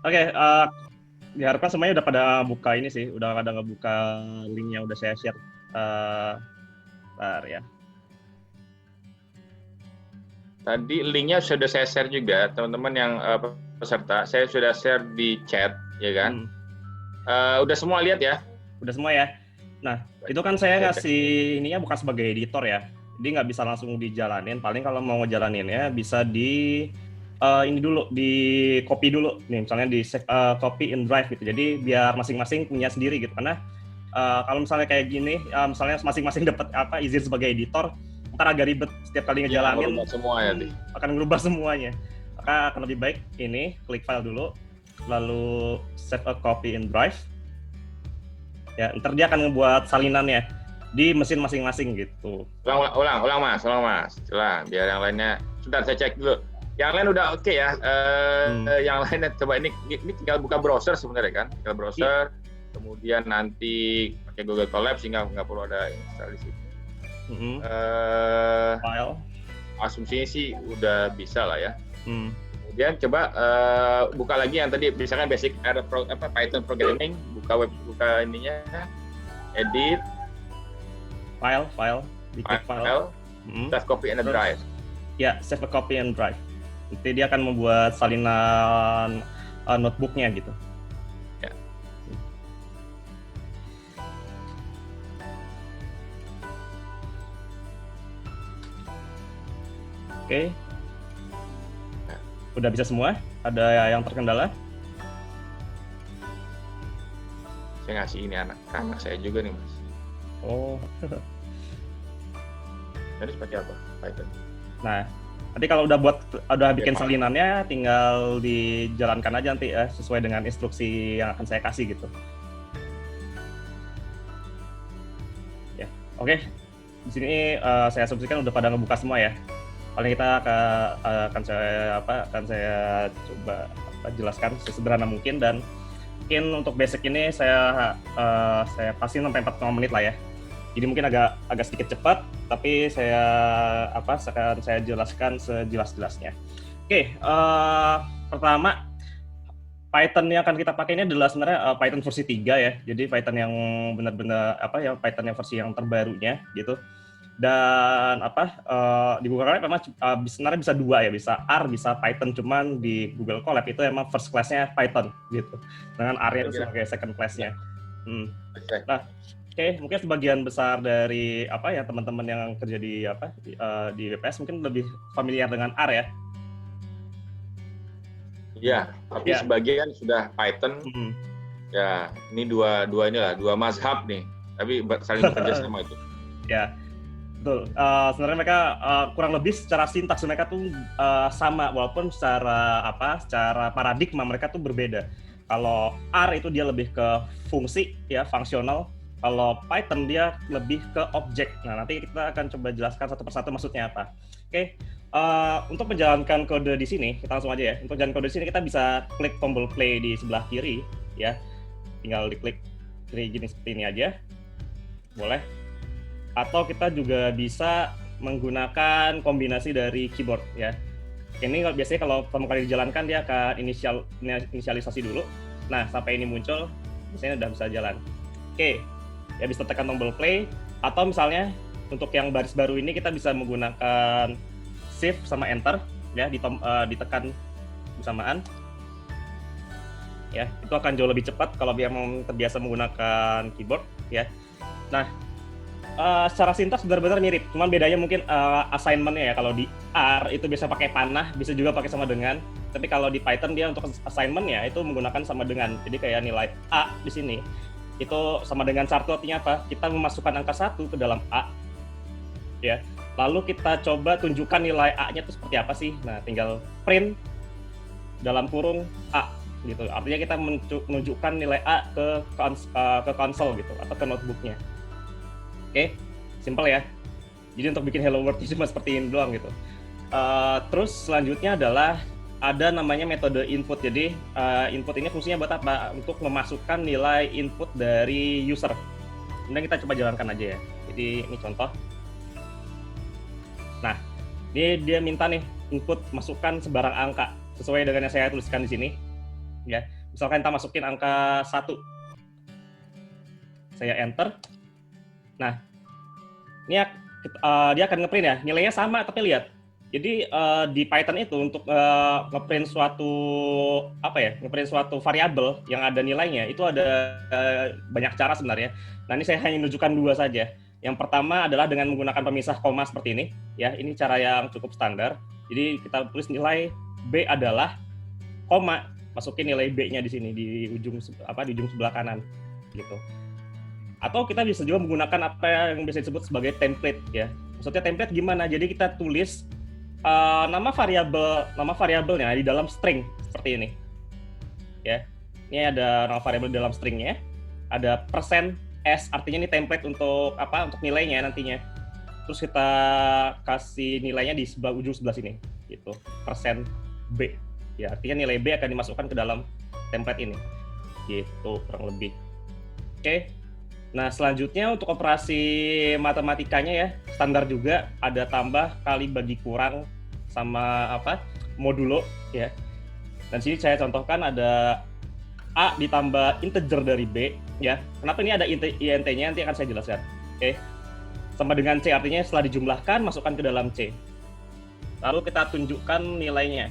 Oke, diharapkan semuanya udah pada buka ini sih, udah pada ngebuka link yang udah saya share. Bentar ya. Tadi linknya sudah saya share juga, teman-teman yang peserta. Saya sudah share di chat, ya kan? Udah semua lihat ya? Udah semua ya. Nah, itu kan saya ngasih ininya bukan sebagai editor ya. Jadi nggak bisa langsung dijalanin. Paling kalau mau ngejalaninnya bisa di ini dulu, di copy dulu. Nih, misalnya di copy in Drive gitu. Jadi biar masing-masing punya sendiri gitu. Karena kalau misalnya kayak gini, misalnya masing-masing dapat izin sebagai editor, ntar agak ribet setiap kali ngejalanin. Semua ya, akan merubah semuanya. Maka akan lebih baik ini klik file dulu, lalu save a copy in Drive. Ya, ntar dia akan ngebuat salinannya di mesin masing-masing gitu. Ulang mas, coba biar yang lainnya. Sebentar saya cek dulu. Yang lain udah oke ya. Yang lainnya coba ini tinggal buka browser sebenarnya kan, tinggal browser. Kemudian nanti pakai Google Colab sehingga nggak perlu ada install di situ. File. Asumsinya sih udah bisa lah ya. Kemudian coba buka lagi yang tadi misalkan basic Python programming, buka ininya, edit, file, save copy and drive. Ya, save a copy and drive. Nanti dia akan membuat salinan notebooknya gitu. Ya. Oke. Udah bisa semua? Ada yang terkendala? Saya ngasih ini anak saya juga nih mas. Oh. Jadi seperti apa Python? Nah, nanti kalau udah bikin salinannya, tinggal dijalankan aja nanti ya sesuai dengan instruksi yang akan saya kasih gitu. Ya, oke. Di sini saya asumsikan udah pada ngebuka semua ya. Paling kita akan saya coba jelaskan sesederhana mungkin, dan mungkin untuk basic ini saya pasin sampai 45 menit lah ya. Jadi mungkin agak sedikit cepat, tapi akan saya jelaskan sejelas-jelasnya. Oke, pertama Python yang akan kita pakai ini adalah sebenarnya Python versi 3 ya. Jadi Python yang benar-benar Python yang versi yang terbarunya gitu. Dan di Google Colab memang sebenarnya bisa dua ya, bisa R, bisa Python, cuman di Google Colab itu emang first class-nya Python gitu, dengan R-nya itu sebagai second class-nya. Nah, oke, mungkin sebagian besar dari ya teman-teman yang kerja di WPS mungkin lebih familiar dengan R ya. Iya, tapi sebagian sudah Python. Ya, ini dua mazhab nih, tapi saling bekerja sama itu. Ya. Betul, sebenarnya mereka kurang lebih secara sintaks mereka tuh sama, walaupun secara paradigma mereka tuh berbeda. Kalau R itu dia lebih ke fungsi ya, fungsional. Kalau Python dia lebih ke objek. Nah, nanti kita akan coba jelaskan satu persatu maksudnya apa. Oke. Untuk menjalankan kode di sini, kita langsung aja ya. Untuk jalan kode di sini kita bisa klik tombol play di sebelah kiri ya. Tinggal diklik kiri gini seperti ini aja. Boleh. Atau kita juga bisa menggunakan kombinasi dari keyboard ya. Ini biasanya kalau pertama kali dijalankan dia akan inisialisasi dulu. Nah, sampai ini muncul, biasanya udah bisa jalan. Oke, ya bisa tekan tombol play, atau misalnya untuk yang baris baru ini kita bisa menggunakan shift sama enter ya, ditekan bersamaan. Ya, itu akan jauh lebih cepat kalau memang terbiasa menggunakan keyboard ya. Nah, secara sintaks benar-benar mirip, cuman bedanya mungkin assignment-nya ya. Kalau di R itu bisa pakai panah, bisa juga pakai sama dengan. Tapi kalau di Python dia untuk assignment-nya itu menggunakan sama dengan. Jadi kayak nilai A di sini itu sama dengan 1, artinya apa? Kita memasukkan angka 1 ke dalam A. Ya. Lalu kita coba tunjukkan nilai A-nya itu seperti apa sih? Nah, tinggal print dalam kurung A gitu. Artinya kita menunjukkan nilai A ke konsol gitu atau ke notebook-nya. Oke, simple ya. Jadi untuk bikin hello world cuma seperti ini doang gitu. Terus selanjutnya adalah ada namanya metode input. Jadi input ini fungsinya buat apa? Untuk memasukkan nilai input dari user. Kemudian kita coba jalankan aja ya. Jadi ini contoh. Nah, dia minta nih input masukkan sebarang angka sesuai dengan yang saya tuliskan di sini. Ya, Misalkan kita masukin angka 1. Saya enter. Nah, ini dia akan ngeprint ya, nilainya sama, tapi lihat. Jadi di Python itu untuk ngeprint suatu variabel yang ada nilainya, itu ada banyak cara sebenarnya. Nah, ini saya hanya menunjukkan 2 saja. Yang pertama adalah dengan menggunakan pemisah koma seperti ini, ya. Ini cara yang cukup standar. Jadi kita tulis nilai B adalah koma, masukin nilai B-nya di sini di ujung sebelah kanan, gitu. Atau kita bisa juga menggunakan apa yang bisa disebut sebagai template, ya. Maksudnya template gimana? Jadi kita tulis nama variabelnya di dalam string seperti ini, ya. Ini ada nama variabel di dalam stringnya, ada %s, artinya ini template untuk untuk nilainya nantinya. Terus kita kasih nilainya di ujung sebelah sini, gitu, %b, ya. Artinya nilai b akan dimasukkan ke dalam template ini, gitu kurang lebih. Oke. Nah, selanjutnya untuk operasi matematikanya ya, standar juga, ada tambah, kali, bagi, kurang, sama modulo, ya. Dan sini saya contohkan ada A ditambah integer dari B, ya. Kenapa ini ada int-nya, nanti akan saya jelaskan. Oke. Sama dengan C, artinya setelah dijumlahkan, masukkan ke dalam C. Lalu kita tunjukkan nilainya.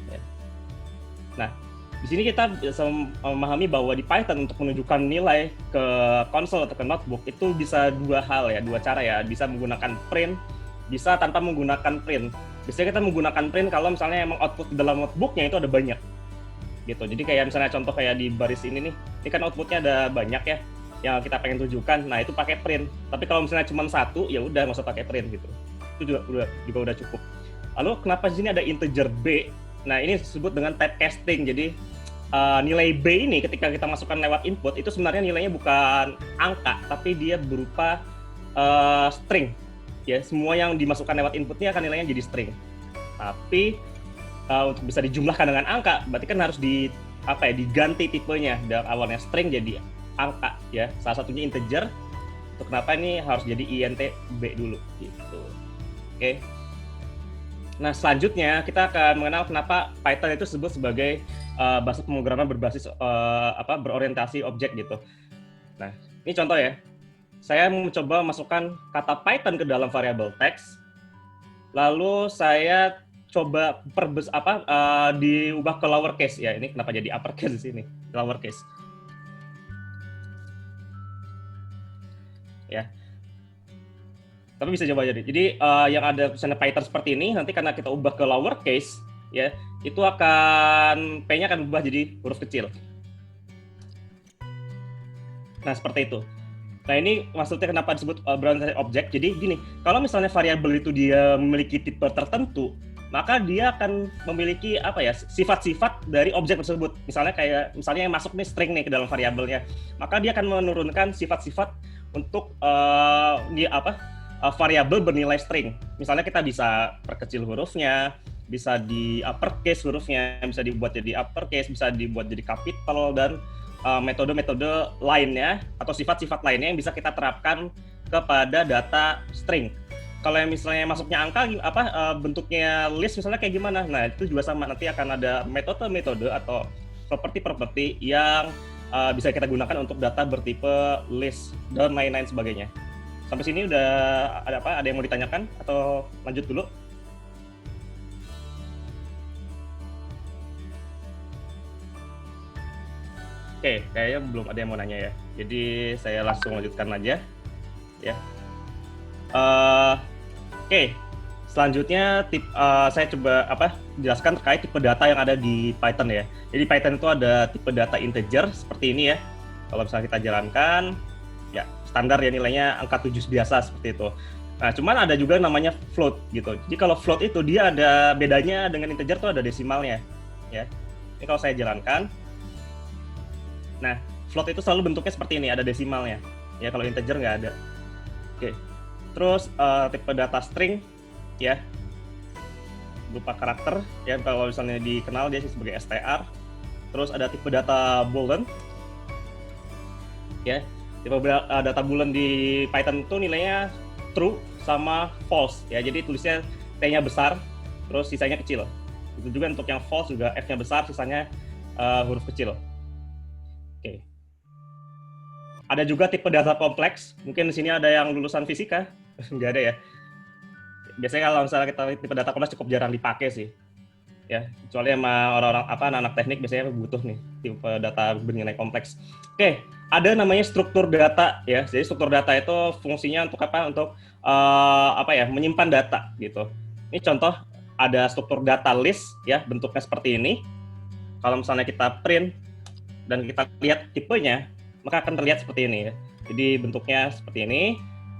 Ya. Nah, di sini kita bisa memahami bahwa di Python untuk menunjukkan nilai ke konsol atau ke notebook itu bisa 2 hal ya, 2 cara ya. Bisa menggunakan print, bisa tanpa menggunakan print. Biasanya kita menggunakan print kalau misalnya emang output di dalam notebooknya itu ada banyak, gitu. Jadi kayak misalnya contoh kayak di baris ini nih, ini kan outputnya ada banyak ya, yang kita pengen tunjukkan. Nah, itu pakai print. Tapi kalau misalnya cuma 1, ya udah nggak usah pakai print gitu. Itu juga udah cukup. Lalu kenapa di sini ada integer B? Nah, ini disebut dengan typecasting. Jadi nilai B ini ketika kita masukkan lewat input itu sebenarnya nilainya bukan angka, tapi dia berupa string. Ya, semua yang dimasukkan lewat inputnya akan nilainya jadi string. Tapi untuk bisa dijumlahkan dengan angka, berarti kan harus diganti tipenya dari awalnya string jadi angka, ya. Salah satunya integer. Untuk kenapa ini harus jadi int B dulu, gitu. Oke. Nah, selanjutnya kita akan mengenal kenapa Python itu disebut sebagai bahasa pemrograman berbasis berorientasi objek gitu. Nah, ini contoh ya. Saya mencoba masukkan kata Python ke dalam variabel teks. Lalu saya coba diubah ke lowercase ya. Ini kenapa jadi uppercase di sini? Lowercase. Ya. Tapi bisa coba jadi. Jadi yang ada tulisannya Python seperti ini, nanti karena kita ubah ke lowercase, ya, itu P-nya akan berubah jadi huruf kecil. Nah, seperti itu. Nah, ini maksudnya kenapa disebut berorientasi objek. Jadi gini, kalau misalnya variabel itu dia memiliki tipe tertentu, maka dia akan memiliki sifat-sifat dari objek tersebut. Misalnya yang masuk nih string nih ke dalam variabelnya, maka dia akan menurunkan sifat-sifat untuk variabel bernilai string. Misalnya kita bisa perkecil hurufnya, bisa di uppercase hurufnya, bisa dibuat jadi uppercase, bisa dibuat jadi capital, dan metode-metode lainnya atau sifat-sifat lainnya yang bisa kita terapkan kepada data string. Kalau yang misalnya masuknya angka, bentuknya list misalnya kayak gimana? Nah, itu juga sama, nanti akan ada metode-metode atau properti-properti yang bisa kita gunakan untuk data bertipe list dan lain-lain sebagainya. Sampai sini udah ada yang mau ditanyakan atau lanjut dulu? Oke, kayaknya belum ada yang mau nanya ya. Jadi saya langsung lanjutkan aja, ya. Oke, selanjutnya saya coba jelaskan terkait tipe data yang ada di Python ya. Jadi Python itu ada tipe data integer seperti ini ya. Kalau misalnya kita jalankan, ya standar ya nilainya angka 7 biasa seperti itu. Nah, cuman ada juga namanya float gitu. Jadi kalau float itu dia ada bedanya dengan integer tuh ada desimalnya, ya. Ini kalau saya jalankan. Nah, float itu selalu bentuknya seperti ini, ada desimalnya. Ya, kalau integer nggak ada. Oke. Terus tipe data string, ya, berupa karakter. Ya, kalau misalnya dikenal dia sebagai str. Terus ada tipe data boolean. Ya, tipe data boolean di Python itu nilainya true sama false. Ya, jadi tulisnya T-nya besar, terus sisanya kecil. Itu juga untuk yang false juga F-nya besar, sisanya huruf kecil. Oke. Ada juga tipe data kompleks. Mungkin di sini ada yang lulusan fisika, nggak ada ya. Biasanya kalau misalnya kita tipe data kompleks cukup jarang dipakai sih. Ya, kecuali sama orang-orang anak teknik biasanya butuh nih tipe data bernilai kompleks. Oke, ada namanya struktur data ya. Jadi struktur data itu fungsinya untuk apa? Untuk menyimpan data gitu. Ini contoh ada struktur data list ya, bentuknya seperti ini. Kalau misalnya kita print dan kita lihat tipenya, maka akan terlihat seperti ini ya. Jadi bentuknya seperti ini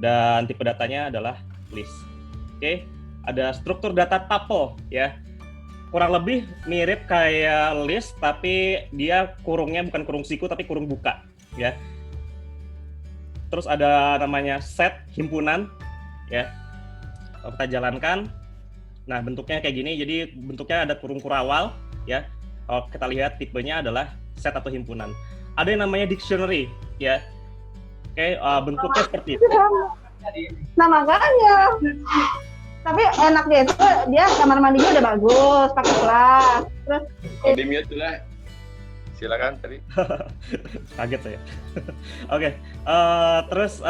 dan tipe datanya adalah list. Oke, ada struktur data tuple ya. Kurang lebih mirip kayak list tapi dia kurungnya bukan kurung siku tapi kurung buka ya. Terus ada namanya set himpunan ya. Kalau kita jalankan, nah bentuknya kayak gini. Jadi bentuknya ada kurung kurawal ya. Kalau kita lihat tipenya adalah set atau himpunan. Ada yang namanya dictionary ya. Oke, bentuknya seperti itu. Nah makanya. Tapi enaknya itu dia kamar mandinya udah bagus, pakai kelas. Terus di mute dulu lah. Silakan tadi. Kaget saya. Oke, terus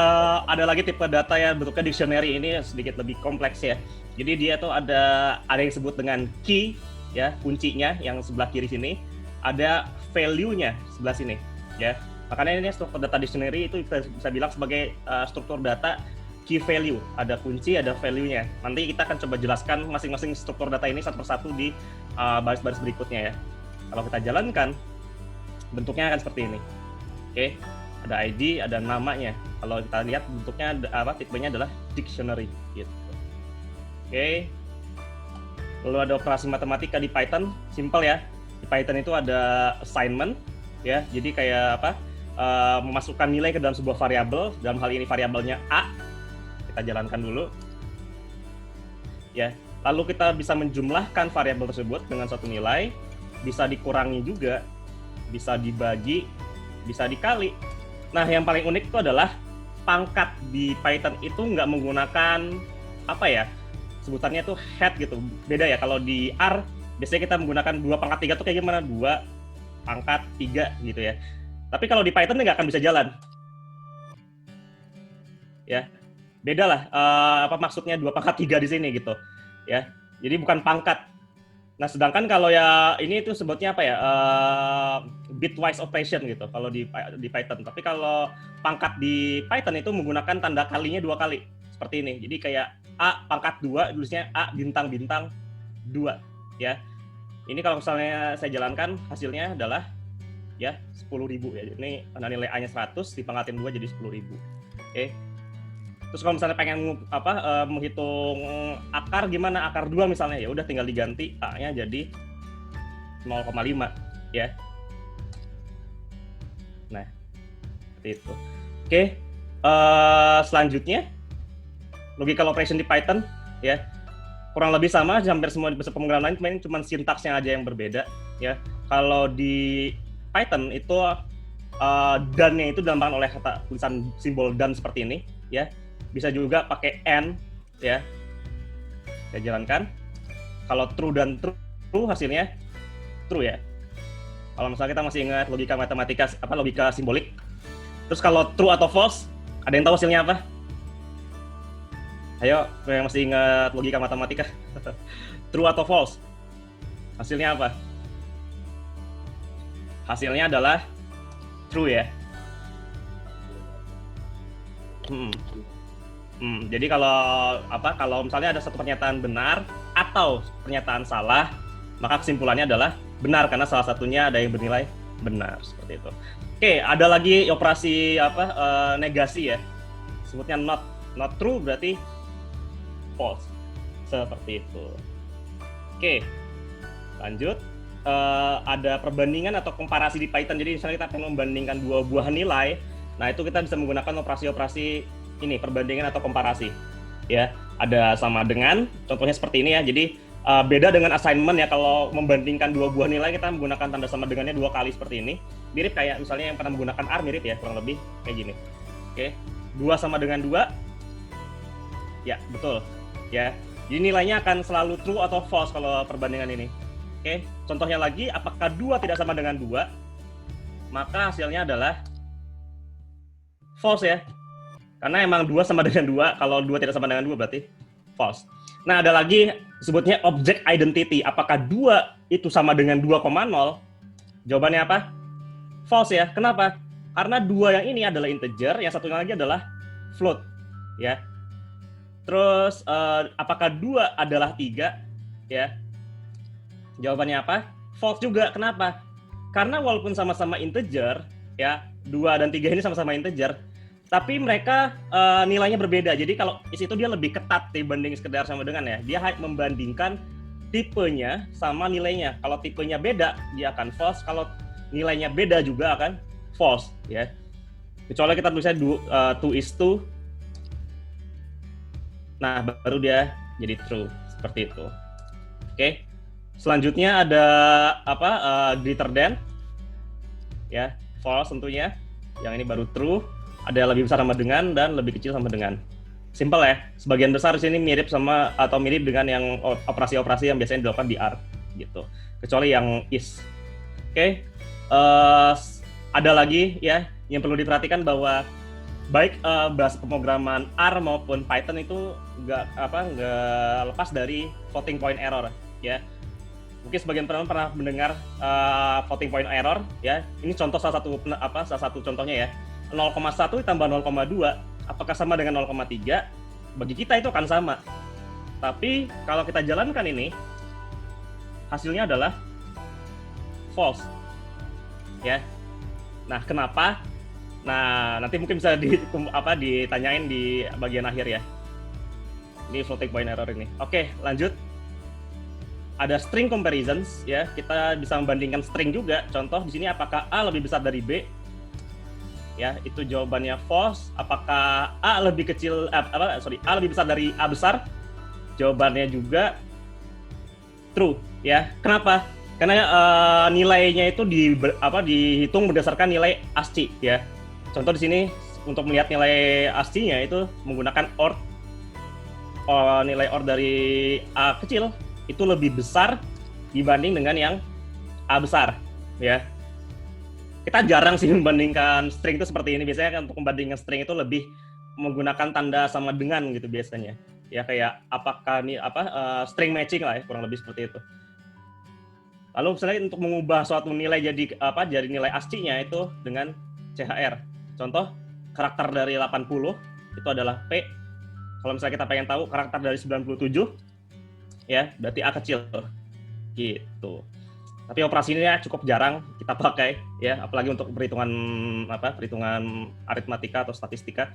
ada lagi tipe data yang bentuknya dictionary, ini sedikit lebih kompleks ya. Jadi dia tuh ada yang disebut dengan key ya, kuncinya yang sebelah kiri sini, ada value-nya sebelah sini ya. Makanya ini struktur data dictionary itu bisa bilang sebagai struktur data key value, ada kunci, ada value-nya. Nanti kita akan coba jelaskan masing-masing struktur data ini satu persatu di baris-baris berikutnya ya. Kalau kita jalankan, bentuknya akan seperti ini. Oke, ada ID, ada namanya. Kalau kita lihat bentuknya tipenya adalah dictionary gitu. Oke. Lalu ada operasi matematika di Python, simple ya. Di Python itu ada assignment ya. Jadi kayak memasukkan nilai ke dalam sebuah variabel, dalam hal ini variabelnya A. Kita jalankan dulu. Ya. Lalu kita bisa menjumlahkan variabel tersebut dengan suatu nilai, bisa dikurangi juga, bisa dibagi, bisa dikali. Nah, yang paling unik itu adalah pangkat di Python itu nggak menggunakan sebutannya tuh head gitu. Beda ya, kalau di R biasanya kita menggunakan 2 pangkat 3 tuh kayak gimana? 2 pangkat 3 gitu ya. Tapi kalau di Python nggak akan bisa jalan. Ya, beda lah maksudnya 2 pangkat 3 di sini gitu. Ya, jadi bukan pangkat. Nah, sedangkan kalau ya ini itu sebutnya bitwise operation gitu kalau di Python. Tapi kalau pangkat di Python itu menggunakan tanda kalinya 2 kali seperti ini. Jadi kayak A pangkat 2 tulisnya A bintang-bintang 2 ya. Ini kalau misalnya saya jalankan hasilnya adalah ya 10.000 ya. Ini nilai A-nya 100 dipangkatin 2 jadi 10.000. Oke. Terus kalau misalnya pengen menghitung akar gimana? Akar 2 misalnya, ya udah tinggal diganti A-nya jadi 0,5 ya. Nah, seperti itu. Oke. Selanjutnya logical operation di Python ya. Kurang lebih sama, hampir semua bahasa pemrograman lain, cuma sintaksnya aja yang berbeda ya. Kalau di Python itu done-nya itu dilambangkan oleh kata tulisan simbol done seperti ini ya. Bisa juga pakai and ya. Saya jalankan. Kalau true dan true hasilnya true ya. Kalau misalnya kita masih ingat logika matematika logika simbolik. Terus kalau true atau false, ada yang tahu hasilnya apa? Ayo, yang masih ingat logika matematika. True atau false? Hasilnya apa? Hasilnya adalah true ya. Jadi kalau misalnya ada satu pernyataan benar atau pernyataan salah, maka kesimpulannya adalah benar karena salah satunya ada yang bernilai benar seperti itu. Oke, ada lagi operasi negasi ya. Sebutnya not true berarti false. Seperti itu. Oke. Lanjut. Ada perbandingan atau komparasi di Python. Jadi misalnya kita pengen membandingkan 2 buah nilai, nah itu kita bisa menggunakan operasi-operasi ini, perbandingan atau komparasi ya. Ada sama dengan, contohnya seperti ini ya. Jadi beda dengan assignment ya. Kalau membandingkan 2 buah nilai kita menggunakan tanda sama dengannya 2 kali seperti ini. Mirip kayak misalnya yang pernah menggunakan R, mirip ya, kurang lebih kayak gini. Oke, 2 sama dengan 2 ya, betul ya. Jadi nilainya akan selalu true atau false kalau perbandingan ini Oke, contohnya lagi, apakah 2 tidak sama dengan 2? Maka hasilnya adalah false ya. Karena emang 2 sama dengan 2, kalau 2 tidak sama dengan 2 berarti false. Nah, ada lagi sebutnya object identity. Apakah 2 itu sama dengan 2,0? Jawabannya apa? False ya. Kenapa? Karena 2 yang ini adalah integer, yang satunya lagi adalah float ya. Terus apakah 2 adalah 3 ya? Jawabannya apa? False juga. Kenapa? Karena walaupun sama-sama integer, ya 2 dan 3 ini sama-sama integer, tapi mereka nilainya berbeda. Jadi kalau di situ dia lebih ketat dibanding sekedar sama dengan ya. Dia membandingkan tipenya sama nilainya. Kalau tipenya beda, dia akan false. Kalau nilainya beda juga akan false, ya. Kecuali kita tulisnya 2:2. Nah, baru dia jadi true seperti itu. Oke. Selanjutnya ada greater than, ya, false tentunya. Yang ini baru true. Ada yang lebih besar sama dengan dan lebih kecil sama dengan. Simple ya. Sebagian besar di sini mirip sama atau mirip dengan yang operasi-operasi yang biasanya dilakukan di R, gitu. Kecuali yang is. Oke. Ada lagi ya yang perlu diperhatikan bahwa baik bahasa pemrograman R maupun Python itu nggak lepas dari floating point error, ya. Mungkin sebagian teman-teman pernah mendengar floating point error, ya. Ini contoh salah satu contohnya ya. 0,1 ditambah 0,2 apakah sama dengan 0,3? Bagi kita itu akan sama. Tapi kalau kita jalankan ini hasilnya adalah false. Ya. Nah, kenapa? Nah, nanti mungkin bisa ditanyain di bagian akhir ya. Ini floating point error ini. Oke, lanjut. Ada string comparisons ya, kita bisa membandingkan string juga. Contoh di sini apakah A lebih besar dari B? Ya, itu jawabannya false. Apakah A lebih kecil A lebih besar dari A besar? Jawabannya juga true ya. Kenapa? Karena nilainya itu dihitung berdasarkan nilai ASCII ya. Contoh di sini untuk melihat nilai ASCII-nya itu menggunakan OR. Nilai OR dari A kecil itu lebih besar dibanding dengan yang A besar, ya. Kita jarang sih membandingkan string itu seperti ini. Biasanya kan untuk membandingkan string itu lebih menggunakan tanda sama dengan gitu biasanya. Ya kayak apakah string matching lah ya, kurang lebih seperti itu. Lalu misalnya untuk mengubah suatu nilai jadi nilai ASCII-nya itu dengan CHR. Contoh karakter dari 80 itu adalah P. Kalau misalnya kita pengen tahu karakter dari 97 ya, berarti A kecil gitu. Tapi operasi ini ya cukup jarang kita pakai ya, apalagi untuk perhitungan aritmatika atau statistika.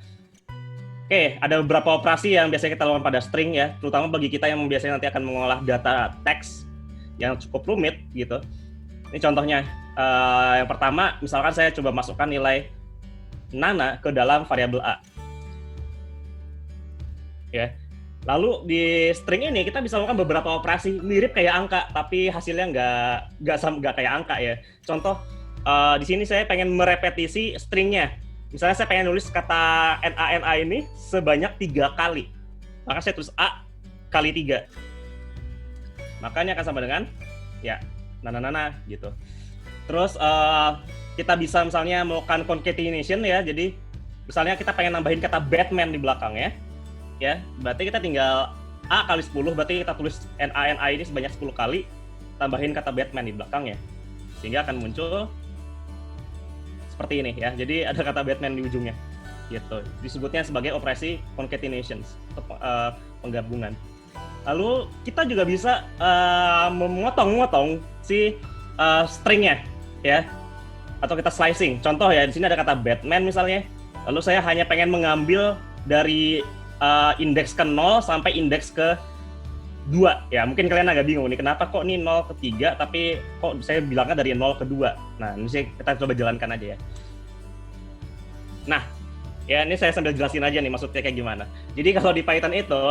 Oke, ada beberapa operasi yang biasanya kita lakukan pada string ya, terutama bagi kita yang biasanya nanti akan mengolah data teks yang cukup rumit gitu. Ini contohnya, yang pertama misalkan saya coba masukkan nilai Nana ke dalam variabel A. Ya. Lalu di string ini kita bisa melakukan beberapa operasi mirip kayak angka, tapi hasilnya nggak kayak angka ya. Contoh di sini saya pengen merepetisi stringnya. Misalnya saya pengen nulis kata NA ini sebanyak 3 kali, maka saya tulis A kali 3. Makanya akan sama dengan ya nana gitu. Terus kita bisa misalnya melakukan concatenation ya. Jadi misalnya kita pengen nambahin kata Batman di belakangnya. Ya, berarti kita tinggal A kali 10, berarti kita tulis NA ini sebanyak 10 kali, tambahin kata Batman di belakangnya. Sehingga akan muncul seperti ini ya. Jadi ada kata Batman di ujungnya. Gitu. Disebutnya sebagai operasi concatenations atau penggabungan. Lalu kita juga bisa memotong si stringnya ya. Atau kita slicing. Contoh ya, di sini ada kata Batman misalnya. Lalu saya hanya pengen mengambil dari indeks ke 0 sampai indeks ke 2 ya. Mungkin kalian agak bingung nih, kenapa kok ini 0 ke 3 tapi kok saya bilangnya dari 0 ke 2. Nah, ini kita coba jalankan aja ya. Nah, ya ini saya sambil jelasin aja nih maksudnya kayak gimana. Jadi kalau di Python itu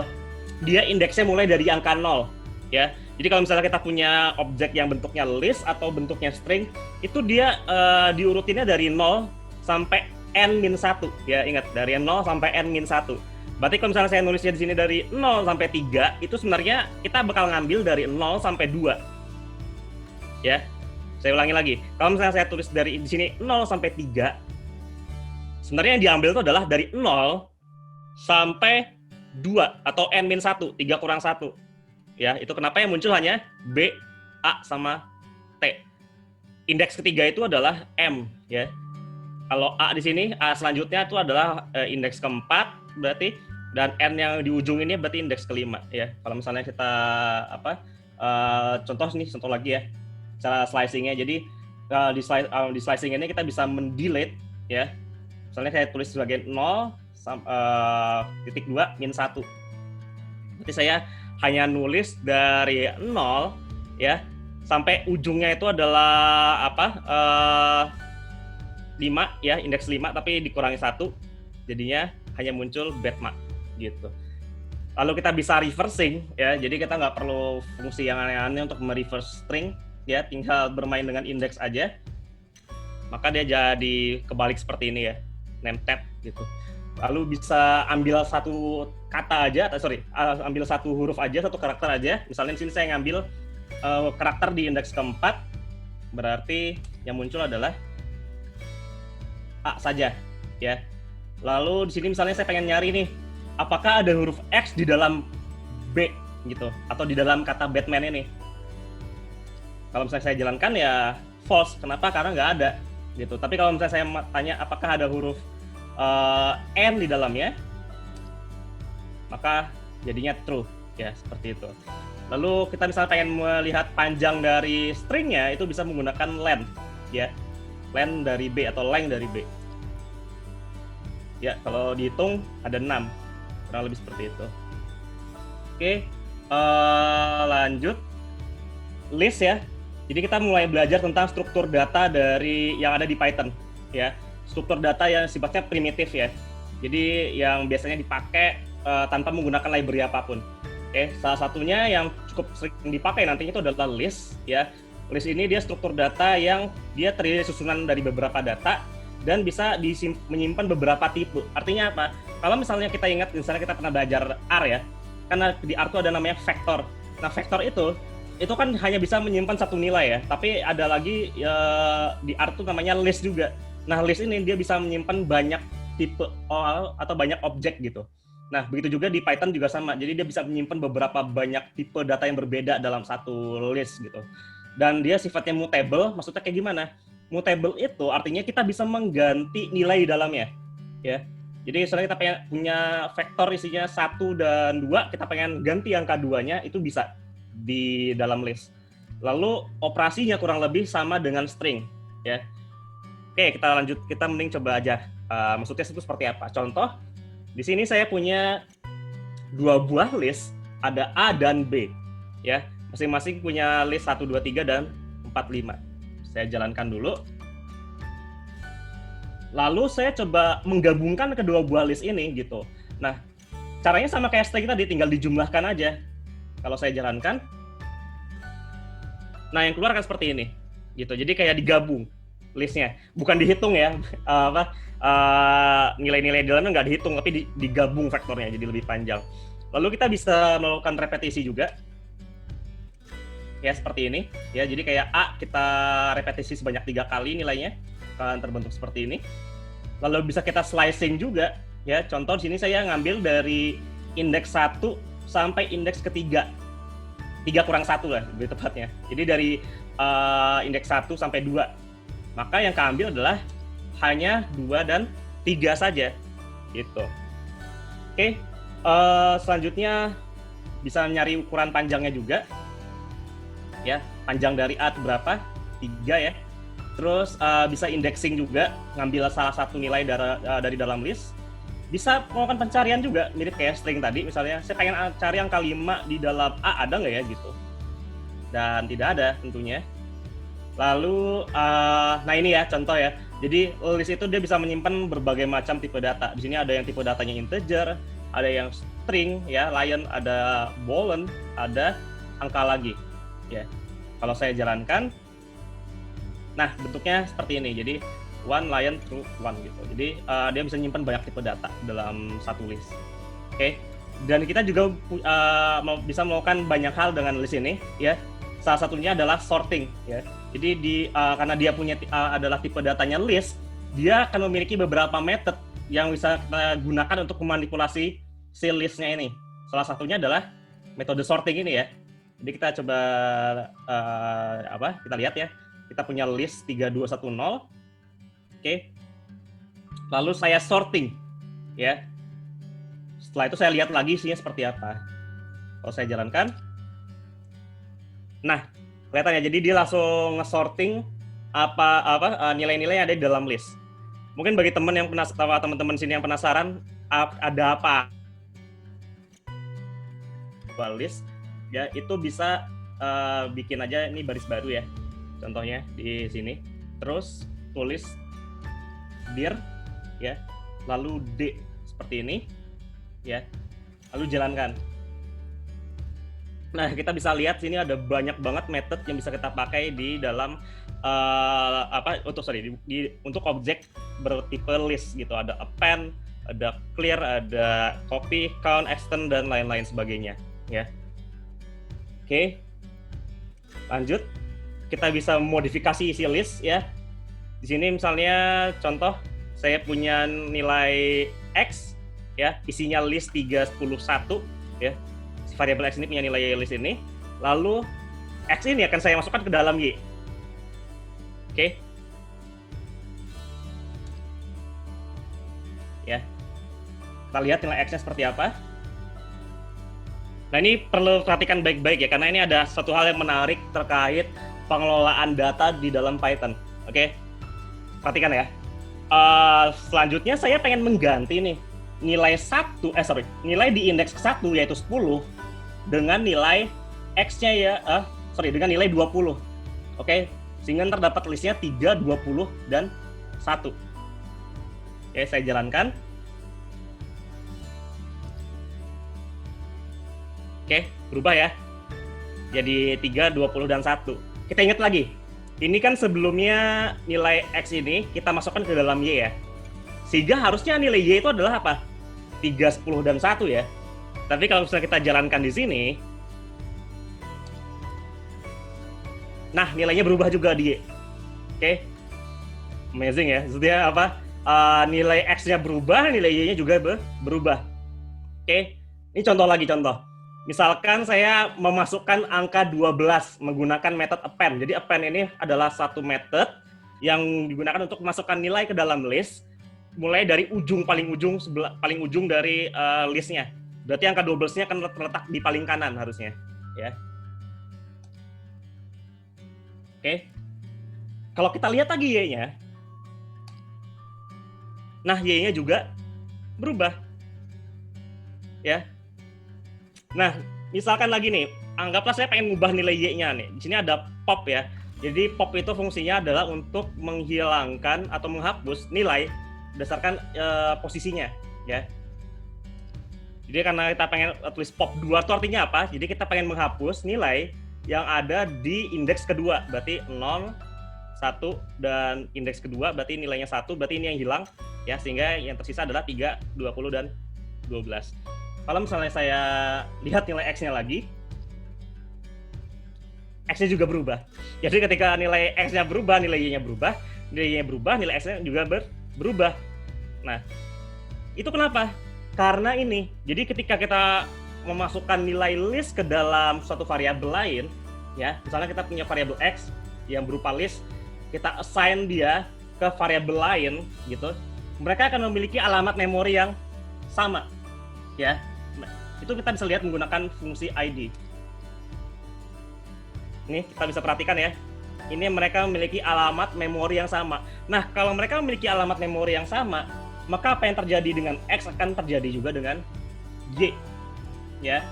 dia indeksnya mulai dari angka 0 ya. Jadi kalau misalnya kita punya objek yang bentuknya list atau bentuknya string, itu dia diurutinnya dari 0 sampai n-1 ya. Ingat, dari 0 sampai n-1. Berarti kalau misalnya saya nulisnya di sini dari 0 sampai 3, itu sebenarnya kita bakal ngambil dari 0 sampai 2. ya. Saya ulangi lagi. Kalau misalnya saya tulis dari di sini 0 sampai 3, sebenarnya yang diambil itu adalah dari 0 sampai 2 atau n-1, 3 kurang 1. Ya, itu kenapa yang muncul hanya B, A, sama T. Indeks ketiga itu adalah M, ya. Kalau A di sini, A selanjutnya itu adalah indeks keempat, berarti, dan N yang di ujung ini berarti indeks kelima, ya. Kalau misalnya kita contoh lagi ya, cara slicingnya. Jadi di slicing ini kita bisa mendelete, ya. Misalnya saya tulis sebagai 0, titik 2, min 1. Berarti saya hanya nulis dari 0, ya, sampai ujungnya itu adalah 5, ya, indeks 5, tapi dikurangi 1, jadinya hanya muncul batmark gitu. Lalu kita bisa reversing, ya, jadi kita nggak perlu fungsi yang aneh-aneh untuk mereverse string, ya, tinggal bermain dengan indeks aja, maka dia jadi kebalik seperti ini, ya, name tab gitu. Lalu bisa ambil satu kata aja, ambil satu huruf aja, satu karakter aja. Misalnya di sini saya ngambil karakter di indeks keempat, berarti yang muncul adalah A saja, ya. Lalu di sini misalnya saya pengen nyari nih, apakah ada huruf X di dalam B gitu, atau di dalam kata Batman ini. Kalau misalnya saya jalankan ya false, kenapa? Karena nggak ada gitu. Tapi kalau misalnya saya tanya apakah ada huruf N di dalamnya, maka jadinya true, ya, seperti itu. Lalu kita misalnya pengen melihat panjang dari stringnya, itu bisa menggunakan len, ya, len dari B atau length dari B. Ya, kalau dihitung ada 6, kurang lebih seperti itu. Oke, lanjut list, ya. Jadi kita mulai belajar tentang struktur data dari yang ada di Python, ya. Struktur data yang sifatnya primitif, ya. Jadi yang biasanya dipakai tanpa menggunakan library apapun. Oke, salah satunya yang cukup sering dipakai nantinya itu adalah list, ya. List ini dia struktur data yang dia terdiri susunan dari beberapa data dan bisa menyimpan beberapa tipe. Artinya apa? Kalau misalnya kita ingat, misalnya kita pernah belajar R, ya. Karena di R itu ada namanya vektor. Nah, vektor itu kan hanya bisa menyimpan satu nilai, ya. Tapi ada lagi di R itu namanya list juga. Nah, list ini dia bisa menyimpan banyak tipe atau banyak objek gitu. Nah, begitu juga di Python juga sama. Jadi dia bisa menyimpan beberapa banyak tipe data yang berbeda dalam satu list gitu. Dan dia sifatnya mutable, maksudnya kayak gimana? Mutable itu artinya kita bisa mengganti nilai di dalamnya, ya. Jadi misalnya kita pengen punya vektor isinya 1 dan 2, kita pengen ganti angka 2-nya, itu bisa di dalam list. Lalu operasinya kurang lebih sama dengan string, ya. Oke, kita lanjut, kita mending coba aja maksudnya itu seperti apa. Contoh, di sini saya punya 2 buah list, ada A dan B, ya. Masing-masing punya list 1, 2, 3, dan 4, 5. Saya jalankan dulu. Lalu saya coba menggabungkan kedua buah list ini gitu. Nah, caranya sama kayak string tadi, tinggal dijumlahkan aja. Kalau saya jalankan, nah yang keluar kan seperti ini, gitu. Jadi kayak digabung listnya, bukan dihitung ya. Nilai-nilai di dalamnya nggak dihitung, tapi digabung vektornya, jadi lebih panjang. Lalu kita bisa melakukan repetisi juga. Ya seperti ini, ya. Jadi kayak A kita repetisi sebanyak 3 kali nilainya, akan terbentuk seperti ini. Lalu bisa kita slicing juga, ya. Contoh di sini saya ngambil dari indeks 1 sampai indeks ketiga, 3 kurang 1 lah lebih tepatnya. Jadi dari indeks 1 sampai 2. Maka yang keambil adalah hanya 2 dan 3 saja, gitu. Oke, selanjutnya bisa nyari ukuran panjangnya juga. Ya, panjang dari A itu berapa? 3, ya. Terus bisa indexing juga, ngambil salah satu nilai dari dalam list. Bisa melakukan pencarian juga, mirip kayak string tadi. Misalnya, saya pengen cari angka 5 di dalam A, ada nggak ya gitu. Dan tidak ada tentunya. Lalu, nah ini ya contoh ya. Jadi list itu dia bisa menyimpan berbagai macam tipe data. Di sini ada yang tipe datanya integer, ada yang string, ya, lion, ada boolean, ada angka lagi. Ya, kalau saya jalankan, nah bentuknya seperti ini. Jadi one lion true one gitu. Jadi dia bisa menyimpan banyak tipe data dalam satu list. Oke. Dan kita juga bisa melakukan banyak hal dengan list ini, ya. salah satunya adalah sorting ya. Jadi karena dia punya adalah tipe datanya list, dia akan memiliki beberapa method yang bisa kita gunakan untuk memanipulasi si listnya ini. Salah satunya adalah metode sorting ini ya. Jadi kita coba kita lihat ya. Kita punya list 3210. Oke. Lalu saya sorting ya. Setelah itu saya lihat lagi isinya seperti apa. Kalau saya jalankan. Nah, kelihatan ya. Jadi dia langsung nge-sorting nilai-nilai yang ada di dalam list. Mungkin bagi teman-teman sini yang penasaran ada apa list ya, itu bisa bikin aja ini baris baru ya. Contohnya di sini. Terus tulis dir ya. Lalu D seperti ini ya. Lalu jalankan. Nah, kita bisa lihat sini ada banyak banget method yang bisa kita pakai di dalam untuk objek bertipe list gitu. Ada append, ada clear, ada copy, count, extend, dan lain-lain sebagainya ya. Oke. Lanjut. Kita bisa modifikasi isi list ya. Di sini misalnya contoh saya punya nilai X ya, isinya list 311 ya. Si variabel X ini punya nilai list ini. Lalu X ini akan saya masukkan ke dalam Y. Oke. Ya. Kita lihat nilai X-nya seperti apa. Nah, ini perlu perhatikan baik-baik ya, karena ini ada satu hal yang menarik terkait pengelolaan data di dalam Python. Oke. Perhatikan ya. Selanjutnya saya pengen mengganti nih nilai nilai di indeks ke-1 yaitu 10 dengan nilai X-nya ya, dengan nilai 20. Oke. Sehingga terdapat listnya 3, 20, dan 1. Oke, saya jalankan. Oke, berubah ya. Jadi 3, 20, dan 1. Kita ingat lagi. Ini kan sebelumnya nilai X ini kita masukkan ke dalam Y ya. Sehingga harusnya nilai Y itu adalah apa? 3, 10, dan 1 ya. Tapi kalau misalnya kita jalankan di sini, nah, nilainya berubah juga di Y. Oke. Amazing ya. Maksudnya apa? Nilai X-nya berubah, nilai Y-nya juga berubah. Oke. Ini contoh lagi. Misalkan saya memasukkan angka 12 menggunakan metode append. Jadi append ini adalah satu metode yang digunakan untuk memasukkan nilai ke dalam list mulai dari paling ujung dari listnya. Berarti angka 12-nya akan terletak di paling kanan harusnya, ya. Oke. Kalau kita lihat lagi Y-nya. Nah, Y-nya juga berubah. Ya. Nah, misalkan lagi nih, anggaplah saya pengen ngubah nilai Y-nya nih. Di sini ada pop ya. Jadi pop itu fungsinya adalah untuk menghilangkan atau menghapus nilai berdasarkan posisinya, ya. Jadi karena kita pengen tulis pop 2 itu artinya apa? Jadi kita pengen menghapus nilai yang ada di indeks kedua, berarti 0, 1, dan indeks kedua berarti nilainya 1, berarti ini yang hilang ya, sehingga yang tersisa adalah 3, 20, dan 12. Kalau misalnya saya lihat nilai X-nya lagi, X-nya juga berubah. Jadi ketika nilai X-nya berubah, nilai Y-nya berubah, nilai Y-nya berubah, nilai X-nya juga berubah. Nah, itu kenapa? Karena ini, jadi ketika kita memasukkan nilai list ke dalam suatu variabel lain, ya, misalnya kita punya variabel X yang berupa list, kita assign dia ke variabel lain, gitu, mereka akan memiliki alamat memori yang sama, ya. Nah, itu kita bisa lihat menggunakan fungsi ID. Ini kita bisa perhatikan ya. Ini mereka memiliki alamat memori yang sama. Nah, kalau mereka memiliki alamat memori yang sama, maka apa yang terjadi dengan X akan terjadi juga dengan Y. Ya.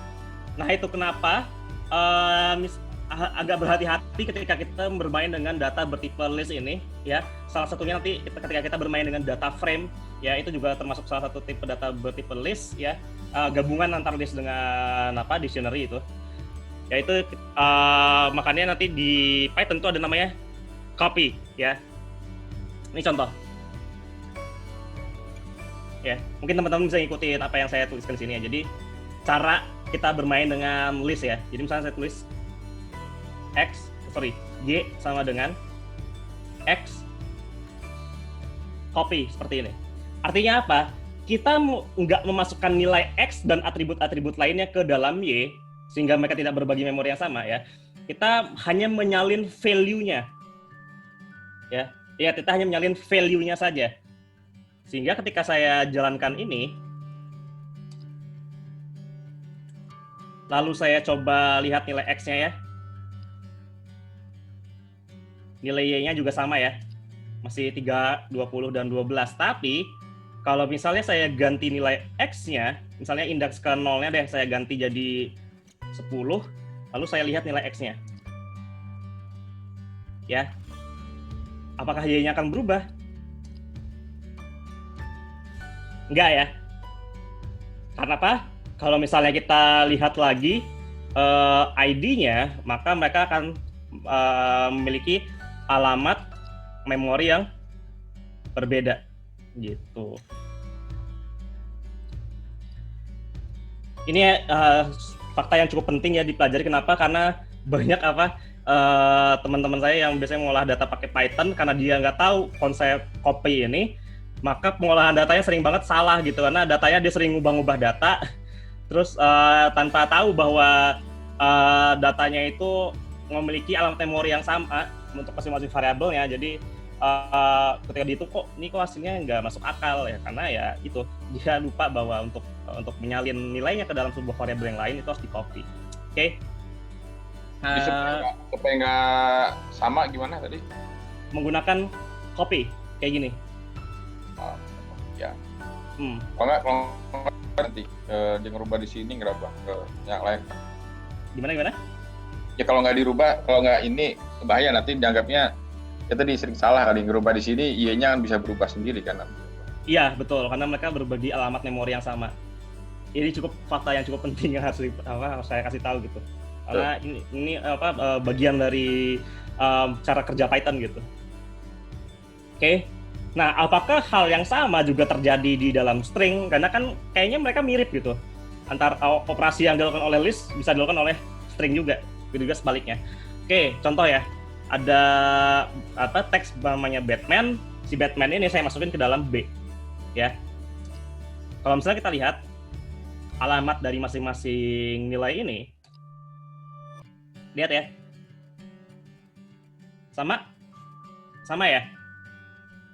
Nah, itu kenapa agak berhati-hati ketika kita bermain dengan data bertipe list ini, ya. Salah satunya nanti ketika kita bermain dengan data frame, ya, itu juga termasuk salah satu tipe data bertipe list, ya. Gabungan antara list dengan dictionary itu. Yaitu makanya nanti di Python itu ada namanya copy, ya. Ini contoh. Ya, mungkin teman-teman bisa ngikutin apa yang saya tuliskan di sini ya. Jadi cara kita bermain dengan list ya. Jadi misalnya saya tulis Y sama dengan X copy seperti ini. Artinya apa? Kita nggak memasukkan nilai X dan atribut-atribut lainnya ke dalam Y, sehingga mereka tidak berbagi memori yang sama ya. Kita hanya menyalin value-nya. Ya, kita hanya menyalin value-nya saja. Sehingga ketika saya jalankan ini, lalu saya coba lihat nilai X-nya ya. Nilai Y-nya juga sama ya. Masih 3, 20, dan 12. Tapi, kalau misalnya saya ganti nilai X-nya, misalnya indeks ke 0-nya deh, saya ganti jadi 10, lalu saya lihat nilai X-nya. Ya. Apakah Y-nya akan berubah? Enggak ya. Karena apa? Kalau misalnya kita lihat lagi ID-nya, maka mereka akan memiliki alamat memori yang berbeda gitu. Ini fakta yang cukup penting ya dipelajari. Kenapa? Karena banyak teman-teman saya yang biasanya mengolah data pakai Python, karena dia nggak tahu konsep copy ini, maka pengolahan datanya sering banget salah gitu, karena datanya dia sering ngubah-ngubah data, terus tanpa tahu bahwa datanya itu memiliki alamat memori yang sama untuk masing-masing variabelnya. Jadi ketika dihitung kok hasilnya nggak masuk akal ya, karena ya itu dia lupa bahwa untuk menyalin nilainya ke dalam sebuah variabel yang lain itu harus di copy. Oke. Supaya nggak sama gimana tadi? Menggunakan copy kayak gini. Ya. Kalau nggak nanti dia ngerubah di sini ngerubah ke yang lain. Gimana? Ya kalau nggak dirubah, kalau nggak ini bahaya, nanti dianggapnya ya tadi sering salah kali ngerubah di sini, Y-nya kan bisa berubah sendiri kan? Iya betul, karena mereka berbagi alamat memori yang sama. Ini cukup fakta yang cukup penting yang harus saya kasih tahu gitu. Karena ini bagian dari cara kerja Python gitu. Oke. Nah, apakah hal yang sama juga terjadi di dalam string? Karena kan kayaknya mereka mirip gitu. Antara operasi yang dilakukan oleh list bisa dilakukan oleh string juga. Begitu juga sebaliknya. Oke, contoh ya. Ada teks namanya Batman. Si Batman ini saya masukin ke dalam B. Ya. Kalau misalnya kita lihat alamat dari masing-masing nilai ini. Lihat ya. Sama ya?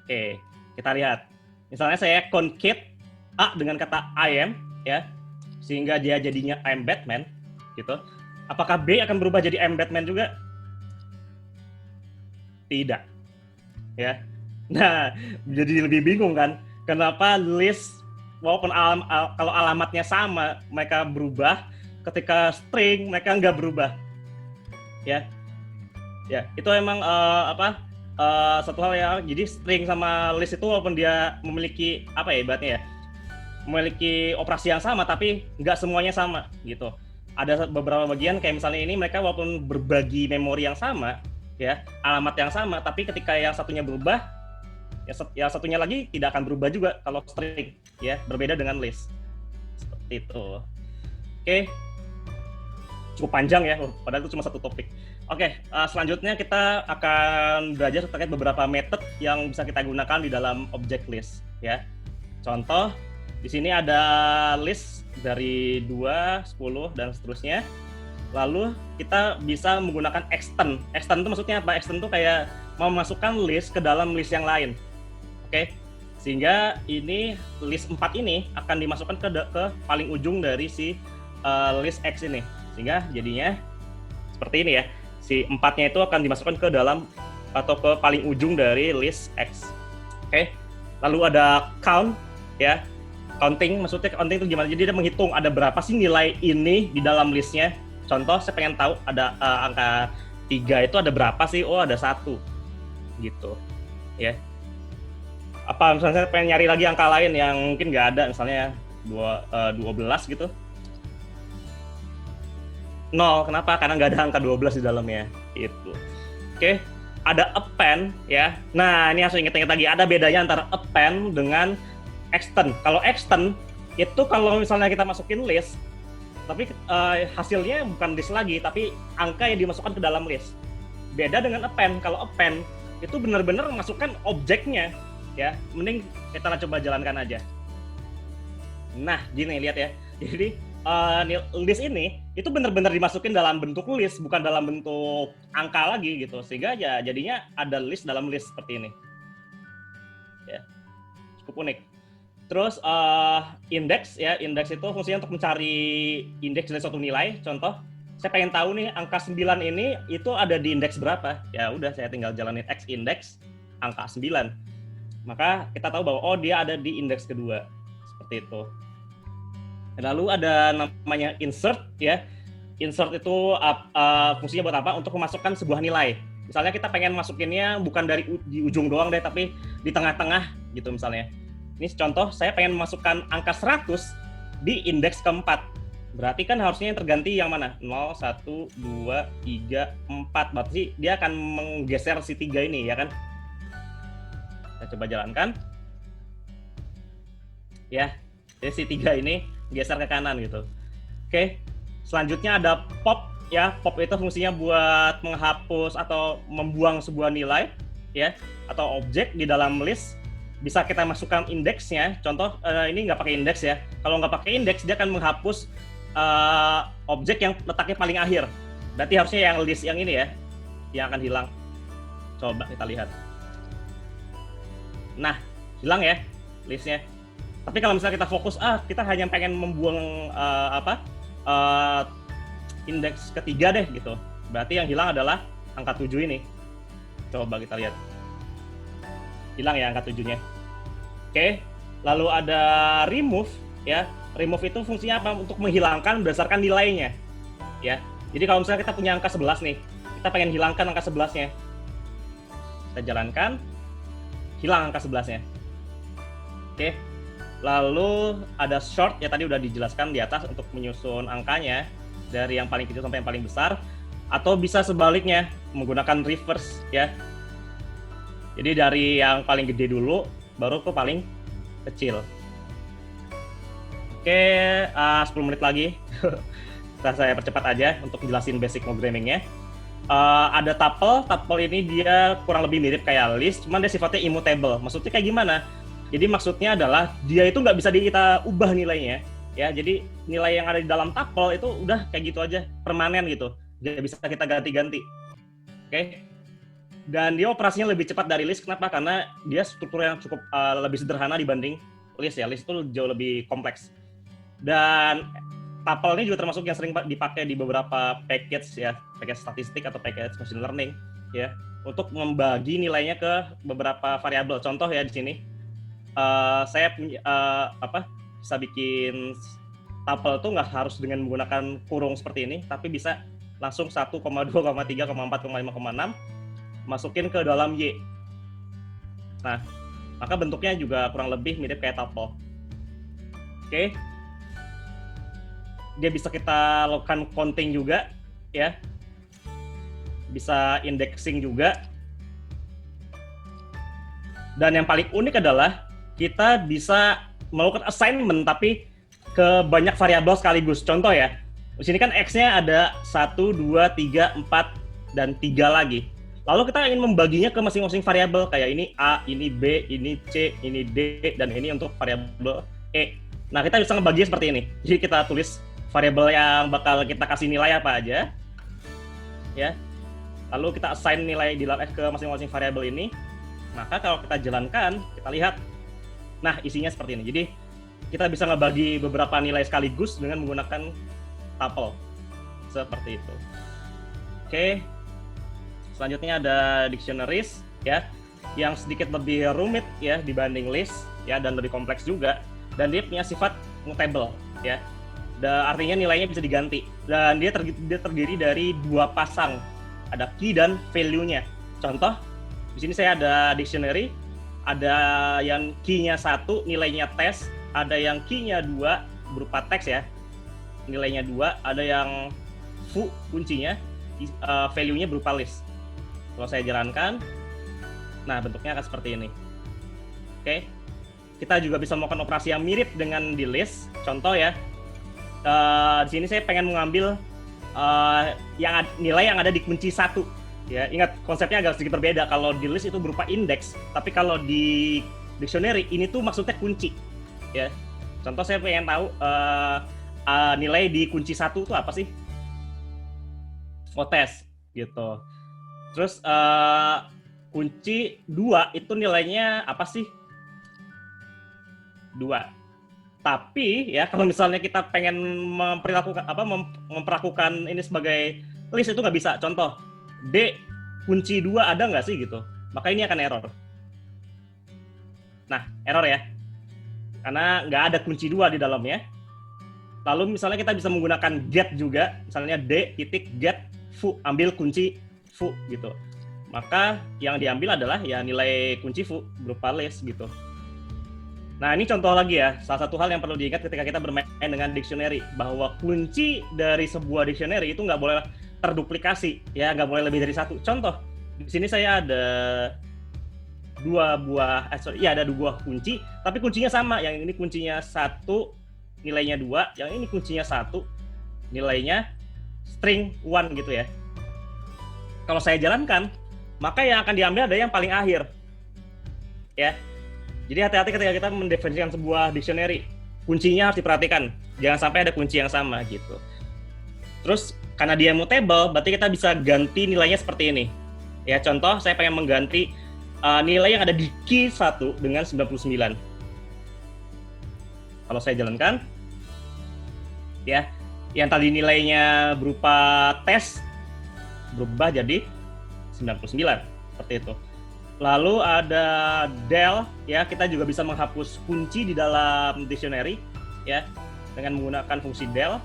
Oke, kita lihat. Misalnya saya concat A dengan kata I am, ya, sehingga dia jadinya I'm Batman, gitu. Apakah B akan berubah jadi I'm Batman juga? Tidak, ya. Nah, jadi lebih bingung kan? Kenapa list, walaupun kalau alamatnya sama, mereka berubah, ketika string mereka nggak berubah, ya. Ya, itu emang satu hal ya. Jadi string sama list itu walaupun dia memiliki ibaratnya ya, memiliki operasi yang sama, tapi nggak semuanya sama gitu. Ada beberapa bagian kayak misalnya ini, mereka walaupun berbagi memori yang sama, ya, alamat yang sama, tapi ketika yang satunya berubah, yang satunya lagi tidak akan berubah juga kalau string, ya, berbeda dengan list. Seperti itu. Oke. Cukup panjang ya, padahal itu cuma satu topik. Oke, selanjutnya kita akan belajar terkait beberapa metode yang bisa kita gunakan di dalam object list, ya. Contoh, di sini ada list dari 2, 10, dan seterusnya. Lalu kita bisa menggunakan extend. Extend itu maksudnya apa? Extend itu kayak memasukkan list ke dalam list yang lain. Oke, sehingga ini list 4 ini akan dimasukkan ke paling ujung dari si list X ini. Sehingga jadinya seperti ini ya. Si 4-nya itu akan dimasukkan ke dalam atau ke paling ujung dari list X. Oke. Lalu ada count, ya. Counting, maksudnya counting itu gimana? Jadi dia menghitung ada berapa sih nilai ini di dalam listnya. Contoh, saya pengen tahu ada angka 3 itu ada berapa sih? Oh, ada 1. Gitu. Ya. Apa misalnya saya pengen nyari lagi angka lain yang mungkin nggak ada, misalnya 12 gitu. 0, kenapa? Karena nggak ada angka 12 di dalamnya. Itu. Oke. Ada append, ya. Nah, ini harus ingat-ingat lagi. Ada bedanya antara append dengan extend. Kalau extend, itu kalau misalnya kita masukin list, tapi hasilnya bukan list lagi, tapi angka yang dimasukkan ke dalam list. Beda dengan append. Kalau append itu benar-benar masukkan objeknya, ya. Mending kita coba jalankan aja. Nah, gini lihat ya. Jadi list ini itu benar-benar dimasukin dalam bentuk list, bukan dalam bentuk angka lagi gitu. Sehingga ya jadinya ada list dalam list seperti ini. Ya, cukup unik. Terus indeks ya, indeks itu fungsinya untuk mencari indeks dari suatu nilai. Contoh, saya pengen tahu nih angka 9 ini itu ada di indeks berapa. Ya udah, saya tinggal jalanin X indeks angka 9. Maka kita tahu bahwa oh dia ada di indeks kedua. Seperti itu. Lalu ada namanya insert ya. Insert itu fungsinya buat apa? Untuk memasukkan sebuah nilai. Misalnya kita pengen masukinnya bukan di ujung doang deh, tapi di tengah-tengah gitu misalnya. Ini contoh, saya pengen memasukkan angka 100 di indeks keempat. Berarti kan harusnya yang terganti yang mana? 0, 1, 2, 3, 4. Berarti dia akan menggeser si 3 ini, ya kan? Kita coba jalankan. Ya, jadi si 3 ini geser ke kanan gitu. Oke, selanjutnya ada pop. Ya, pop itu fungsinya buat menghapus atau membuang sebuah nilai, ya, atau objek di dalam list. Bisa kita masukkan indeksnya. Contoh ini nggak pakai indeks ya. Kalau nggak pakai indeks dia akan menghapus objek yang letaknya paling akhir. Berarti harusnya yang list yang ini ya yang akan hilang. Coba kita lihat. Nah, hilang ya listnya. Tapi kalau misalnya kita fokus kita hanya pengen membuang indeks ketiga deh gitu. Berarti yang hilang adalah angka 7 ini. Coba kita lihat. Hilang ya angka 7-nya. Oke, lalu ada remove ya. Remove itu fungsinya apa? Untuk menghilangkan berdasarkan nilainya. Ya. Jadi kalau misalnya kita punya angka 11 nih, kita pengen hilangkan angka 11-nya. Kita jalankan, hilang angka 11-nya. Oke. Lalu ada short ya, tadi udah dijelaskan di atas untuk menyusun angkanya dari yang paling kecil sampai yang paling besar, atau bisa sebaliknya menggunakan reverse ya. Jadi dari yang paling gede dulu, baru ke paling kecil. Oke, 10 menit lagi. Saya percepat aja untuk jelasin basic programming-nya. Ada tuple ini dia kurang lebih mirip kayak list, cuman dia sifatnya immutable. Maksudnya kayak gimana? Jadi maksudnya adalah dia itu nggak bisa kita ubah nilainya. Ya, jadi nilai yang ada di dalam tuple itu udah kayak gitu aja, permanen gitu. Nggak bisa kita ganti-ganti. Oke? Dan dia operasinya lebih cepat dari list. Kenapa? Karena dia strukturnya cukup lebih sederhana dibanding list ya. List itu jauh lebih kompleks. Dan tuple ini juga termasuk yang sering dipakai di beberapa package ya, package statistik atau package machine learning ya, untuk membagi nilainya ke beberapa variabel. Contoh ya di sini, saya punya bisa bikin tuple itu nggak harus dengan menggunakan kurung seperti ini, tapi bisa langsung 1, 2, 3, 4, 5, 6 masukin ke dalam Y. Nah, maka bentuknya juga kurang lebih mirip kayak tuple. Oke. Dia bisa kita lakukan counting juga, ya. Bisa indexing juga. Dan yang paling unik adalah kita bisa melakukan assignment tapi ke banyak variabel sekaligus. Contoh ya, di sini kan X-nya ada 1, 2, 3, 4, dan 3 lagi. Lalu kita ingin membaginya ke masing-masing variabel, kayak ini A, ini B, ini C, ini D, dan ini untuk variabel E. Nah, kita bisa ngebaginya seperti ini. Jadi kita tulis variabel yang bakal kita kasih nilai apa aja, ya. Lalu kita assign nilai di dalam X ke masing-masing variabel ini. Maka kalau kita jalankan, kita lihat, nah isinya seperti ini. Jadi kita bisa ngebagi beberapa nilai sekaligus dengan menggunakan tuple, seperti itu. Oke. Selanjutnya ada dictionaries ya, yang sedikit lebih rumit ya dibanding list ya, dan lebih kompleks juga, dan dia punya sifat mutable ya. Artinya nilainya bisa diganti, dan dia terdiri dari 2 pasang, ada key dan value-nya. Contoh, di sini saya ada dictionary, ada yang key-nya 1 nilainya test, ada yang key-nya 2 berupa teks ya, nilainya 2, ada yang foo kuncinya, value-nya berupa list. Kalau saya jalankan, nah bentuknya akan seperti ini. Oke, kita juga bisa melakukan operasi yang mirip dengan di list. Contoh ya, kita di sini saya pengen mengambil nilai yang ada di kunci 1. Ya, ingat konsepnya agak sedikit berbeda. Kalau di list itu berupa indeks, tapi kalau di dictionary ini tuh maksudnya kunci. Ya, contoh saya pengen tahu nilai di kunci 1 itu apa sih? Oh, tes gitu. Terus kunci 2 itu nilainya apa sih? 2. Tapi ya kalau misalnya kita pengen memperlakukan ini sebagai list itu nggak bisa. Contoh D kunci 2 ada nggak sih gitu? Maka ini akan error. Nah, error ya. Karena nggak ada kunci 2 di dalamnya. Lalu misalnya kita bisa menggunakan get juga. Misalnya D titik get foo, ambil kunci foo gitu. Maka yang diambil adalah ya nilai kunci foo berupa list gitu. Nah, ini contoh lagi ya. Salah satu hal yang perlu diingat ketika kita bermain dengan dictionary. Bahwa kunci dari sebuah dictionary itu nggak boleh terduplikasi. Ya, nggak boleh lebih dari 1. Contoh, di sini saya ada ada 2 kunci. Tapi kuncinya sama. Yang ini kuncinya 1, nilainya 2. Yang ini kuncinya 1, nilainya string 1 gitu ya. Kalau saya jalankan, maka yang akan diambil ada yang paling akhir. Ya. Jadi hati-hati ketika kita mendefinisikan sebuah dictionary. Kuncinya harus diperhatikan. Jangan sampai ada kunci yang sama gitu. Terus karena dia mutable, berarti kita bisa ganti nilainya seperti ini. Ya, contoh saya pengen mengganti nilai yang ada di key 1 dengan 99. Kalau saya jalankan, ya, yang tadi nilainya berupa tes berubah jadi 99 seperti itu. Lalu ada del, ya, kita juga bisa menghapus kunci di dalam dictionary ya dengan menggunakan fungsi del.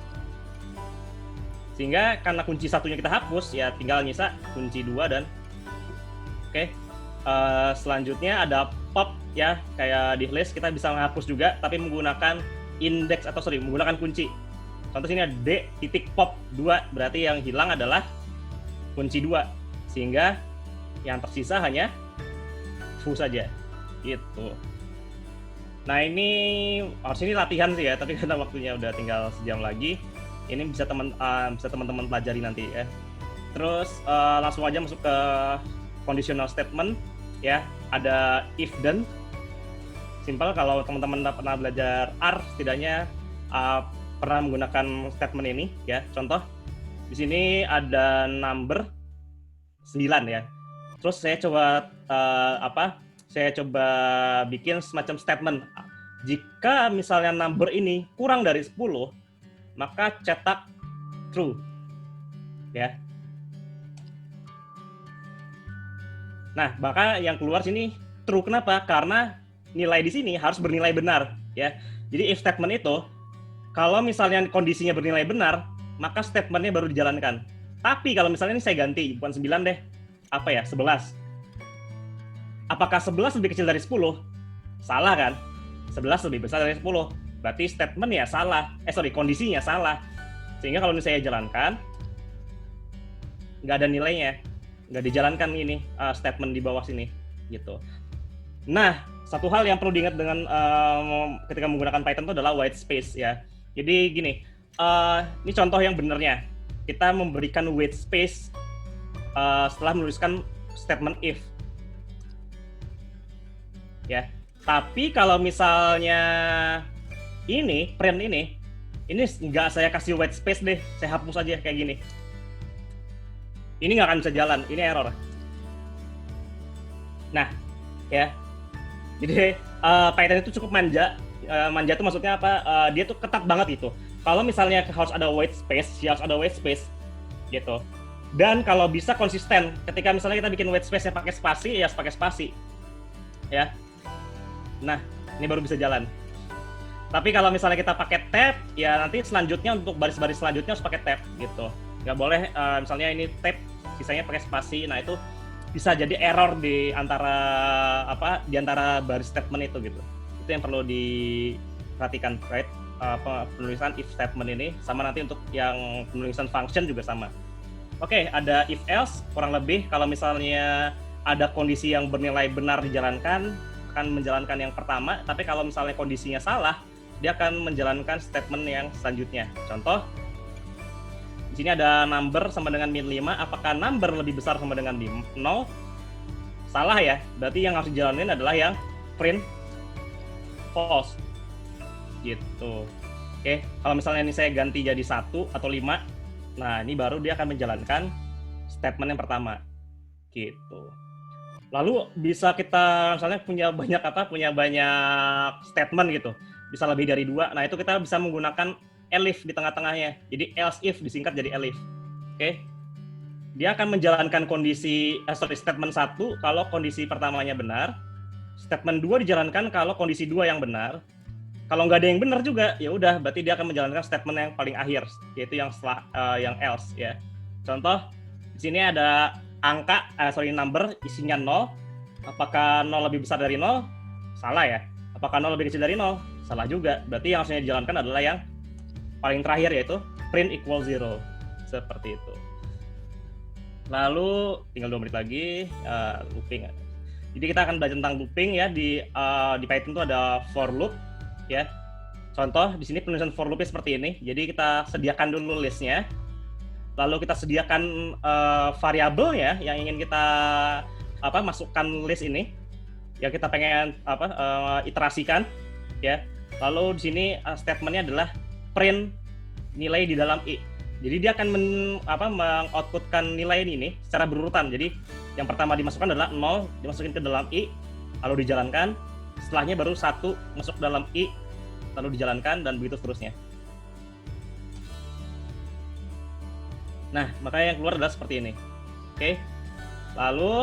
Sehingga karena kunci 1-nya kita hapus, ya tinggal nyisa kunci 2 dan oke. Selanjutnya ada pop ya, kayak di list kita bisa menghapus juga tapi menggunakan indeks menggunakan kunci. Contoh sini ada D titik pop 2, berarti yang hilang adalah kunci 2. Sehingga yang tersisa hanya foo saja gitu. Nah, ini latihan sih ya, tapi karena waktunya udah tinggal sejam lagi, ini bisa teman-teman pelajari nanti ya. Terus langsung aja masuk ke conditional statement ya. Ada if then. Simpel, kalau teman-teman pernah belajar R setidaknya pernah menggunakan statement ini ya. Contoh di sini ada number 9 ya. Terus saya coba bikin semacam statement. Jika misalnya number ini kurang dari 10, maka cetak true. Ya. Nah, maka yang keluar sini true. Kenapa? Karena nilai di sini harus bernilai benar, ya. Jadi if statement itu kalau misalnya kondisinya bernilai benar, maka statementnya baru dijalankan. Tapi kalau misalnya ini saya ganti, bukan 9 deh. 11. Apakah 11 lebih kecil dari 10? Salah kan? 11 lebih besar dari 10. Berarti statement ya salah. Kondisinya salah. Sehingga kalau ini saya jalankan, nggak ada nilainya. Nggak dijalankan ini statement di bawah sini. Gitu. Nah, satu hal yang perlu diingat dengan ketika menggunakan Python itu adalah white space ya. Jadi gini, ini contoh yang benernya. Kita memberikan white space setelah menuliskan statement if. Ya. Tapi kalau misalnya ini print ini nggak saya kasih white space deh, saya hapus aja kayak gini. Ini nggak akan bisa jalan, ini error. Nah, ya. Jadi Python itu cukup manja. Manja itu maksudnya apa? Dia tuh ketat banget itu. Kalau misalnya harus ada white space, ya harus ada white space gitu. Dan kalau bisa konsisten. Ketika misalnya kita bikin white space yang pakai spasi, ya pakai spasi. Ya. Nah, ini baru bisa jalan. Tapi kalau misalnya kita pakai tab, ya nanti selanjutnya untuk baris-baris selanjutnya harus pakai tab gitu. Nggak boleh misalnya ini tab, sisanya pakai spasi. Nah, itu bisa jadi error di antara baris statement itu gitu. Itu yang perlu diperhatikan, right? Penulisan if statement ini sama nanti untuk yang penulisan function juga sama. Oke, ada if else kurang lebih kalau misalnya ada kondisi yang bernilai benar dijalankan akan menjalankan yang pertama, tapi kalau misalnya kondisinya salah dia akan menjalankan statement yang selanjutnya. Contoh, di sini ada number sama dengan min 5, apakah number lebih besar sama dengan 0? Salah ya, berarti yang harus dijalanin adalah yang print false. Gitu. Oke, kalau misalnya ini saya ganti jadi 1 atau 5, nah ini baru dia akan menjalankan statement yang pertama. Gitu. Lalu bisa kita misalnya punya banyak statement gitu. Bisa lebih dari 2. Nah, itu kita bisa menggunakan elif di tengah-tengahnya. Jadi else if disingkat jadi elif. Oke. Dia akan menjalankan statement 1 kalau kondisi pertamanya benar. Statement 2 dijalankan kalau kondisi 2 yang benar. Kalau nggak ada yang benar juga, ya udah berarti dia akan menjalankan statement yang paling akhir, yaitu yang yang else ya. Contoh, di sini ada number isinya 0. Apakah 0 lebih besar dari 0? Salah ya. Apakah 0 lebih kecil dari 0? Salah juga. Berarti yang harusnya dijalankan adalah yang paling terakhir, yaitu print equal 0. Seperti itu. Lalu tinggal 2 menit lagi looping. Jadi kita akan belajar tentang looping ya. Di Python itu ada for loop ya. Contoh di sini penulisan for loop-nya seperti ini. Jadi kita sediakan dulu listnya. Lalu kita sediakan variabel ya yang ingin kita masukkan list ini. Yang kita pengen iterasikan ya. Lalu di sini statementnya adalah print nilai di dalam i. Jadi dia akan mengoutputkan nilai ini secara berurutan. Jadi yang pertama dimasukkan adalah 0, dimasukin ke dalam i, lalu dijalankan. Setelahnya baru 1 masuk ke dalam i, lalu dijalankan, dan begitu seterusnya. Nah, makanya yang keluar adalah seperti ini. Oke. Lalu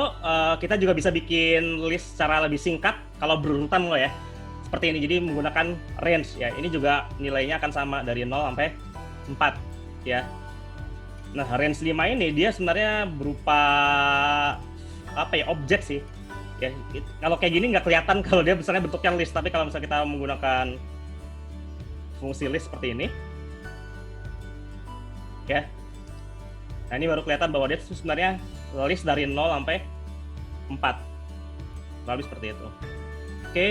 kita juga bisa bikin list secara lebih singkat kalau berurutan loh ya. Seperti ini, jadi menggunakan range ya. Ini juga nilainya akan sama dari 0 sampai 4 ya. Nah, range 5 ini dia sebenarnya berupa objek sih. Ya, kalau kayak gini nggak kelihatan kalau dia misalnya bentuknya list, tapi kalau misalnya kita menggunakan fungsi list seperti ini ya. Nah, ini baru kelihatan bahwa dia sebenarnya list dari 0 sampai 4. Lalu seperti itu. Oke.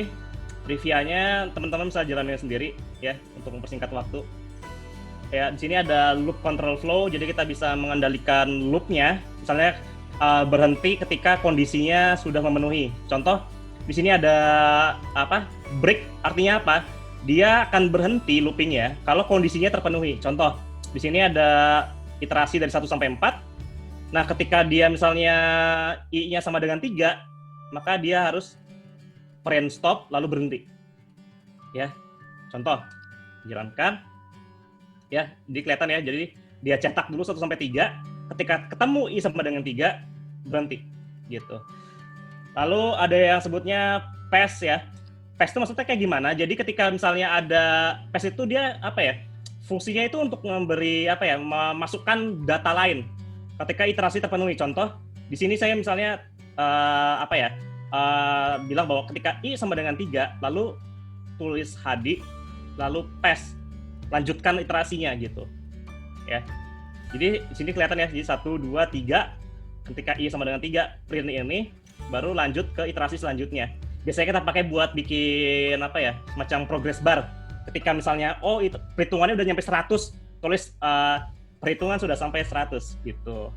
Trivia-nya teman-teman bisa jalanin sendiri ya untuk mempersingkat waktu. Ya, di sini ada loop control flow, jadi kita bisa mengendalikan loop-nya. Misalnya berhenti ketika kondisinya sudah memenuhi. Contoh, di sini ada break, artinya apa? Dia akan berhenti looping-nya kalau kondisinya terpenuhi. Contoh, di sini ada iterasi dari 1 sampai 4. Nah, ketika dia misalnya i-nya sama dengan 3, maka dia harus print stop lalu berhenti. Ya. Contoh, jalankan. Ya, jadi kelihatan ya. Jadi dia cetak dulu 1 sampai 3, ketika ketemu i sama dengan 3, berhenti gitu. Lalu ada yang sebutnya pass ya. Pass itu maksudnya kayak gimana? Jadi ketika misalnya ada pass itu dia fungsinya itu untuk memberi memasukkan data lain ketika iterasi terpenuhi. Contoh, di sini saya misalnya bilang bahwa ketika i sama dengan 3, lalu tulis HD, lalu pass, lanjutkan iterasinya gitu. Ya. Jadi di sini kelihatan ya, jadi 1, 2, 3, ketika i sama dengan 3, print ini, baru lanjut ke iterasi selanjutnya. Biasanya kita pakai buat bikin semacam progress bar. Ketika misalnya itu perhitungannya udah nyampe 100, tulis perhitungan sudah sampai 100 gitu.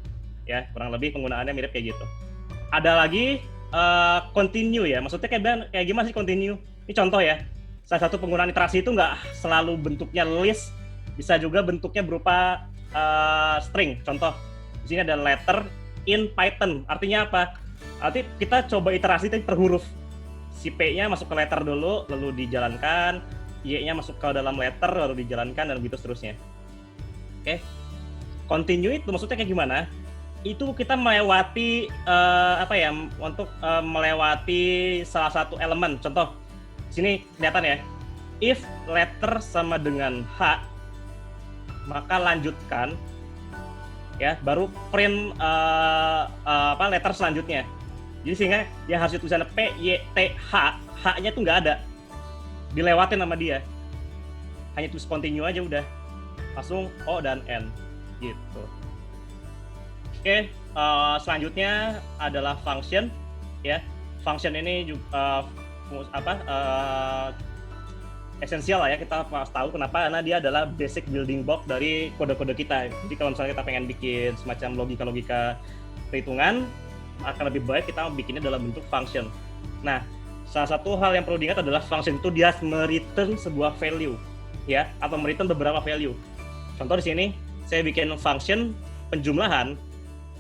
Ya, kurang lebih penggunaannya mirip kayak gitu. Ada lagi continue ya. Maksudnya kayak gimana sih continue? Ini contoh ya. Salah satu penggunaan iterasi itu nggak selalu bentuknya list, bisa juga bentuknya berupa string. Contoh, di sini ada letter in Python. Artinya apa? Arti kita coba iterasi tapi per huruf. Si P-nya masuk ke letter dulu, lalu dijalankan. Y-nya masuk ke dalam letter, lalu dijalankan, dan begitu seterusnya. Oke. Continue itu maksudnya kayak gimana? Itu kita melewati melewati salah satu elemen. Contoh, sini kelihatan ya. If letter sama dengan H, maka lanjutkan ya, baru print letter selanjutnya. Jadi sehingga yang harus ditulisannya P, Y, T, H, H-nya tuh nggak ada. Dilewatin sama dia. Hanya tulis continue aja udah. Langsung O dan N gitu. Oke, selanjutnya adalah function ya. Function ini juga esensial lah ya, kita harus tahu kenapa, karena dia adalah basic building block dari kode-kode kita. Jadi kalau misalnya kita pengen bikin semacam logika-logika perhitungan, akan lebih baik kita bikinnya dalam bentuk function. Nah, salah satu hal yang perlu diingat adalah function itu dia mereturn sebuah value, ya, atau mereturn beberapa value. Contoh di sini, saya bikin function penjumlahan,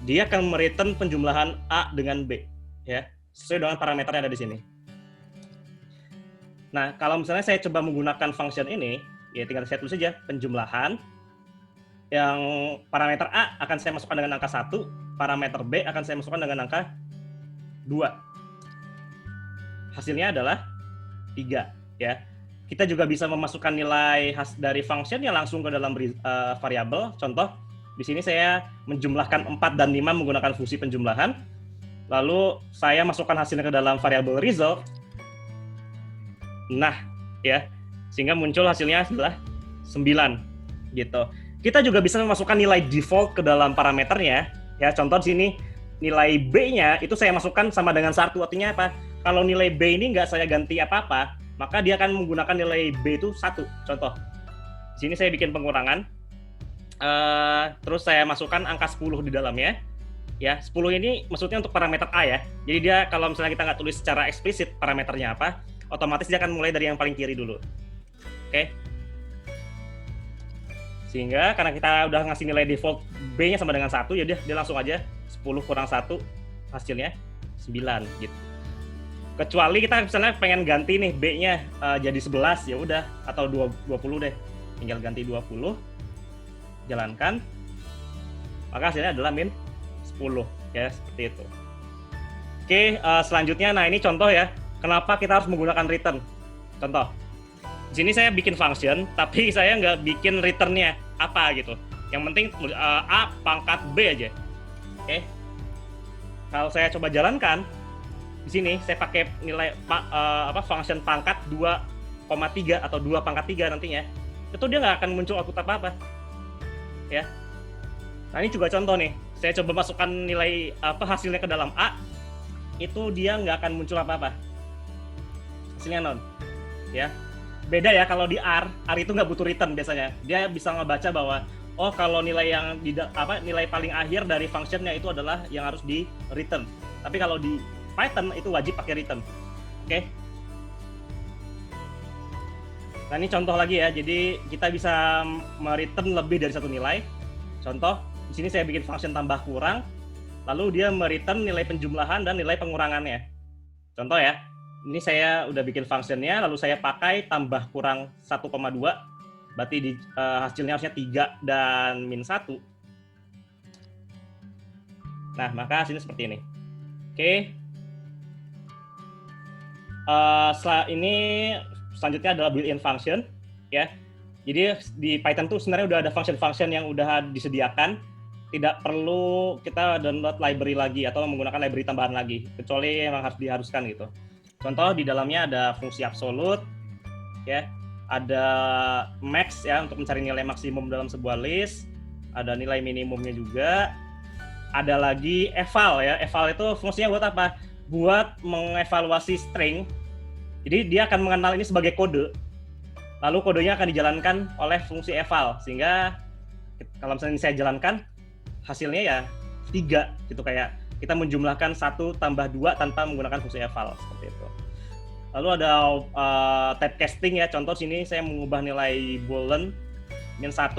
dia akan mereturn penjumlahan A dengan B, ya, sesuai dengan parameter yang ada di sini. Nah, kalau misalnya saya coba menggunakan function ini, ya tinggal saya tulis saja penjumlahan, yang parameter A akan saya masukkan dengan angka 1, parameter B akan saya masukkan dengan angka 2. Hasilnya adalah 3, ya. Kita juga bisa memasukkan nilai dari function yang langsung ke dalam variabel. Contoh, di sini saya menjumlahkan 4 dan 5 menggunakan fungsi penjumlahan. Lalu saya masukkan hasilnya ke dalam variabel result. Nah, ya, sehingga muncul hasilnya adalah 9, gitu. Kita juga bisa memasukkan nilai default ke dalam parameternya. Ya, contoh di sini nilai B-nya itu saya masukkan sama dengan 1. Artinya apa? Kalau nilai B ini nggak saya ganti apa-apa, maka dia akan menggunakan nilai B itu 1. Contoh, di sini saya bikin pengurangan, terus saya masukkan angka 10 di dalamnya. Ya, 10 ini maksudnya untuk parameter A ya. Jadi dia kalau misalnya kita nggak tulis secara eksplisit parameternya apa, otomatis dia akan mulai dari yang paling kiri dulu. Oke? Sehingga karena kita udah ngasih nilai default B-nya sama dengan 1, ya dia langsung aja 10 kurang 1 hasilnya 9 gitu. Kecuali kita misalnya pengen ganti nih B-nya jadi 11, ya udah, atau 20 deh. Tinggal ganti 20, jalankan. Maka hasilnya adalah min 10, ya seperti itu. Oke, selanjutnya, nah ini contoh ya, kenapa kita harus menggunakan return. Contoh, di sini saya bikin function, tapi saya nggak bikin return-nya apa gitu. Yang penting A pangkat B aja. Oke. Kalau saya coba jalankan, di sini saya pakai nilai function pangkat 2,3 atau 2 pangkat 3 nantinya, itu dia nggak akan muncul output apa-apa. Ya. Nah ini juga contoh nih, saya coba masukkan nilai hasilnya ke dalam A, itu dia nggak akan muncul apa-apa. Hasilnya nol. Ya. Beda ya kalau di R itu nggak butuh return biasanya. Dia bisa ngebaca bahwa oh kalau nilai yang nilai paling akhir dari functionnya itu adalah yang harus di return. Tapi kalau di Python itu wajib pakai return. Oke. Nah ini contoh lagi ya. Jadi kita bisa mereturn lebih dari satu nilai. Contoh, di sini saya bikin function tambah kurang, lalu dia mereturn nilai penjumlahan dan nilai pengurangannya. Contoh ya. Ini saya udah bikin functionnya, lalu saya pakai tambah kurang 1,2, berarti hasilnya harusnya 3 dan min 1. Nah, maka hasilnya seperti ini. Oke. Selanjutnya adalah built-in function, ya. Jadi di Python tuh sebenarnya udah ada function-function yang udah disediakan, tidak perlu kita download library lagi atau menggunakan library tambahan lagi, kecuali memang harus diharuskan gitu. Contoh di dalamnya ada fungsi absolute, ya, ada max ya untuk mencari nilai maksimum dalam sebuah list, ada nilai minimumnya juga, ada lagi eval ya. Eval itu fungsinya buat apa? Buat mengevaluasi string. Jadi dia akan mengenal ini sebagai kode, lalu kodenya akan dijalankan oleh fungsi eval, sehingga kalau misalnya saya jalankan hasilnya ya 3 gitu, kayak kita menjumlahkan 1 tambah 2 tanpa menggunakan fungsi eval, seperti itu. Lalu ada typecasting ya, contoh sini saya mengubah nilai boolean min 1,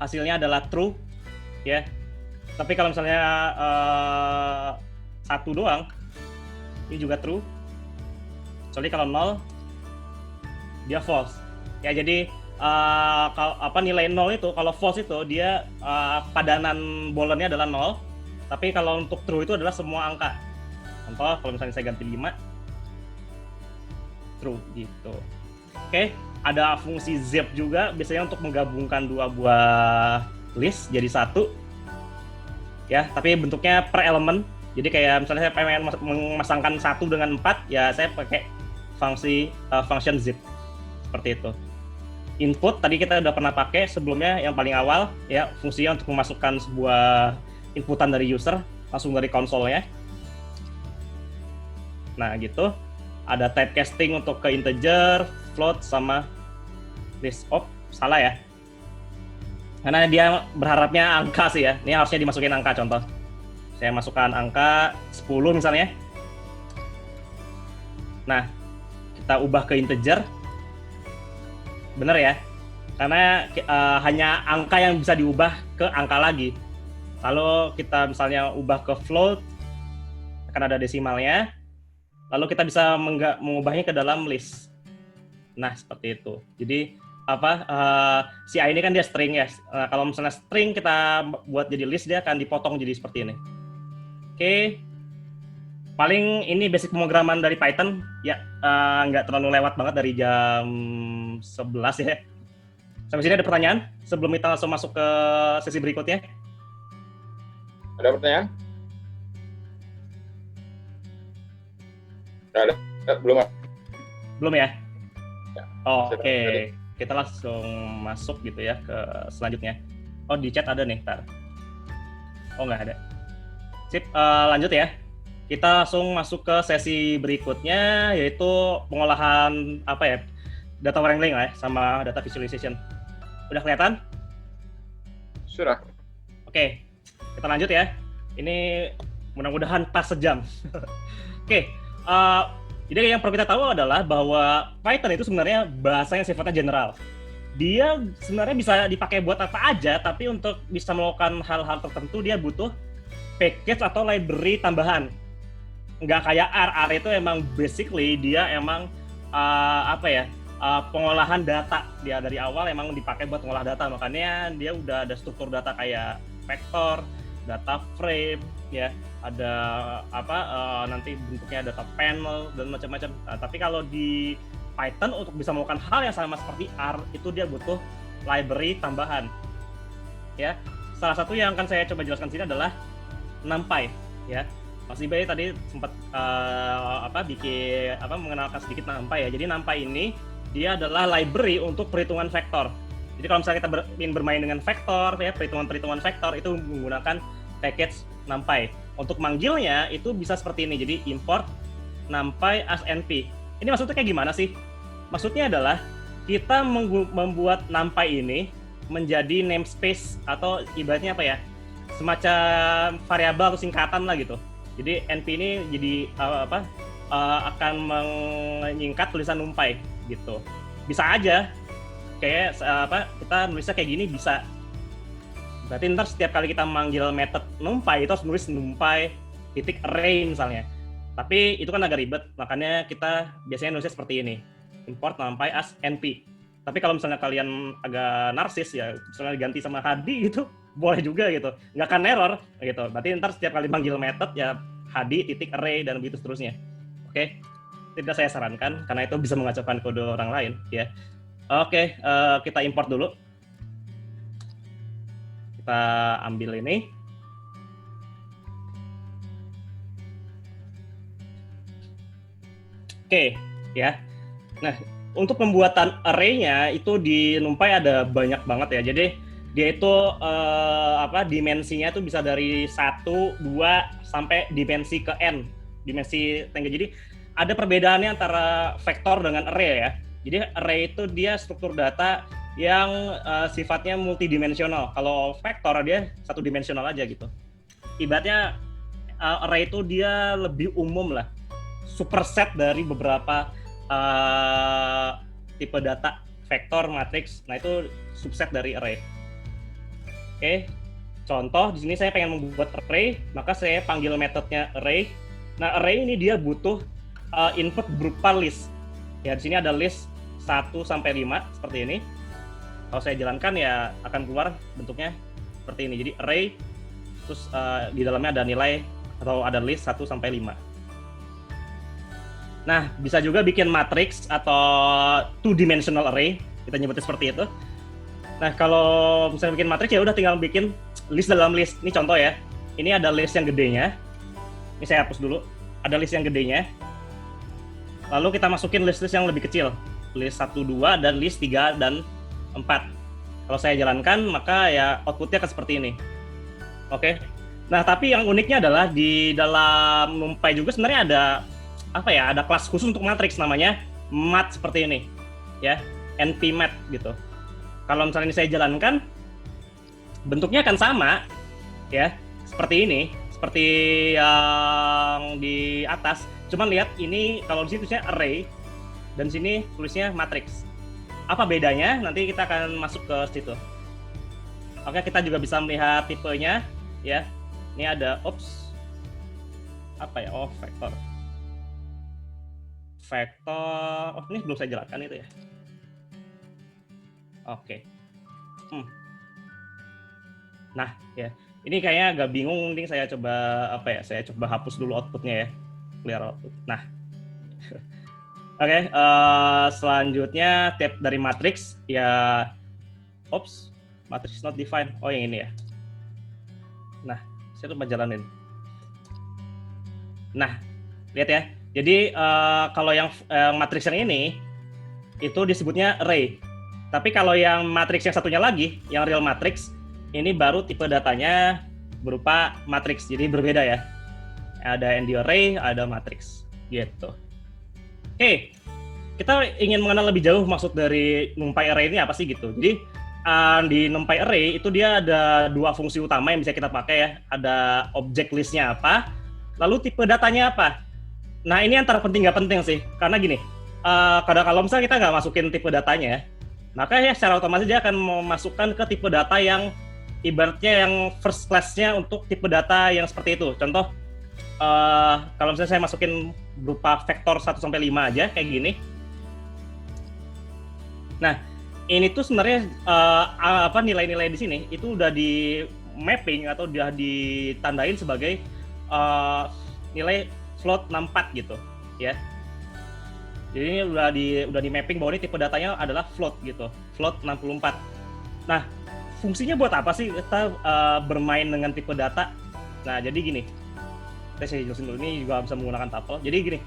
hasilnya adalah true ya. Tapi kalau misalnya 1 doang, ini juga true. Kecuali kalau 0, dia false. Ya jadi nilai 0 itu, kalau false itu dia padanan booleannya adalah 0. Tapi kalau untuk true itu adalah semua angka. Contoh, kalau misalnya saya ganti 5, true gitu. Oke, ada fungsi zip juga, biasanya untuk menggabungkan 2 buah list jadi 1. Ya, tapi bentuknya per elemen. Jadi kayak misalnya saya pengen memasangkan 1 dengan 4, ya saya pakai function zip. Seperti itu. Input tadi kita udah pernah pakai sebelumnya yang paling awal, ya, fungsinya untuk memasukkan sebuah inputan dari user langsung dari konsolnya. Nah gitu. ada typecasting untuk ke integer, float, sama list. Oh, salah ya. Karena dia berharapnya angka sih ya. Ini harusnya dimasukin angka contoh. Saya masukkan angka 10 misalnya. Nah, kita ubah ke integer. Bener ya? Karena hanya angka yang bisa diubah ke angka lagi. Lalu kita misalnya ubah ke float, akan ada desimalnya. Lalu kita bisa mengubahnya ke dalam list. Nah, seperti itu. Jadi si A ini kan dia string ya. Kalau misalnya string kita buat jadi list, dia akan dipotong jadi seperti ini. Oke. Paling ini basic pemrograman dari Python ya, nggak terlalu lewat banget dari jam 11 ya. Sampai sini ada pertanyaan sebelum kita langsung masuk ke sesi berikutnya? Ada pertanyaan? Ada? Belum? Belum ya? Ya. Oke. Kita langsung masuk gitu ya ke selanjutnya. Oh, di chat ada nih, ntar. Oh, nggak ada. Sip, lanjut ya. Kita langsung masuk ke sesi berikutnya, yaitu pengolahan data wrangling lah ya, sama data visualization. Udah kelihatan? Sudah. Oke, kita lanjut ya. Ini mudah-mudahan pas sejam. Oke, jadi yang perlu kita tahu adalah bahwa Python itu sebenarnya bahasa yang sifatnya general. Dia sebenarnya bisa dipakai buat apa aja, tapi untuk bisa melakukan hal-hal tertentu dia butuh package atau library tambahan. Nggak kayak R. R itu emang basically dia emang pengolahan data. Dia dari awal emang dipakai buat mengolah data, makanya dia udah ada struktur data kayak vektor, data frame, ya, ada nanti bentuknya data panel dan macam-macam. Nah, tapi kalau di Python untuk bisa melakukan hal yang sama seperti R itu dia butuh library tambahan. Ya, salah satu yang akan saya coba jelaskan sini adalah NumPy. Ya, Mas Ibai tadi sempat mengenalkan sedikit NumPy ya. Jadi NumPy ini dia adalah library untuk perhitungan vektor. Jadi kalau misalnya kita ingin bermain dengan vektor, ya, perhitungan vektor itu menggunakan package NumPy. Untuk manggilnya itu bisa seperti ini. Jadi import NumPy as np. Ini maksudnya kayak gimana sih? Maksudnya adalah kita membuat NumPy ini menjadi namespace atau ibaratnya semacam variabel atau singkatan lah gitu. Jadi np ini jadi akan menyingkat tulisan NumPy gitu. Bisa aja kayak kita nulisnya kayak gini bisa. Berarti ntar setiap kali kita manggil method NumPy itu harus nulis NumPy.array misalnya. Tapi itu kan agak ribet, makanya kita biasanya nulisnya seperti ini. Import NumPy as np. Tapi kalau misalnya kalian agak narsis ya, misalnya diganti sama hadi gitu, boleh juga gitu. Nggak akan error gitu. Berarti ntar setiap kali manggil method ya hadi.array dan begitu seterusnya. Oke. Tidak saya sarankan karena itu bisa mengacaukan kode orang lain ya. Oke, kita import dulu. Kita ambil ini. Oke, ya. Nah, untuk pembuatan array-nya itu di NumPy ada banyak banget ya. Jadi dia itu dimensinya itu bisa dari 1, 2 sampai dimensi ke n. Dimensi tengah. Jadi ada perbedaannya antara vektor dengan array ya. Jadi array itu dia struktur data yang sifatnya multidimensional. Kalau vektor dia satu dimensional aja gitu. Ibaratnya array itu dia lebih umum lah. Superset dari beberapa tipe data, vektor, matriks. Nah, itu subset dari array. Oke. Contoh di sini saya pengen membuat array, maka saya panggil metodenya array. Nah, array ini dia butuh input berupa list. Ya, di sini ada list 1 sampai 5 seperti ini. Kalau saya jalankan ya akan keluar bentuknya seperti ini. Jadi array terus di dalamnya ada nilai atau ada list 1 sampai 5. Nah, bisa juga bikin matrix atau two-dimensional array, kita nyebutnya seperti itu. Nah, kalau misalnya bikin matrix ya udah tinggal bikin list dalam list. Ini contoh ya. Ini ada list yang gedenya. Ini saya hapus dulu. Ada list yang gedenya. Lalu kita masukin list-list yang lebih kecil. List 1, 2, dan list 3 dan 4. Kalau saya jalankan, maka ya outputnya akan seperti ini. Oke. Nah, tapi yang uniknya adalah di dalam NumPy juga sebenarnya ada apa ya, ada kelas khusus untuk matriks namanya mat seperti ini ya, NP mat gitu. Kalau misalnya ini saya jalankan, bentuknya akan sama ya, seperti ini, seperti yang di atas. Cuman lihat ini kalau di situ tulisnya array dan sini tulisnya matrix. Apa bedanya? Nanti kita akan masuk ke situ. Oke, kita juga bisa melihat tipenya ya. Ini ada apa ya? Oh, vektor. Vektor. Oh, ini belum saya jelaskan itu ya. Oke. Nah, ya. Ini kayaknya agak bingung, mending saya coba saya coba hapus dulu outputnya ya. Clear output. Nah. Oke, selanjutnya tab dari matrix ya. Matrix not defined. Oh, yang ini ya. Nah, saya coba jalanin. Nah, lihat ya. Jadi kalau yang matrix yang ini itu disebutnya array. Tapi kalau yang matrix yang satunya lagi, yang real matrix, ini baru tipe datanya berupa matrix. Jadi berbeda ya. Ada ND array, ada matrix gitu. Oke, kita ingin mengenal lebih jauh maksud dari NumPy array ini apa sih gitu. Jadi di NumPy array itu dia ada dua fungsi utama yang bisa kita pakai ya. Ada object listnya apa, lalu tipe datanya apa. Nah ini antara penting nggak penting sih, karena gini, kadang kalau misalnya kita nggak masukin tipe datanya ya, maka ya secara otomatis dia akan memasukkan ke tipe data yang ibaratnya yang first class-nya untuk tipe data yang seperti itu. Contoh, kalau misalnya saya masukin berupa vektor 1-5 aja, kayak gini. Nah, ini tuh sebenarnya nilai-nilai di sini itu udah di mapping atau udah ditandain sebagai nilai float 64 gitu ya. Jadi ini udah di mapping bahwa ini tipe datanya adalah float gitu, float 64. Nah, fungsinya buat apa sih kita bermain dengan tipe data? Nah, jadi gini. Saya jelasin dulu, ini juga bisa menggunakan tuple. Jadi gini,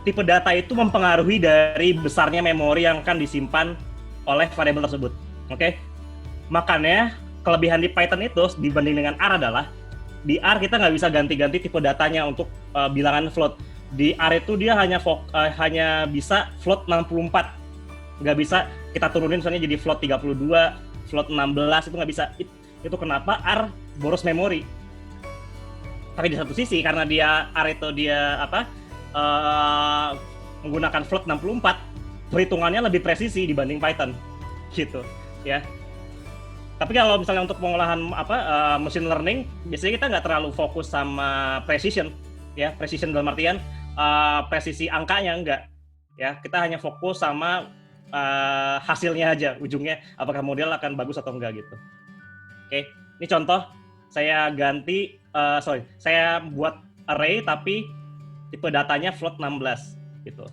tipe data itu mempengaruhi dari besarnya memori yang akan disimpan oleh variabel tersebut. Oke? Makanya kelebihan di Python itu dibanding dengan R adalah di R kita nggak bisa ganti-ganti tipe datanya untuk bilangan float. Di R itu dia hanya bisa float 64. Nggak bisa kita turunin misalnya jadi float 32, float 16, itu nggak bisa. Itu kenapa R boros memori. Tapi di satu sisi karena dia R itu dia menggunakan float 64, perhitungannya lebih presisi dibanding Python gitu ya. Tapi kalau misalnya untuk pengolahan machine learning, biasanya kita nggak terlalu fokus sama precision ya. Precision dalam artian presisi angkanya enggak ya. Kita hanya fokus sama hasilnya aja, ujungnya apakah model akan bagus atau enggak gitu. Oke, ini contoh saya ganti saya buat array tapi tipe datanya float 16 gitu.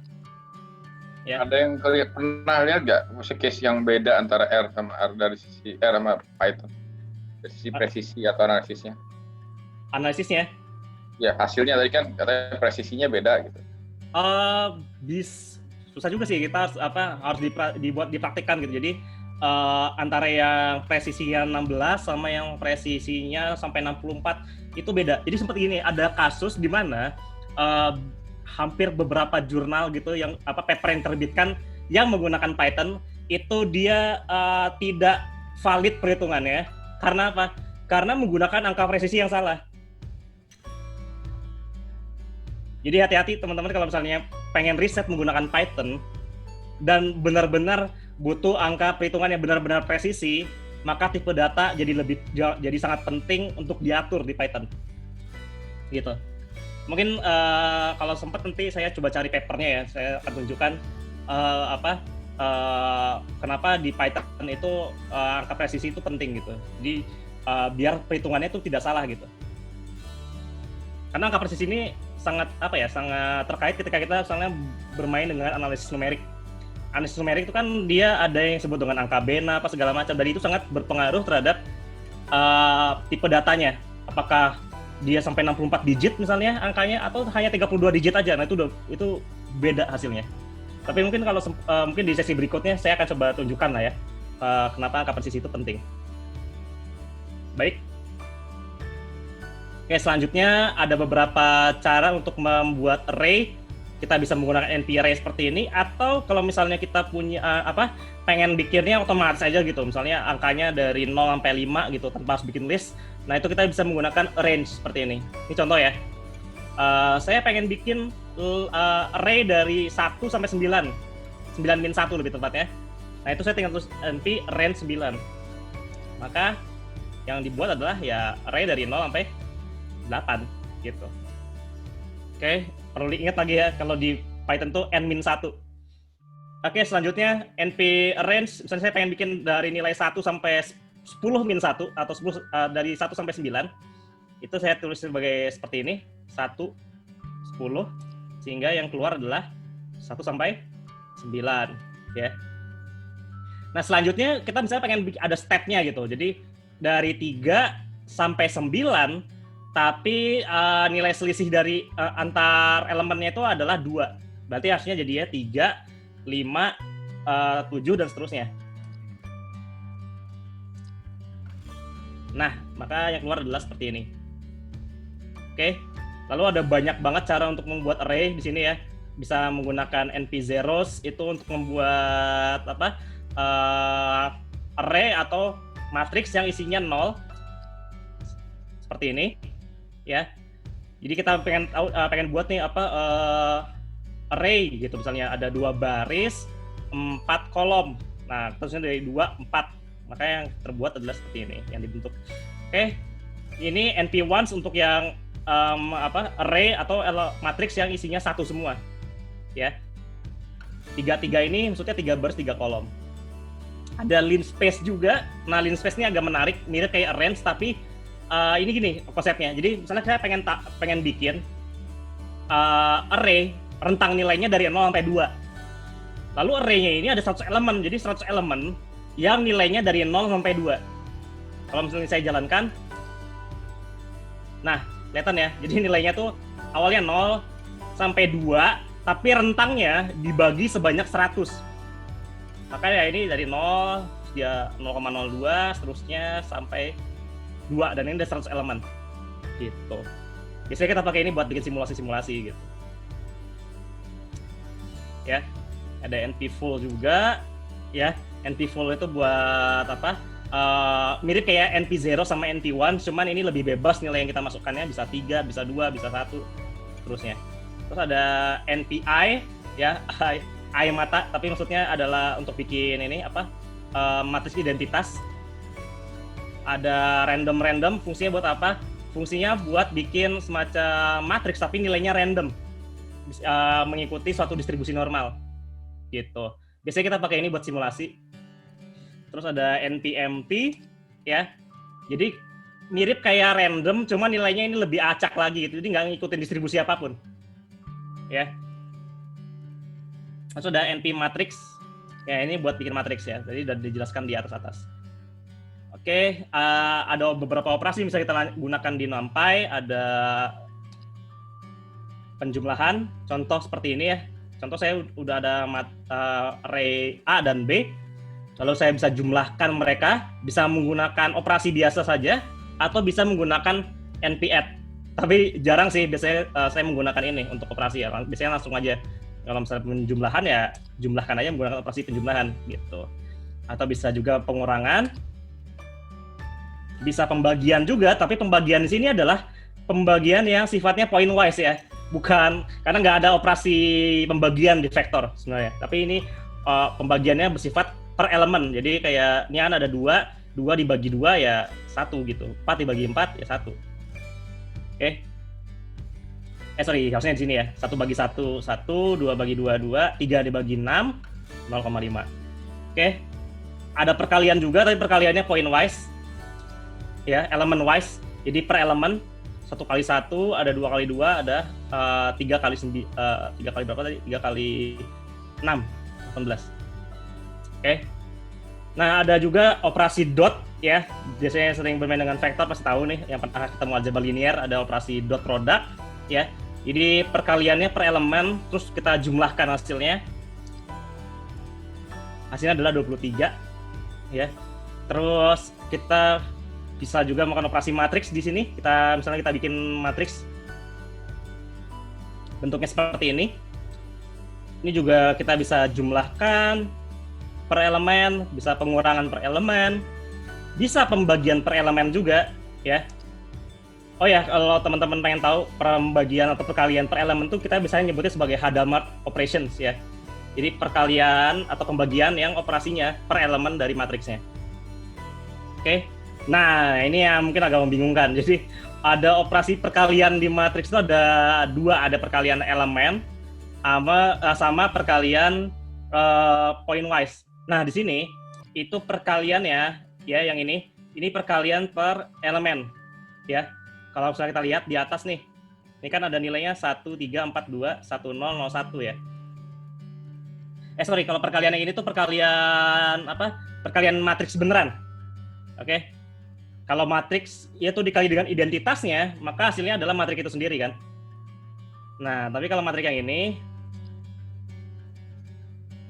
Ya. Ada yang pernah lihat nggak case yang beda antara R sama R dari sisi R sama Python? Dari sisi presisi atau analisisnya? Analisisnya? Ya, hasilnya tadi kan katanya presisinya beda gitu. Susah juga sih, kita harus dipraktikkan gitu. Jadi antara yang presisinya 16 sama yang presisinya sampai 64 itu beda. Jadi sempat gini, ada kasus di mana hampir beberapa jurnal gitu yang paper yang terbitkan yang menggunakan Python itu dia tidak valid perhitungannya. Karena apa? Karena menggunakan angka presisi yang salah. Jadi hati-hati teman-teman kalau misalnya pengen riset menggunakan Python dan benar-benar butuh angka perhitungan yang benar-benar presisi, maka tipe data jadi sangat penting untuk diatur di Python. Gitu. Mungkin kalau sempat nanti saya coba cari papernya ya, saya akan tunjukkan kenapa di Python itu angka presisi itu penting gitu. Jadi biar perhitungannya itu tidak salah gitu. Karena angka presisi ini sangat terkait ketika kita misalnya bermain dengan analisis numerik. Analisis numerik itu kan dia ada yang disebut dengan angka bena segala macam, dan itu sangat berpengaruh terhadap tipe datanya. Apakah dia sampai 64 digit misalnya angkanya atau hanya 32 digit aja. Nah itu beda hasilnya. Tapi mungkin kalau mungkin di sesi berikutnya saya akan coba tunjukkan lah ya kenapa angka presisi itu penting. Baik. Oke, selanjutnya ada beberapa cara untuk membuat array. Kita bisa menggunakan NP array seperti ini, atau kalau misalnya kita punya pengen bikinnya otomatis aja gitu. Misalnya angkanya dari 0 sampai 5 gitu tanpa harus bikin list. Nah, itu kita bisa menggunakan range seperti ini. Ini contoh ya. Saya pengen bikin array dari 1 sampai 9. 9 min 1 lebih tepatnya. Nah, itu saya tinggal tulis NP range 9. Maka yang dibuat adalah ya array dari 0 sampai 8 gitu. Oke, perlu diingat lagi ya kalau di Python tuh n-1. Oke, selanjutnya NP range, misalnya saya pengen bikin dari nilai 1 sampai 10 min 1 atau 10 dari 1 sampai 9. Itu saya tulis sebagai seperti ini, 1 10 sehingga yang keluar adalah 1 sampai 9 ya. Nah, selanjutnya kita misalnya pengen ada step-nya gitu. Jadi dari 3 sampai 9 tapi nilai selisih dari antar elemennya itu adalah 2. Berarti harusnya jadinya 3, 5, 7 dan seterusnya. Nah, maka yang keluar adalah seperti ini. Oke. Lalu ada banyak banget cara untuk membuat array di sini ya. Bisa menggunakan NP zeros itu untuk membuat array atau matriks yang isinya 0 seperti ini ya. Jadi kita pengen buat nih array gitu, misalnya ada 2 baris 4 kolom. Nah, terusnya dari 2 4. Maka yang terbuat adalah seperti ini yang dibentuk. Oke. Ini NP ones untuk yang array atau matriks yang isinya 1 semua ya. 3 ini maksudnya 3 baris 3 kolom. Ada linspace juga. Nah, linspace ini agak menarik, mirip kayak range tapi ini gini konsepnya. Jadi misalnya saya pengen bikin array rentang nilainya dari 0 sampai 2. Lalu array-nya ini ada 100 elemen. Jadi 100 elemen yang nilainya dari 0 sampai 2. Kalau misalnya saya jalankan, nah, kelihatan ya. Jadi nilainya tuh awalnya 0 sampai 2, tapi rentangnya dibagi sebanyak 100. Maka ya ini dari 0, dia 0,02, seterusnya sampai 2, dan ini ada 100 elemen. Gitu. Biasanya kita pakai ini buat bikin simulasi-simulasi gitu. Ya, ada NP full juga, ya. NP full itu buat mirip kayak NP zero sama NP one, cuman ini lebih bebas nilai yang kita masukkannya, bisa 3, bisa 2, bisa 1, terusnya. Terus ada NPI, ya, I mata, tapi maksudnya adalah untuk bikin ini matriks identitas. Ada random, fungsinya buat apa? Fungsinya buat bikin semacam matriks tapi nilainya random, mengikuti suatu distribusi normal gitu. Biasanya kita pakai ini buat simulasi. Terus ada NPMT ya, jadi mirip kayak random, cuma nilainya ini lebih acak lagi gitu, jadi nggak ngikutin distribusi apapun ya. Terus ada NP matrix ya, ini buat bikin matriks ya, jadi udah dijelaskan di atas. Oke, ada beberapa operasi bisa kita gunakan di NumPy. Ada penjumlahan, contoh seperti ini ya. Contoh saya udah ada array A dan B, lalu saya bisa jumlahkan mereka, bisa menggunakan operasi biasa saja, atau bisa menggunakan NP-add. Tapi jarang sih, biasanya saya menggunakan ini untuk operasi ya. Biasanya langsung aja, kalau misalnya penjumlahan ya jumlahkan aja menggunakan operasi penjumlahan gitu. Atau bisa juga pengurangan, bisa pembagian juga, tapi pembagian di sini adalah pembagian yang sifatnya point wise ya, bukan, karena nggak ada operasi pembagian di vektor sebenarnya. Tapi ini pembagiannya bersifat per elemen, jadi kayak ini ada 2 dibagi 2 ya 1 gitu, 4 dibagi 4 ya 1. Oke. Harusnya di sini ya, 1 bagi 1 1, 2 bagi 2 2, 3 dibagi 6 0,5. Oke. Ada perkalian juga, tapi perkaliannya point wise ya, elemen wise. Jadi per elemen 1 kali 1 ada 2 kali 2 ada 3 kali 3 kali berapa tadi? 3 kali 6 18. Oke. Nah, ada juga operasi dot ya. Biasanya sering bermain dengan vektor pasti tahu nih, yang pernah ketemu aljabar linear, ada operasi dot product ya. Jadi perkaliannya per elemen, terus kita jumlahkan hasilnya. Hasilnya adalah 23 ya. Terus kita bisa juga melakukan operasi matriks di sini. Misalnya kita bikin matriks bentuknya seperti ini. Ini juga kita bisa jumlahkan per elemen, bisa pengurangan per elemen, bisa pembagian per elemen juga, ya. Oh ya, kalau teman-teman pengen tahu pembagian atau perkalian per elemen tuh kita bisa nyebutnya sebagai Hadamard operations, ya. Jadi perkalian atau pembagian yang operasinya per elemen dari matriksnya. Oke. Nah, ini yang mungkin agak membingungkan. Jadi ada operasi perkalian di matriks itu ada dua, ada perkalian elemen sama perkalian point-wise. Nah, di sini itu perkaliannya ya yang ini perkalian per elemen ya. Kalau misalnya kita lihat di atas nih. Ini kan ada nilainya 1 3 4 2 1 0 0 1 ya. Kalau perkalian yang ini tuh perkalian apa? Perkalian matriks beneran. Oke. Kalau matriks itu dikali dengan identitasnya, maka hasilnya adalah matriks itu sendiri kan. Nah, tapi kalau matriks yang ini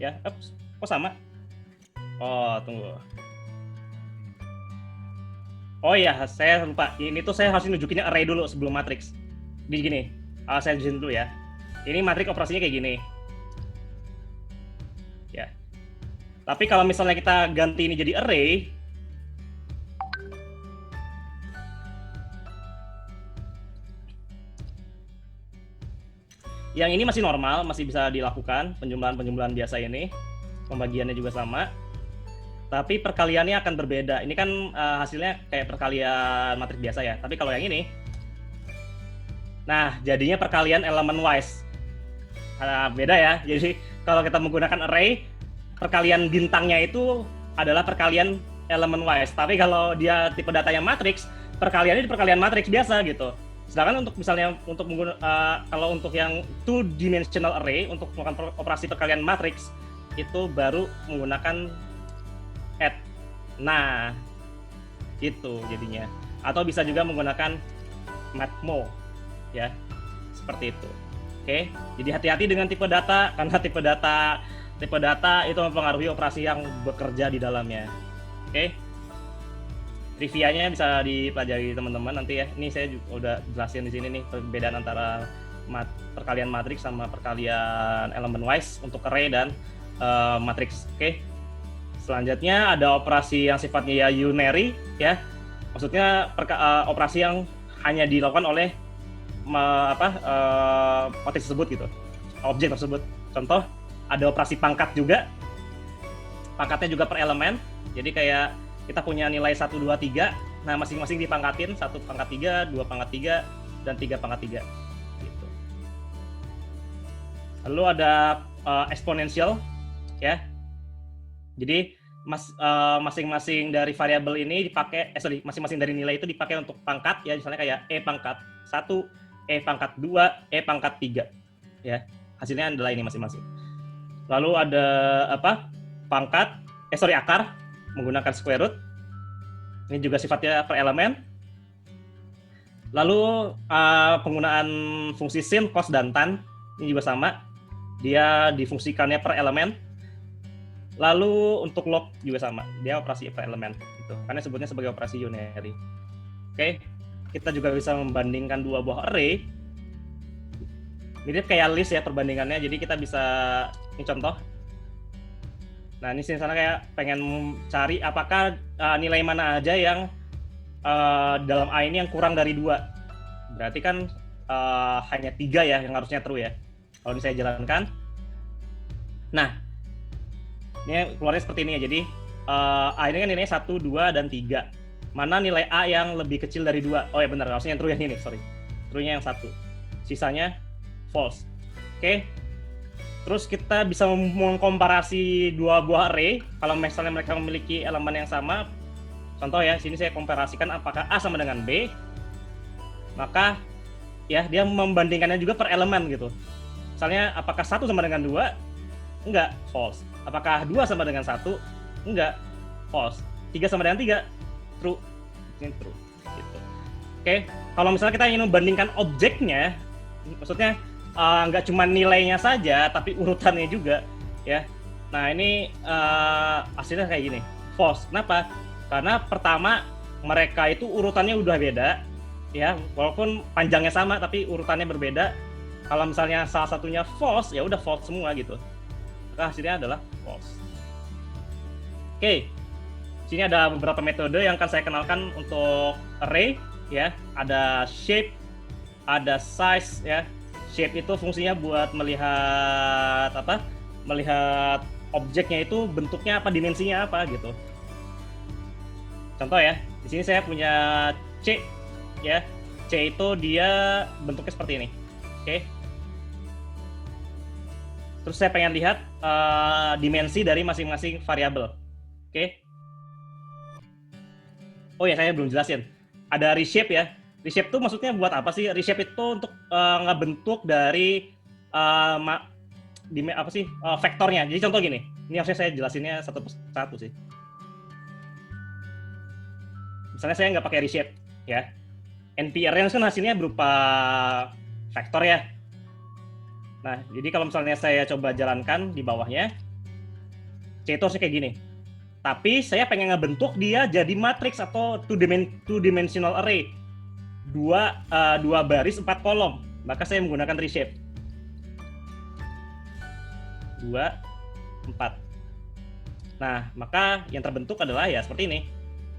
ya, kok sama? Oh, tunggu. Oh iya, saya lupa. Ini tuh saya harus nunjukinnya array dulu sebelum matriks. Di gini. Saya jelasin dulu ya. Ini matriks operasinya kayak gini. Ya. Tapi kalau misalnya kita ganti ini jadi array, yang ini masih normal, masih bisa dilakukan penjumlahan biasa ini. Pembagiannya juga sama. Tapi perkaliannya akan berbeda. Ini kan hasilnya kayak perkalian matriks biasa ya. Tapi kalau yang ini, nah jadinya perkalian elemen wise. Beda ya. Jadi kalau kita menggunakan array, perkalian bintangnya itu adalah perkalian elemen wise. Tapi kalau dia tipe datanya matriks, perkaliannya di perkalian matriks biasa gitu. Sedangkan untuk misalnya kalau untuk yang two dimensional array untuk melakukan operasi perkalian matriks itu baru menggunakan add. Nah, gitu jadinya. Atau bisa juga menggunakan matmo ya. Seperti itu. Oke. Jadi hati-hati dengan tipe data karena tipe data itu mempengaruhi operasi yang bekerja di dalamnya. Oke. Trivianya bisa dipelajari teman-teman nanti ya. Ini saya juga udah jelasin di sini nih perbedaan antara perkalian matriks sama perkalian elemen wise untuk array dan matriks. Oke. Selanjutnya ada operasi yang sifatnya ya unary ya. Maksudnya operasi yang hanya dilakukan oleh matriks tersebut gitu. Objek tersebut. Contoh ada operasi pangkat juga. Pangkatnya juga per elemen. Jadi kayak kita punya nilai 1, 2, 3. Nah, masing-masing dipangkatin. 1 pangkat 3, 2 pangkat 3, dan 3 pangkat 3. Gitu. Lalu ada eksponensial. Ya. Jadi, masing-masing dari variabel ini dipakai, masing-masing dari nilai itu dipakai untuk pangkat. Ya, misalnya kayak E pangkat 1, E pangkat 2, E pangkat 3. Ya. Hasilnya adalah ini masing-masing. Lalu ada akar menggunakan square root. Ini juga sifatnya per elemen. Lalu penggunaan fungsi sin, cos, dan tan ini juga sama. Dia difungsikannya per elemen. Lalu untuk log juga sama. Dia operasi per elemen gitu. Karena sebutnya sebagai operasi unary. Oke. Kita juga bisa membandingkan dua buah array. Mirip kayak list ya perbandingannya. Jadi kita bisa, ini contoh. Nah, ini misalnya kayak pengen cari apakah nilai mana aja yang dalam A ini yang kurang dari 2. Berarti kan hanya 3 ya yang harusnya true ya. Kalau ini saya jalankan. Nah, ini keluarnya seperti ini ya. Jadi A ini kan nilainya 1, 2, dan 3. Mana nilai A yang lebih kecil dari 2? Oh ya benar, harusnya yang true yang ini, sorry. True-nya yang 1. Sisanya false. Oke. Terus kita bisa mengkomparasi dua buah array. Kalau misalnya mereka memiliki elemen yang sama, contoh ya, sini saya komparasikan apakah A sama dengan B, maka ya dia membandingkannya juga per elemen gitu. Misalnya apakah 1 sama dengan 2? Enggak, false. Apakah 2 sama dengan 1? Enggak, false. 3 sama dengan 3? True. Ini true. Gitu. Oke, kalau misalnya kita ingin membandingkan objeknya, maksudnya nggak cuma nilainya saja, tapi urutannya juga, ya. Nah ini hasilnya kayak gini, false. Kenapa? Karena pertama mereka itu urutannya udah beda, ya, walaupun panjangnya sama tapi urutannya berbeda. Kalau misalnya salah satunya false, ya udah false semua gitu. Maka hasilnya adalah false. Oke, sini ada beberapa metode yang akan saya kenalkan untuk array, ya. Ada shape, ada size, ya. Shape itu fungsinya buat melihat apa? Melihat objeknya itu bentuknya apa, dimensinya apa gitu. Contoh ya, di sini saya punya C, ya. C itu dia bentuknya seperti ini. Oke. Terus saya pengen lihat dimensi dari masing-masing variabel. Oke. Oh ya, saya belum jelasin. Ada reshape ya. Reshape itu maksudnya buat apa sih? Reshape itu untuk ngebentuk dari vektornya. Jadi contoh gini. Ini harusnya saya jelasinnya satu persatu sih. Misalnya saya nggak pakai reshape, ya. NP-array kan hasilnya berupa vektor ya. Nah, jadi kalau misalnya saya coba jalankan di bawahnya, C itu harusnya kayak gini. Tapi saya pengen ngebentuk dia jadi matriks atau two-dimensional array. Dua baris, 4 kolom. Maka saya menggunakan reshape. 2, 4. Nah, maka yang terbentuk adalah ya seperti ini.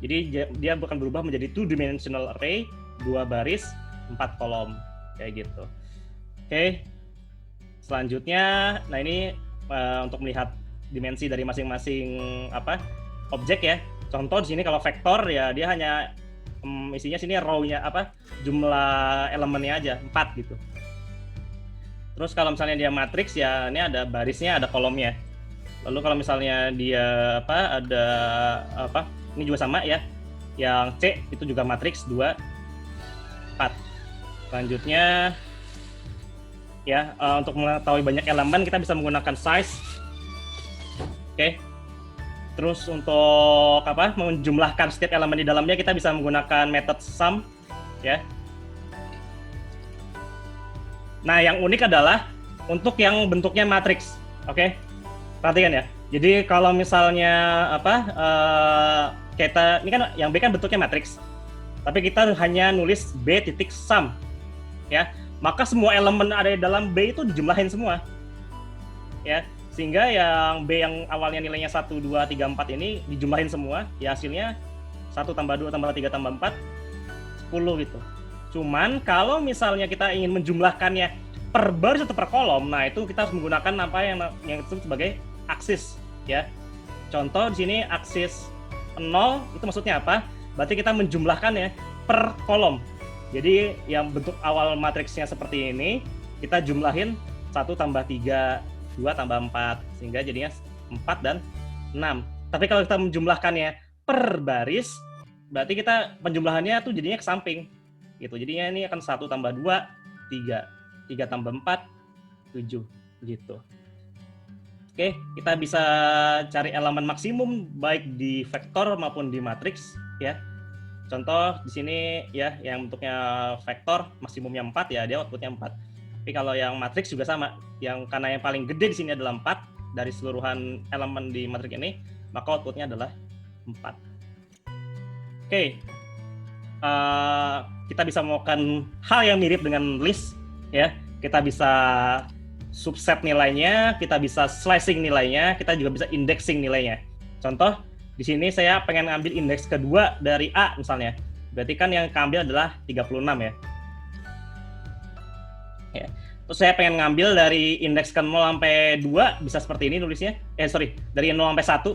Jadi dia bukan berubah menjadi two-dimensional array, 2 baris, 4 kolom. Kayak gitu. Oke. Selanjutnya, nah ini untuk melihat dimensi dari masing-masing objek ya. Contoh di sini kalau vektor ya dia hanya isinya sini row-nya jumlah elemennya aja 4 gitu. Terus kalau misalnya dia matriks ya ini ada barisnya, ada kolomnya. Lalu kalau misalnya dia ini juga sama ya. Yang C itu juga matriks 2, 4. Selanjutnya ya, untuk mengetahui banyak elemen kita bisa menggunakan size. Oke. Terus untuk menjumlahkan setiap elemen di dalamnya kita bisa menggunakan method sum, ya. Nah, yang unik adalah untuk yang bentuknya matriks. Oke. Perhatikan ya. Jadi kalau misalnya kita ini kan yang B kan bentuknya matriks. Tapi kita hanya nulis B titik sum, ya. Maka semua elemen ada di dalam B itu dijumlahin semua, ya, sehingga yang B yang awalnya nilainya 1, 2, 3, 4 ini dijumlahin semua, ya hasilnya 1 tambah 2 tambah 3 tambah 4, 10 gitu. Cuman kalau misalnya kita ingin menjumlahkannya per baris atau per kolom, nah itu kita harus menggunakan yang disebut sebagai aksis, ya. Contoh di sini aksis 0 itu maksudnya apa? Berarti kita menjumlahkannya per kolom. Jadi yang bentuk awal matriksnya seperti ini, kita jumlahin 1 tambah 3, 2 tambah 4, sehingga jadinya 4 dan 6. Tapi kalau kita menjumlahkannya per baris, berarti kita penjumlahannya tuh jadinya ke samping. Gitu. Jadinya ini akan 1 tambah 2, 3. 3 tambah 4, 7. Gitu. Oke, kita bisa cari elemen maksimum baik di vektor maupun di matriks, ya. Contoh di sini ya yang bentuknya vektor maksimumnya 4 ya dia outputnya 4. Tapi kalau yang matriks juga sama. Karena yang paling gede di sini adalah 4 dari seluruhan elemen di matriks ini, maka outputnya adalah 4. Oke. Kita bisa melakukan hal yang mirip dengan list ya. Kita bisa subset nilainya, kita bisa slicing nilainya, kita juga bisa indexing nilainya. Contoh di sini saya pengen ngambil indeks kedua dari A misalnya. Berarti kan yang keambil adalah 36 ya. Ya. Terus saya pengen ngambil dari indeks ke 0 sampai 2 bisa seperti ini nulisnya. Dari 0 sampai 1.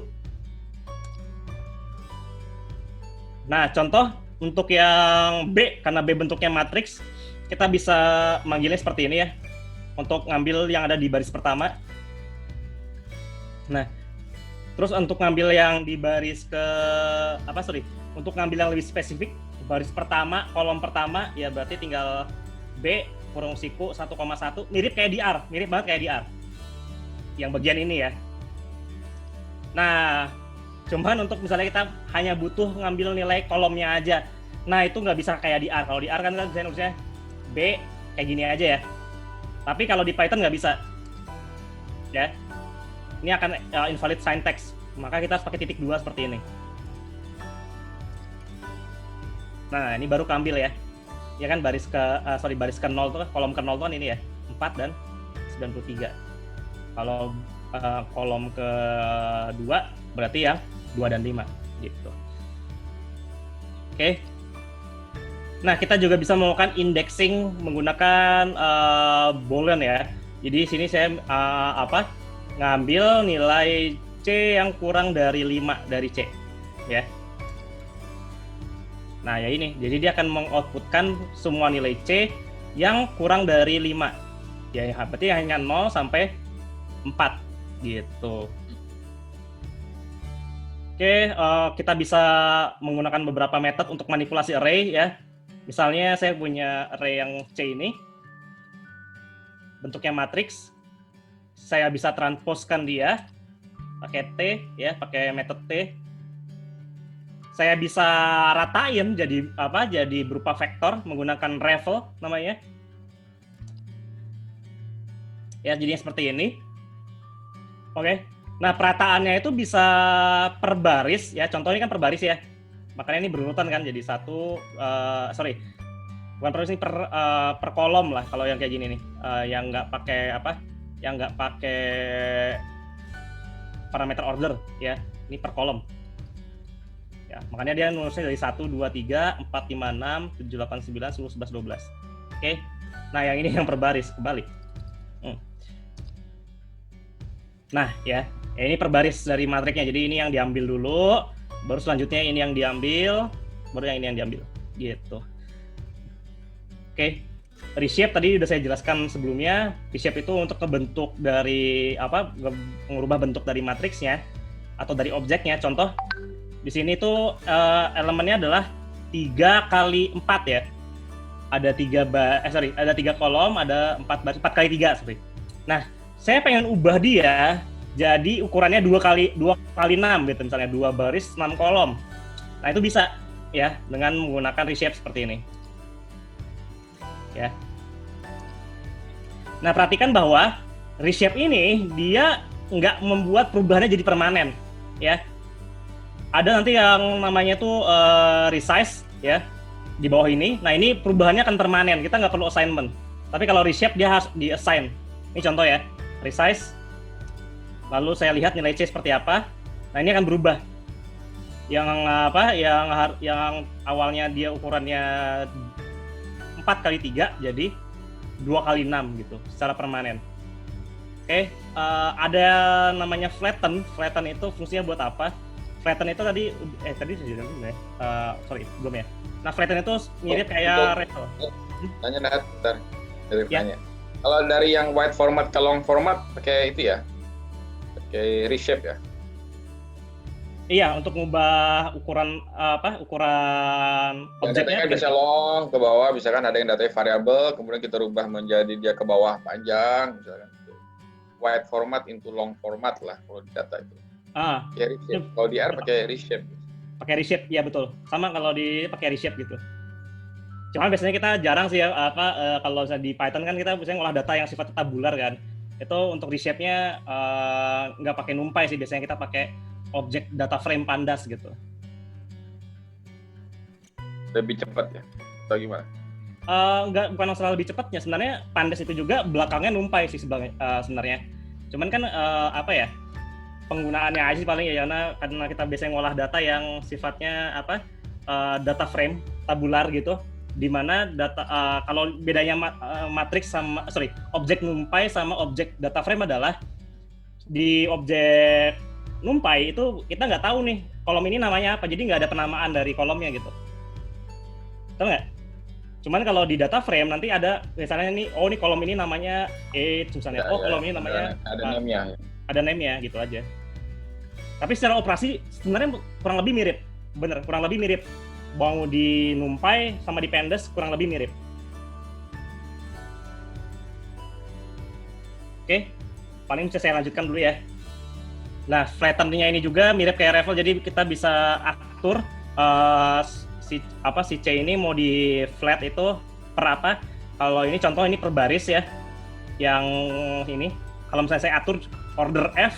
Nah, contoh untuk yang B karena B bentuknya matriks, kita bisa manggilnya seperti ini ya. Untuk ngambil yang ada di baris pertama. Nah, terus untuk ngambil yang di baris untuk ngambil yang lebih spesifik, baris pertama, kolom pertama, ya berarti tinggal B kurung siku 1,1, mirip banget kayak di R. Yang bagian ini ya. Nah, cuman untuk misalnya kita hanya butuh ngambil nilai kolomnya aja. Nah, itu nggak bisa kayak di R. Kalau di R kan kita bisa nulisnya B kayak gini aja ya. Tapi kalau di Python nggak bisa. Ya. Ini akan invalid syntax, maka kita harus pakai titik 2 seperti ini. Nah, ini baru keambil ya. Ya kan baris ke 0 tuh, kolom ke 0 tuh kan ini ya, 4 dan 93. Kalau kolom ke 2 berarti yang 2 dan 5 gitu. Oke. Nah, kita juga bisa melakukan indexing menggunakan boolean ya. Jadi sini saya ngambil nilai C yang kurang dari 5 dari C ya. Nah, ya ini. Jadi dia akan mengoutputkan semua nilai C yang kurang dari 5. Ya, berarti hanya 0 sampai 4 gitu. Oke, kita bisa menggunakan beberapa metode untuk manipulasi array ya. Misalnya saya punya array yang C ini. Bentuknya matriks. Saya bisa transposkan dia pakai T ya, pakai metode T. Saya bisa ratain jadi berupa vektor menggunakan revel namanya. Ya, jadinya seperti ini. Oke. Nah, perataannya itu bisa per baris ya. Contohnya kan per baris ya. Makanya ini berurutan kan jadi bukan per baris, ini per kolom lah kalau yang kayak gini nih. Yang nggak pakai parameter order ya. Ini per kolom. Ya, makanya dia nulisnya dari 1, 2, 3, 4, 5, 6, 7, 8, 9, 10, 11, 12. Oke. Nah, yang ini yang per baris, kebalik. Nah, ya. Ini per baris dari matriksnya. Jadi ini yang diambil dulu, baru selanjutnya ini yang diambil, baru yang ini yang diambil. Gitu. Oke. Reshape tadi udah saya jelaskan sebelumnya. Reshape itu untuk ngebentuk dari mengubah bentuk dari matriksnya atau dari objeknya. Contoh di sini tuh elemennya adalah 3 kali 4 ya. Ada 3 kolom, ada 4 kali 3 sorry. Nah, saya pengen ubah dia jadi ukurannya 2 kali 6 gitu, misalnya 2 baris 6 kolom. Nah, itu bisa ya dengan menggunakan reshape seperti ini. Ya. Nah, perhatikan bahwa reshape ini dia nggak membuat perubahannya jadi permanen ya. Ada nanti yang namanya tuh resize ya di bawah ini. Nah, ini perubahannya akan permanen, kita nggak perlu assignment. Tapi kalau reshape dia harus di-assign. Ini contoh ya, resize. Lalu saya lihat nilai C seperti apa. Nah, ini akan berubah. Yang awalnya dia ukurannya 4 kali 3 jadi 2 kali 6 gitu secara permanen. Oke, ada namanya flatten. Flatten itu fungsinya buat apa? Flatten itu tadi sudah ya. Belum ya. Nah, flatten itu mirip kayak revel. Tanya bentar. Tanya. Kalau dari yang wide format ke long format pakai itu ya? Pakai reshape ya? Iya, untuk mengubah ukuran objeknya. Datanya bisa long ke bawah, misalkan ada yang datanya variabel, kemudian kita rubah menjadi dia ke bawah panjang, misalkan. Wide format into long format lah kalau di data itu. Kalau di R pakai reshape. Pakai reshape, ya betul. Sama kalau pakai reshape gitu. Cuma biasanya kita jarang sih ya, kalau di Python kan kita biasanya ngolah data yang sifatnya tabular kan. Itu untuk reshape-nya nggak pakai NumPy sih, biasanya kita pakai objek data frame pandas gitu. Lebih cepat ya? Atau gimana? Bukan masalah lebih cepatnya, sebenarnya pandas itu juga belakangnya NumPy sih sebenarnya. Cuman kan penggunaannya aja sih paling ya, karena kita biasanya ngolah data yang sifatnya data frame tabular gitu, di mana data kalau bedanya matriks sama objek NumPy sama objek data frame adalah di objek NumPy itu kita nggak tahu nih kolom ini namanya apa, jadi nggak ada penamaan dari kolomnya gitu, tahu nggak? Cuman kalau di data frame nanti ada misalnya ini kolom ini namanya misalnya kolom ini namanya ada name-nya. Ada name-nya gitu aja. Tapi secara operasi sebenarnya kurang lebih mirip, kurang lebih mirip. Mau di NumPy sama di Pandas kurang lebih mirip. Oke, paling bisa saya lanjutkan dulu ya. Nah, flatten-nya ini juga mirip kayak revel, jadi kita bisa atur si C ini mau di flat itu per apa. Kalau ini contoh ini per baris ya. Yang ini kalau misalnya saya atur order F,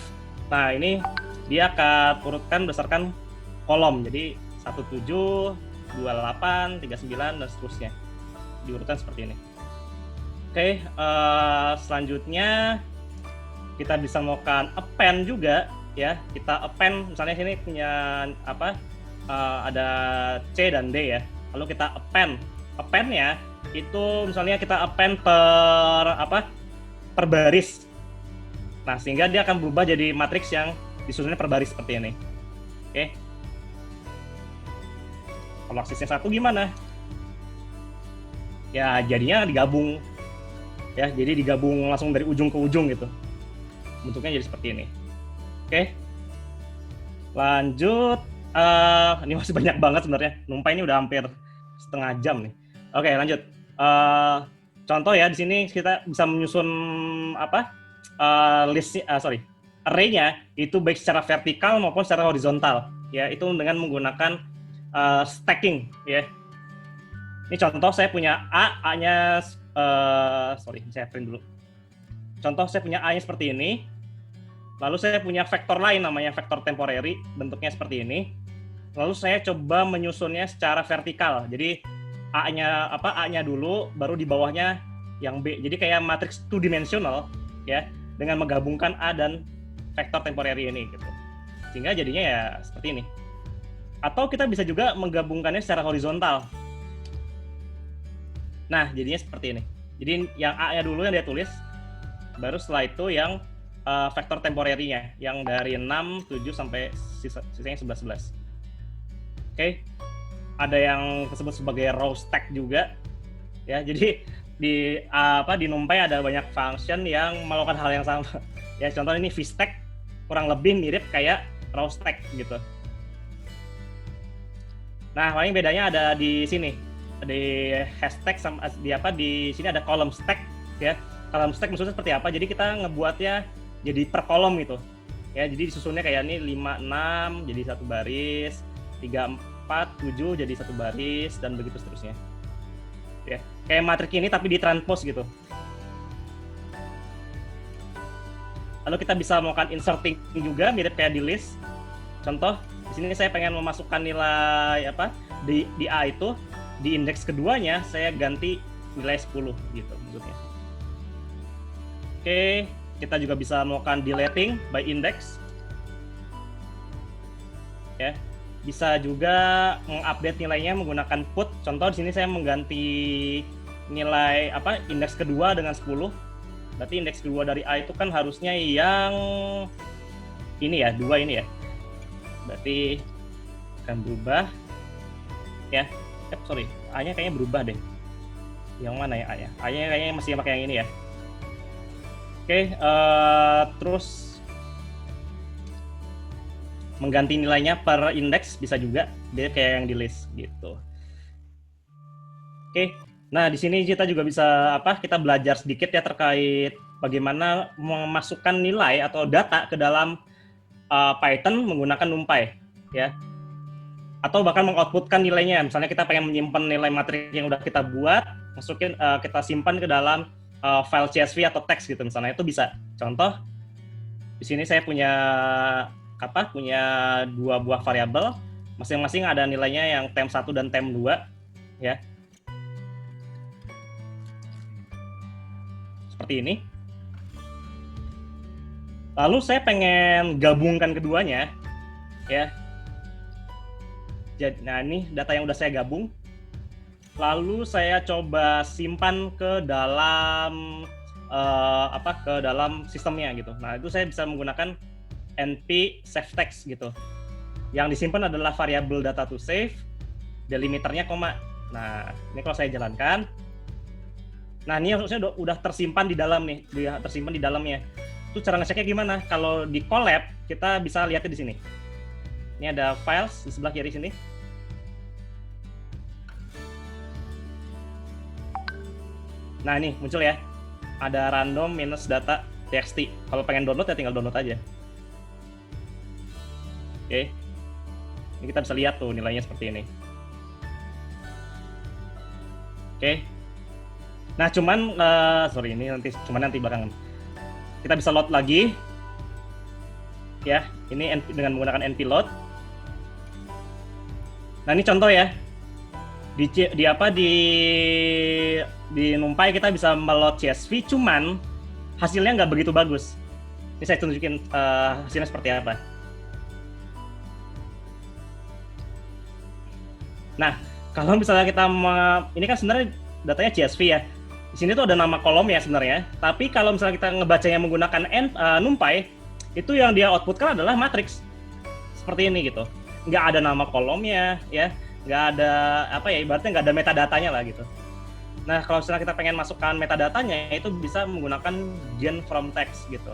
nah ini dia akan urutkan berdasarkan kolom. Jadi 17, 28, 39 dan seterusnya. Diurutkan seperti ini. Oke, selanjutnya kita bisa melakukan append juga ya. Kita append misalnya sini punya ada C dan D ya. Lalu kita append-nya itu misalnya kita append per baris. Nah, sehingga dia akan berubah jadi matriks yang disusunnya per baris seperti ini. Oke. Kalau aksesnya 1 gimana? Ya, jadinya digabung. Ya, jadi digabung langsung dari ujung ke ujung gitu. Bentuknya jadi seperti ini. Oke. Lanjut. Ini masih banyak banget sebenarnya. NumPy ini udah hampir setengah jam nih. Oke, lanjut. Contoh ya, di sini kita bisa menyusun array-nya itu baik secara vertikal maupun secara horizontal. Ya, itu dengan menggunakan stacking. Ya. Ini contoh saya punya A-nya, saya print dulu. Contoh saya punya A-nya seperti ini. Lalu saya punya vektor lain namanya vektor temporary, bentuknya seperti ini. Lalu saya coba menyusunnya secara vertikal. Jadi A-nya dulu, baru di bawahnya yang B. Jadi kayak matriks two dimensional ya, dengan menggabungkan A dan vektor temporary ini gitu. Sehingga jadinya ya seperti ini. Atau kita bisa juga menggabungkannya secara horizontal. Nah, jadinya seperti ini. Jadi yang A-nya dulu yang dia tulis, baru setelah itu yang vektor temporary-nya yang dari 6, 7 sampai sisanya 11. Oke. Ada yang disebut sebagai row stack juga. Ya, jadi di NumPy ada banyak function yang melakukan hal yang sama. Ya, contoh ini vstack kurang lebih mirip kayak row stack gitu. Nah, paling bedanya ada di sini. Di hashtag sama di sini ada column stack ya. Column stack maksudnya seperti apa? Jadi kita ngebuatnya jadi per kolom gitu. Ya, jadi disusunnya kayak ini 5 6 jadi satu baris, 3 4 7 jadi satu baris dan begitu seterusnya. Ya, kayak matriks ini tapi ditranspose gitu. Lalu kita bisa melakukan inserting juga mirip kayak di list. Contoh, di sini saya pengen memasukkan nilai di A itu, di indeks keduanya saya ganti nilai 10 gitu maksudnya. Oke, kita juga bisa melakukan deleting by index. Ya. Bisa juga mengupdate nilainya menggunakan put. Contoh di sini saya mengganti nilai indeks kedua dengan 10. Berarti indeks kedua dari A itu kan harusnya yang ini ya, 2 ini ya. Berarti akan berubah ya. A-nya kayaknya berubah deh. Yang mana ya A-nya? A-nya kayaknya masih pakai yang ini ya. Oke, terus mengganti nilainya per indeks bisa juga, dia kayak yang di list gitu. Oke, nah di sini kita juga bisa kita belajar sedikit ya terkait bagaimana memasukkan nilai atau data ke dalam Python menggunakan NumPy ya. Atau bahkan mengoutputkan nilainya. Misalnya kita pengen menyimpan nilai materi yang udah kita buat, kita simpan ke dalam file CSV atau teks gitu misalnya, itu bisa. Contoh, di sini saya punya 2 buah variabel, masing-masing ada nilainya yang temp1 dan temp2 ya. Seperti ini. Lalu saya pengen gabungkan keduanya ya. Nah, ini data yang udah saya gabung. Lalu saya coba simpan ke dalam ke dalam sistemnya gitu. Nah, itu saya bisa menggunakan np save text gitu. Yang disimpan adalah variabel data to save, delimiternya koma. Nah, ini kalau saya jalankan. Nah, ini harusnya udah tersimpan di dalam nih, tersimpan di dalamnya. Itu cara ngeceknya gimana? Kalau di collab kita bisa lihatnya di sini. Ini ada files di sebelah kiri sini. Nah, ini muncul ya. Ada random minus data txt. Kalau pengen download ya tinggal download aja. Oke. Ini kita bisa lihat tuh nilainya seperti ini. Oke. Nah, cuman ini nanti belakangan. Kita bisa load lagi. Ya, ini dengan menggunakan npload. Nah, ini contoh ya. di NumPy kita bisa meload CSV, cuman hasilnya nggak begitu bagus. Ini saya tunjukin hasilnya seperti apa. Nah, kalau misalnya kita ini kan sebenarnya datanya CSV ya. Di sini tuh ada nama kolom ya sebenarnya. Tapi kalau misalnya kita ngebacanya menggunakan NumPy, itu yang dia outputkan adalah matriks seperti ini gitu. Nggak ada nama kolomnya ya, nggak ada ibaratnya nggak ada metadatanya lah gitu. Nah, kalau misalnya kita pengen masukkan metadatanya, itu bisa menggunakan gen from text gitu.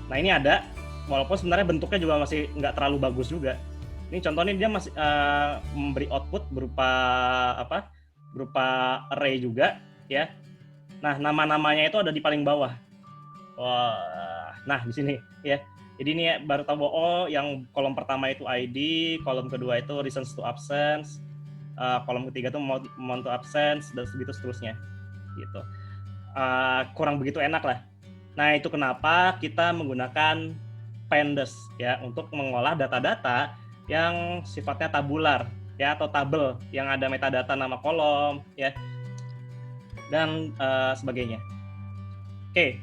Nah, ini ada, walaupun sebenarnya bentuknya juga masih nggak terlalu bagus juga. Ini contohnya dia masih memberi output berupa array juga ya. Nah, nama-namanya itu ada di paling bawah. Wah, nah di sini ya. Jadi ini baru tahu bahwa yang kolom pertama itu ID, kolom kedua itu reasons to absence, kolom ketiga itu amount to absence, dan begitu seterusnya gitu. Kurang begitu enak lah. Nah, itu kenapa kita menggunakan pandas ya untuk mengolah data-data yang sifatnya tabular ya, atau tabel yang ada metadata nama kolom ya, dan sebagainya. Oke.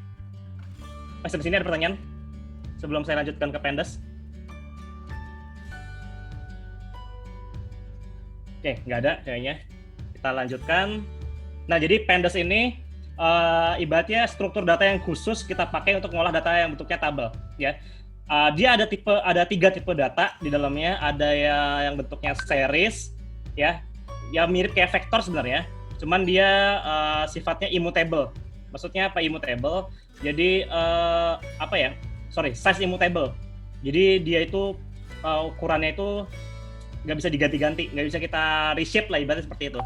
Sampai sini ada pertanyaan sebelum saya lanjutkan ke pandas? Oke, nggak ada kayaknya. Kita lanjutkan. Nah, jadi pandas ini ibaratnya struktur data yang khusus kita pakai untuk mengolah data yang bentuknya tabel ya. Dia ada 3 tipe data di dalamnya. Ada yang bentuknya series ya, yang mirip kayak vektor sebenarnya, cuman dia sifatnya immutable. Maksudnya apa immutable? Jadi size immutable. Jadi dia itu ukurannya itu nggak bisa diganti-ganti, nggak bisa kita reshape lah, ibaratnya seperti itu.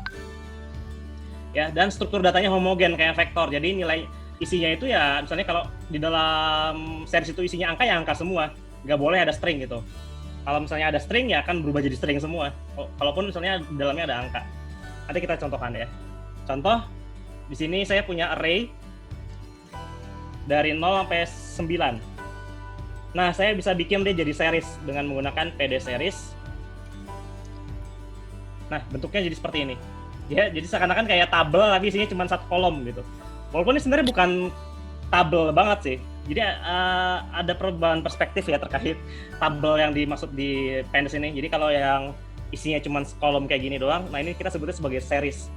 Ya, dan struktur datanya homogen kayak vektor. Jadi nilai isinya itu ya, misalnya kalau di dalam series itu isinya angka, ya angka semua. Nggak boleh ada string gitu. Kalau misalnya ada string, ya akan berubah jadi string semua. Kalaupun misalnya di dalamnya ada angka. Nanti kita contohkan ya. Contoh, di sini saya punya array dari 0 sampai 9. Nah, saya bisa bikin dia jadi series dengan menggunakan pd series. Nah, bentuknya jadi seperti ini. Ya, jadi seakan-akan kayak tabel tapi isinya cuma 1 kolom gitu. Walaupun ini sebenarnya bukan tabel banget sih. Jadi ada perubahan perspektif ya terkait tabel yang dimaksud di pandas ini. Jadi kalau yang isinya cuma kolom kayak gini doang, nah ini kita sebutnya sebagai series.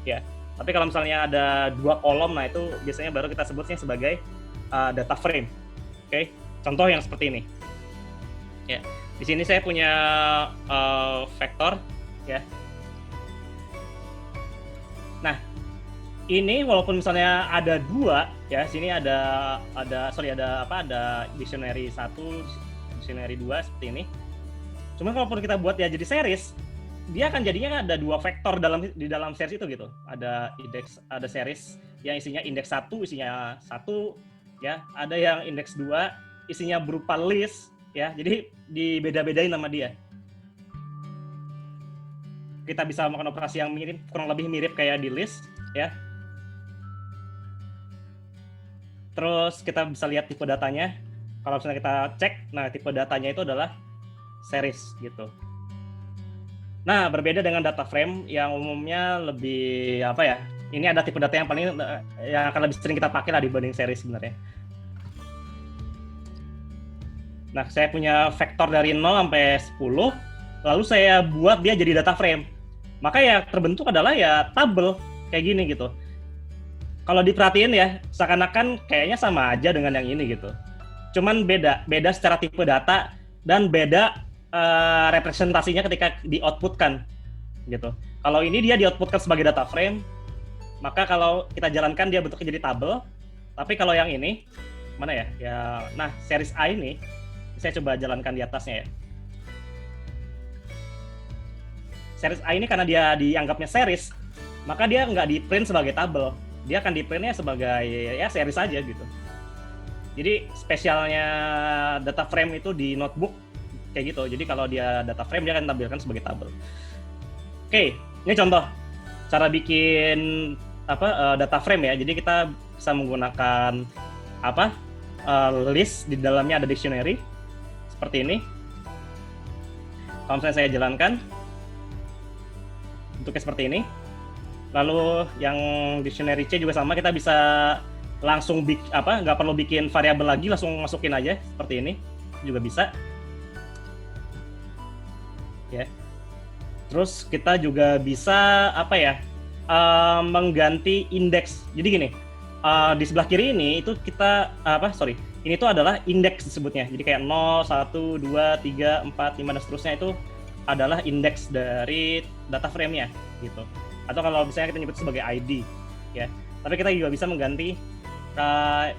Ya. Tapi kalau misalnya ada 2 kolom, nah itu biasanya baru kita sebutnya sebagai data frame. Oke, contoh yang seperti ini. Ya, di sini saya punya vektor, ya. Nah, ini walaupun misalnya ada 2, ya, sini ada dictionary 1, dictionary 2 seperti ini. Cuma kalaupun kita buat ya jadi series, dia akan jadinya ada 2 vektor di dalam series itu gitu. Ada series yang isinya indeks 1, isinya 1 ya, ada yang indeks 2 isinya berupa list ya. Jadi dibeda-bedain nama dia. Kita bisa melakukan operasi yang mirip, kurang lebih mirip kayak di list ya. Terus kita bisa lihat tipe datanya. Kalau misalnya kita cek, nah tipe datanya itu adalah series gitu. Nah, berbeda dengan data frame yang umumnya lebih ini ada tipe data yang akan lebih sering kita pakai lah dibanding series sebenarnya. Nah, saya punya vektor dari 0 sampai 10, lalu saya buat dia jadi data frame. Maka ya terbentuk adalah ya tabel kayak gini gitu. Kalau diperhatiin ya, seakan-akan kayaknya sama aja dengan yang ini gitu. Cuman beda secara tipe data dan beda representasinya ketika di-outputkan gitu. Kalau ini dia di-outputkan sebagai data frame, maka kalau kita jalankan dia bentuknya jadi tabel. Tapi kalau yang ini mana ya? Nah, series A ini saya coba jalankan di atasnya ya. Series A ini karena dia dianggapnya series, maka dia nggak di-print sebagai tabel. Dia akan di-printnya sebagai ya series aja gitu. Jadi spesialnya data frame itu di notebook kayak gitu. Jadi kalau dia data frame dia akan tampilkan sebagai tabel. Oke, ini contoh cara bikin data frame ya. Jadi kita bisa menggunakan list, di dalamnya ada dictionary seperti ini. Kalau misalnya saya jalankan, bentuknya seperti ini. Lalu yang dictionary C juga sama, kita bisa langsung nggak perlu bikin variabel lagi, langsung masukin aja seperti ini juga bisa. Ya. Terus kita juga bisa mengganti indeks. Jadi gini, di sebelah kiri ini itu kita ini tuh adalah indeks disebutnya. Jadi kayak 0, 1, 2, 3, 4, 5 dan seterusnya itu adalah indeks dari data frame-nya gitu. Atau kalau misalnya kita nyebut sebagai ID ya. Tapi kita juga bisa mengganti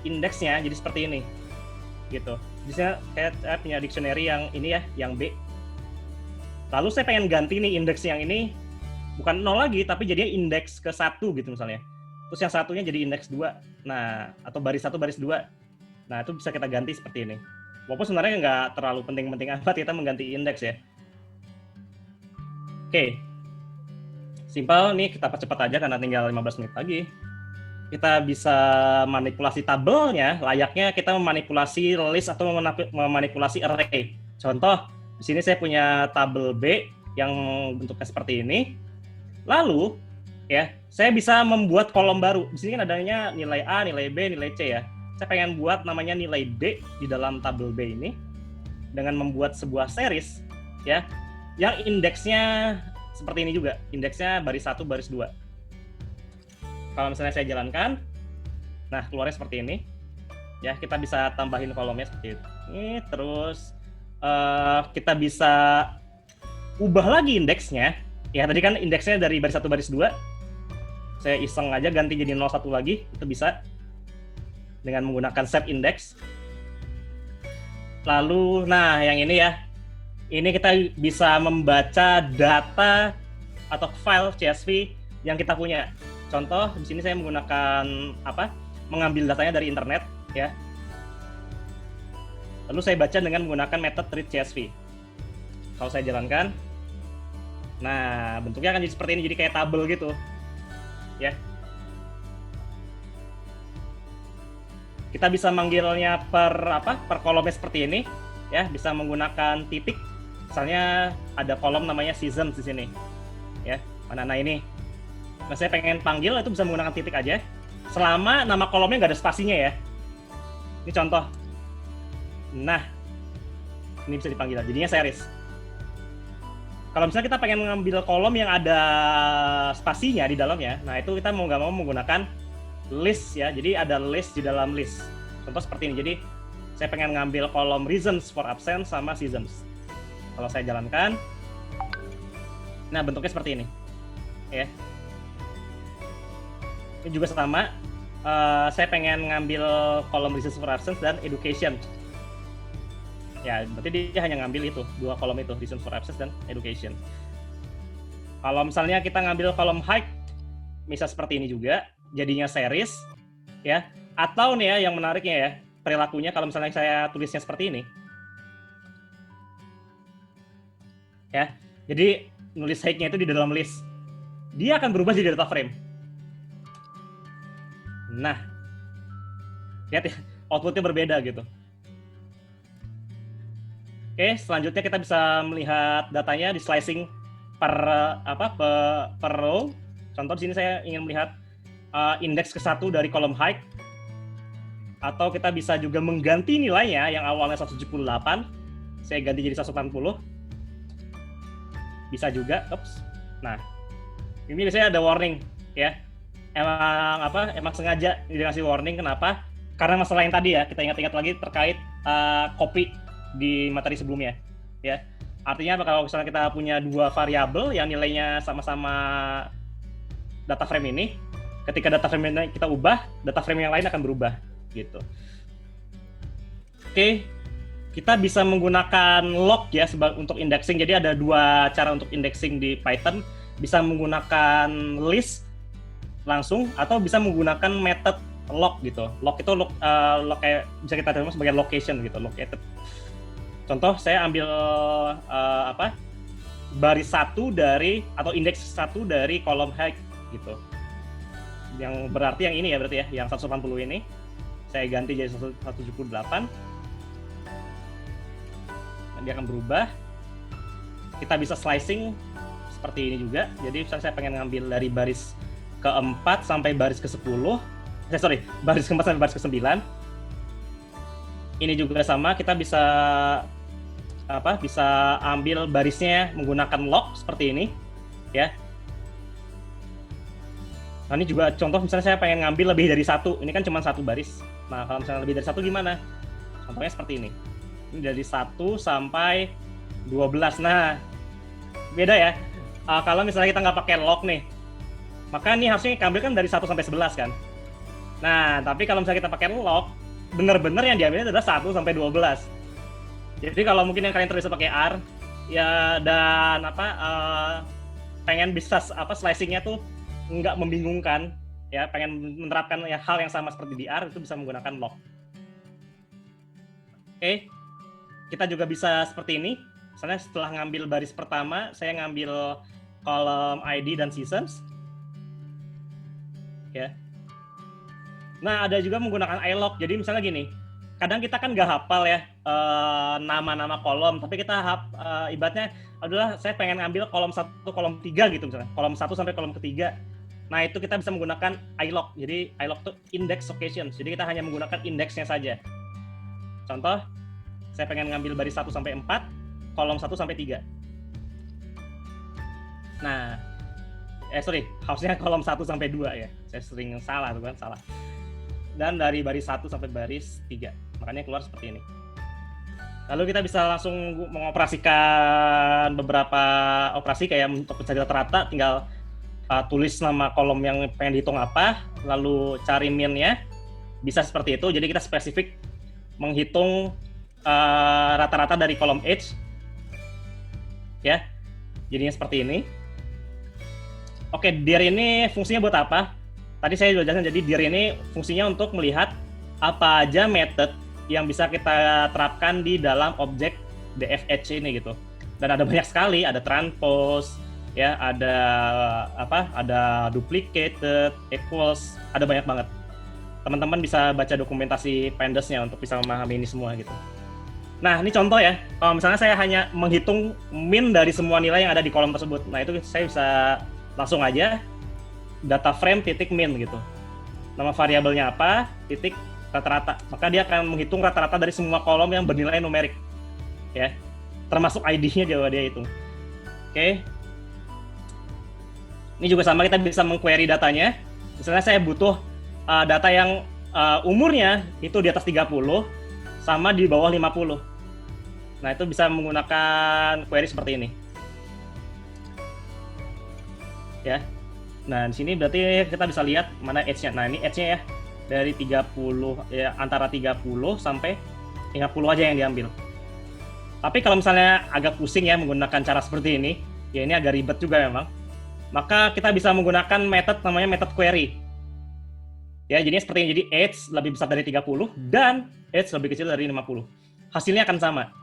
indeksnya jadi seperti ini gitu. Di sini saya punya dictionary yang ini ya, yang B. Lalu saya pengen ganti nih indeks yang ini bukan 0 lagi tapi jadinya indeks ke 1 gitu misalnya. Terus yang satunya jadi indeks 2. Nah, atau baris 1 baris 2. Nah, itu bisa kita ganti seperti ini. Walaupun sebenarnya nggak terlalu penting-penting amat kita mengganti indeks ya. Oke. Simpel nih, kita percepat aja karena tinggal 15 menit lagi. Kita bisa manipulasi tabelnya, layaknya kita memanipulasi list atau memanipulasi array. Contoh, di sini saya punya tabel B yang bentuknya seperti ini. Lalu, ya, saya bisa membuat kolom baru. Di sini kan adanya nilai A, nilai B, nilai C ya. Saya pengen buat namanya nilai D di dalam tabel B ini dengan membuat sebuah series ya, yang indeksnya seperti ini juga, indeksnya baris 1, baris 2. Kalau misalnya saya jalankan, nah keluarnya seperti ini. Ya, kita bisa tambahin kolomnya seperti ini. Terus kita bisa ubah lagi indeksnya. Ya, tadi kan indeksnya dari baris 1, baris 2. Saya iseng aja ganti jadi 01 lagi, itu bisa dengan menggunakan set index. Lalu, nah yang ini ya, ini kita bisa membaca data atau file CSV yang kita punya. Contoh, di sini saya menggunakan mengambil datanya dari internet ya. Lalu saya baca dengan menggunakan method read CSV. Kalau saya jalankan, nah bentuknya akan jadi seperti ini, jadi kayak tabel gitu ya. Kita bisa manggilnya per kolomnya seperti ini ya, bisa menggunakan titik. Misalnya ada kolom namanya seasons di sini ya, nah ini. Nah, saya pengen panggil itu bisa menggunakan titik aja selama nama kolomnya nggak ada spasinya ya. Ini contoh. Nah, ini bisa dipanggil, jadinya series. Kalau misalnya kita pengen mengambil kolom yang ada spasinya di dalamnya, nah itu kita mau nggak mau menggunakan list ya. Jadi ada list di dalam list. Contoh seperti ini. Jadi saya pengen ngambil kolom reasons for absence sama seasons. Kalau saya jalankan, nah bentuknya seperti ini. Ya. Ini juga sama. Saya pengen ngambil kolom reasons for absence dan education. Ya, berarti dia hanya ngambil itu, dua kolom itu, reasons for absence dan education. Kalau misalnya kita ngambil kolom height, bisa seperti ini juga, jadinya series, ya. Atau nih ya, yang menariknya ya, perilakunya kalau misalnya saya tulisnya seperti ini, ya. Jadi nulis height-nya itu di dalam list, dia akan berubah jadi data frame. Nah, lihat ya, output-nya berbeda gitu. Oke, selanjutnya kita bisa melihat datanya di slicing per row. Contoh di sini saya ingin melihat indeks ke-1 dari kolom height. Atau kita bisa juga mengganti nilainya yang awalnya 178, saya ganti jadi 180. Bisa juga, Nah, ini biasanya ada warning ya. Emang sengaja dikasih warning, kenapa? Karena masalah yang tadi ya, kita ingat-ingat lagi terkait copy di materi sebelumnya ya. Artinya kalau misalnya kita punya dua variabel yang nilainya sama-sama data frame ini, ketika data frame ini kita ubah, data frame yang lain akan berubah gitu. Oke, kita bisa menggunakan log ya untuk indexing. Jadi ada dua cara untuk indexing di Python, bisa menggunakan list langsung atau bisa menggunakan method log gitu. Log itu log kayak bisa kita terima sebagai location gitu, located. Contoh saya ambil baris 1 dari atau indeks 1 dari kolom height gitu. Yang berarti yang ini ya, berarti ya, yang 180 ini saya ganti jadi 178. Dia akan berubah. Kita bisa slicing seperti ini juga. Jadi misalnya saya pengen ngambil dari baris ke-4 sampai baris ke-10. Baris ke-4 sampai baris ke-9. Ini juga sama, kita bisa ambil barisnya menggunakan lock seperti ini, ya. Nah, ini juga contoh misalnya saya pengen ngambil lebih dari 1. Ini kan cuma 1 baris. Nah, kalau misalnya lebih dari 1 gimana? Contohnya seperti ini. Ini dari 1 sampai 12. Nah, beda ya. Kalau misalnya kita nggak pakai lock nih, maka ini harusnya ambil kan dari 1 sampai 11 kan. Nah, tapi kalau misalnya kita pakai lock, bener-bener yang diambilnya adalah 1 sampai 12. Jadi kalau mungkin yang kalian terbiasa pakai R, ya dan pengen bisa slicingnya tuh nggak membingungkan, ya pengen menerapkan ya hal yang sama seperti di R, itu bisa menggunakan lock. Oke, kita juga bisa seperti ini. Misalnya setelah ngambil baris pertama, saya ngambil kolom ID dan seasons. Ya. Nah, ada juga menggunakan iLock. Jadi misalnya gini, kadang kita kan nggak hafal ya nama-nama kolom, tapi kita ibaratnya adalah saya pengen ngambil kolom 1, kolom 3 gitu misalnya. Kolom 1 sampai kolom ketiga. Nah, itu kita bisa menggunakan iLock. Jadi iLock itu index locations. Jadi kita hanya menggunakan indeksnya saja. Contoh, saya pengen ngambil baris 1 sampai 4, kolom 1 sampai 3. Nah, harusnya kolom 1 sampai 2 ya. Saya sering salah tuh kan, salah. Dan dari baris 1 sampai baris 3. Makanya keluar seperti ini. Lalu kita bisa langsung mengoperasikan beberapa operasi kayak untuk mencari rata-rata, tinggal tulis nama kolom yang pengen dihitung apa, lalu cari min-nya, bisa seperti itu. Jadi kita spesifik menghitung rata-rata dari kolom H, ya. Jadinya seperti ini. Oke, dir ini fungsinya buat apa? Tadi saya sudah jelaskan, jadi dir ini fungsinya untuk melihat apa aja method yang bisa kita terapkan di dalam objek DFH ini gitu. Dan ada banyak sekali, ada transpose, ya, ada duplicated, equals, ada banyak banget. Teman-teman bisa baca dokumentasi Pandas-nya untuk bisa memahami ini semua gitu. Nah, ini contoh ya. Kalau misalnya saya hanya menghitung min dari semua nilai yang ada di kolom tersebut. Nah, itu saya bisa langsung aja data frame titik min gitu. Nama variabelnya apa, titik rata-rata. Maka dia akan menghitung rata-rata dari semua kolom yang bernilai numerik. Ya. Termasuk ID-nya dia hitung. Oke. Ini juga sama, kita bisa meng-query datanya. Misalnya saya butuh data yang umurnya itu di atas 30 sama di bawah 50. Nah, itu bisa menggunakan query seperti ini. Ya. Nah, di sini berarti kita bisa lihat mana age-nya. Nah, ini age-nya ya. Dari 30 ya, antara 30 sampai 50 aja yang diambil. Tapi kalau misalnya agak pusing ya menggunakan cara seperti ini, ya ini agak ribet juga memang. Maka kita bisa menggunakan method namanya method query. Ya, jadinya seperti ini. Jadi age lebih besar dari 30 dan age lebih kecil dari 50. Hasilnya akan sama.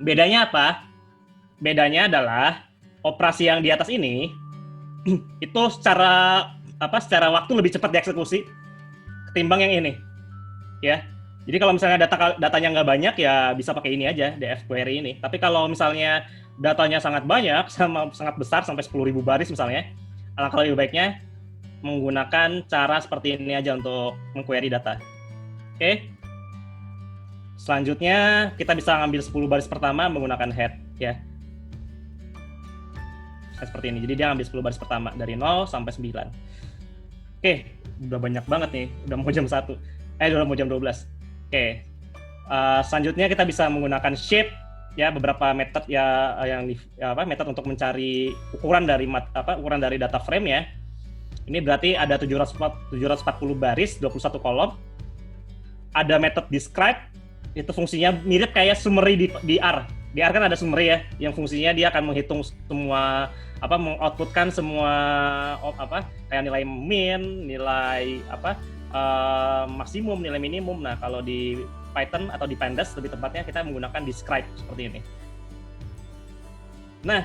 Bedanya apa? Bedanya adalah operasi yang di atas ini itu secara waktu lebih cepat dieksekusi ketimbang yang ini. Ya. Jadi kalau misalnya datanya nggak banyak ya bisa pakai ini aja, DF query ini. Tapi kalau misalnya datanya sangat banyak, sangat besar sampai 10.000 baris misalnya, alangkah lebih baiknya menggunakan cara seperti ini aja untuk meng-query data. Oke. Selanjutnya kita bisa ngambil 10 baris pertama menggunakan head ya. Seperti ini. Jadi dia ngambil 10 baris pertama dari 0 sampai 9. Oke, udah banyak banget nih. Udah mau jam 1. Udah mau jam 12. Oke. Selanjutnya kita bisa menggunakan shape ya, beberapa metode ya metode untuk mencari ukuran dari data frame ya. Ini berarti ada 740 baris, 21 kolom. Ada metode describe, itu fungsinya mirip kayak summary di R. Di R kan ada summary ya, yang fungsinya dia akan menghitung semua mengoutputkan semua kayak nilai min, nilai maksimum, nilai minimum. Nah, kalau di Python atau di Pandas lebih tepatnya kita menggunakan describe seperti ini. Nah,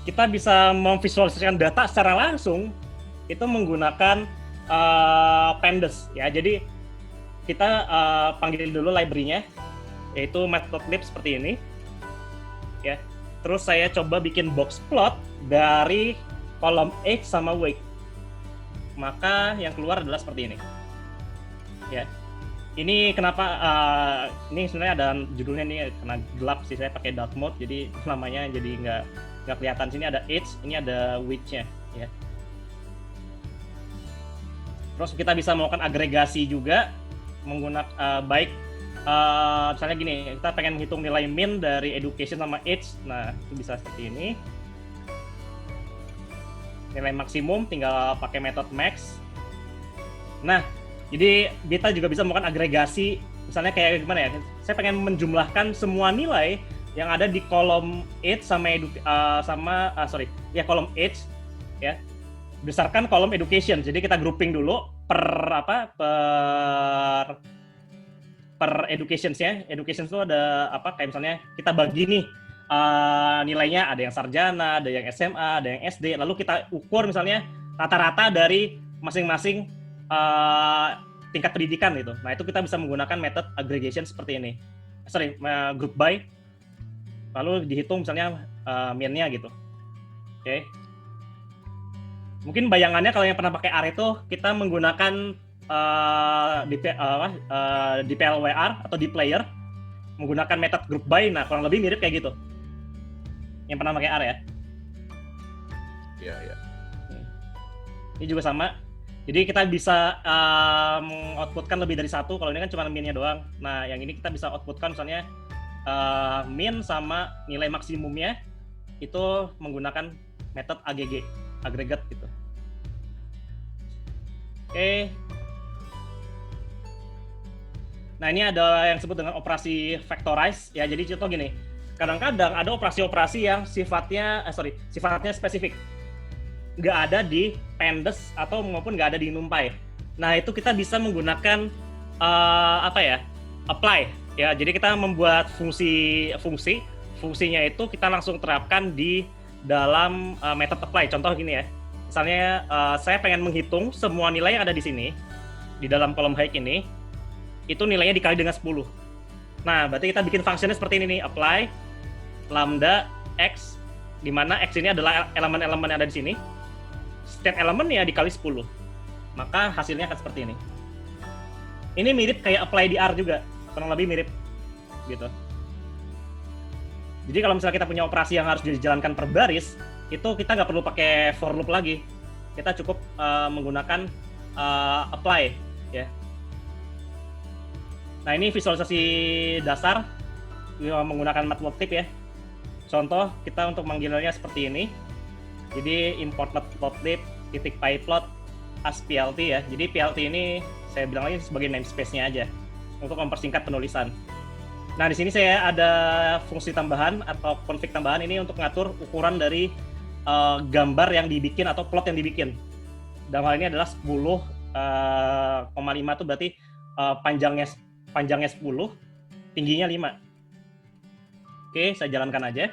kita bisa memvisualisasikan data secara langsung itu menggunakan Pandas ya. Jadi kita panggil dulu library-nya, yaitu matplotlib seperti ini ya. Terus saya coba bikin box plot dari kolom age sama weight. Maka yang keluar adalah seperti ini. Ya. Ini kenapa ini sebenarnya ada judulnya nih, karena gelap sih, saya pakai dark mode jadi namanya jadi nggak kelihatan. Sini ada age, ini ada weight-nya ya. Terus kita bisa melakukan agregasi juga menggunakan baik misalnya gini, kita pengen menghitung nilai min dari education sama age. Nah, itu bisa seperti ini. Nilai maksimum tinggal pakai metode max. Nah, jadi kita juga bisa melakukan agregasi, misalnya kayak gimana ya? Saya pengen menjumlahkan semua nilai yang ada di kolom age sama kolom age ya, berdasarkan kolom education. Jadi kita grouping dulu per education-nya. Education itu ada kayak misalnya kita bagi nih nilainya, ada yang sarjana, ada yang SMA, ada yang SD, lalu kita ukur misalnya rata-rata dari masing-masing tingkat pendidikan gitu. Nah, itu kita bisa menggunakan metode aggregation seperti ini. Group by, lalu dihitung misalnya min-nya gitu. Oke. Mungkin bayangannya kalau yang pernah pakai R itu kita menggunakan DPLWR atau dplayer menggunakan metode group by. Nah, kurang lebih mirip kayak gitu. Yang pernah pakai R ya. Iya. Ini juga sama. Jadi kita bisa outputkan lebih dari satu. Kalau ini kan cuma min-nya doang. Nah, yang ini kita bisa outputkan misalnya min sama nilai maksimumnya itu menggunakan metode AGG, agregat gitu. Oke. Nah, ini ada yang disebut dengan operasi factorize ya. Jadi contoh gini, kadang-kadang ada operasi-operasi yang sifatnya spesifik, nggak ada di pandas atau maupun nggak ada di numpy. Nah, itu kita bisa menggunakan apply ya. Jadi kita membuat fungsinya itu kita langsung terapkan di dalam metode apply. Contoh gini ya, misalnya saya pengen menghitung semua nilai yang ada di sini di dalam kolom height ini, itu nilainya dikali dengan 10. Nah, berarti kita bikin fungsinya seperti ini nih, apply lambda x, di mana x ini adalah elemen-elemen yang ada di sini. Setiap elemennya dikali 10. Maka hasilnya akan seperti ini. Ini mirip kayak apply di R juga, kurang lebih mirip gitu. Jadi kalau misalnya kita punya operasi yang harus dijalankan per baris, itu kita nggak perlu pakai for loop lagi. Kita cukup menggunakan apply ya. Nah, ini visualisasi dasar menggunakan matplotlib ya. Contoh kita untuk manggilannya seperti ini. Jadi import matplotlib .pyplot as plt ya. Jadi plt ini saya bilang lagi sebagai namespace-nya aja untuk mempersingkat penulisan. Nah, di sini saya ada fungsi tambahan atau config tambahan ini untuk mengatur ukuran dari gambar yang dibikin atau plot yang dibikin. Dalam hal ini adalah 10,5 itu berarti panjangnya 10, tingginya 5. Oke, saya jalankan aja.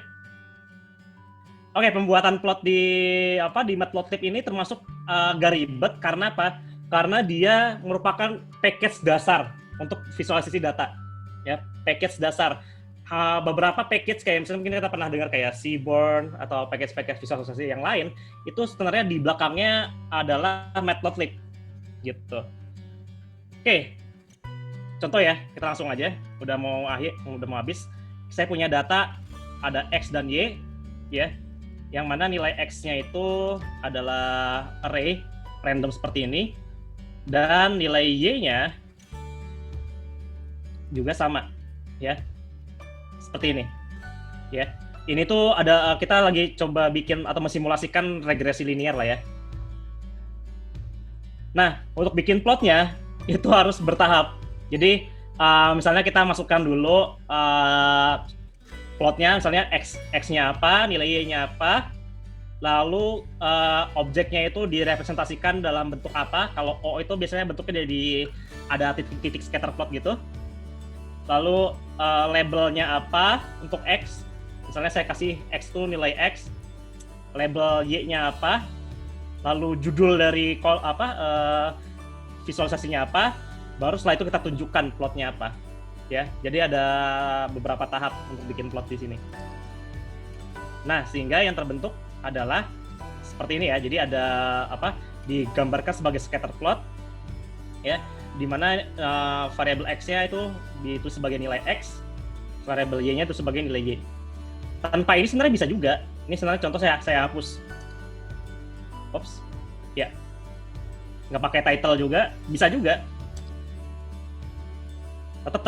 Oke, pembuatan plot di matplotlib ini termasuk agak ribet karena apa? Karena dia merupakan package dasar untuk visualisasi data. Ya, package dasar. Beberapa package kayak misalnya mungkin kita pernah dengar kayak Seaborn atau package-package visualisasi yang lain, itu sebenarnya di belakangnya adalah matplotlib gitu. Oke. Contoh ya, kita langsung aja. Udah mau habis. Saya punya data ada X dan Y ya. Yang mana nilai X-nya itu adalah array random seperti ini, dan nilai Y-nya juga sama ya. Seperti ini. Ya. Ini tuh ada kita lagi coba bikin atau mensimulasikan regresi linear lah ya. Nah, untuk bikin plotnya itu harus bertahap. Jadi misalnya kita masukkan dulu plotnya, misalnya x-nya apa, nilai y-nya apa, lalu objeknya itu direpresentasikan dalam bentuk apa. Kalau O itu biasanya bentuknya ada titik-titik scatter plot gitu. Lalu labelnya apa untuk X, misalnya saya kasih X itu nilai X, label Y-nya apa, lalu judul dari visualisasinya apa, baru setelah itu kita tunjukkan plotnya apa ya. Jadi ada beberapa tahap untuk bikin plot di sini. Nah, sehingga yang terbentuk adalah seperti ini ya. Jadi ada digambarkan sebagai scatter plot ya, di mana variabel x-nya itu sebagai nilai x, variabel y-nya itu sebagai nilai y. Tanpa ini sebenarnya bisa juga. Ini sebenarnya contoh saya hapus. Ops. Ya. Nggak pakai title juga, bisa juga. Tetap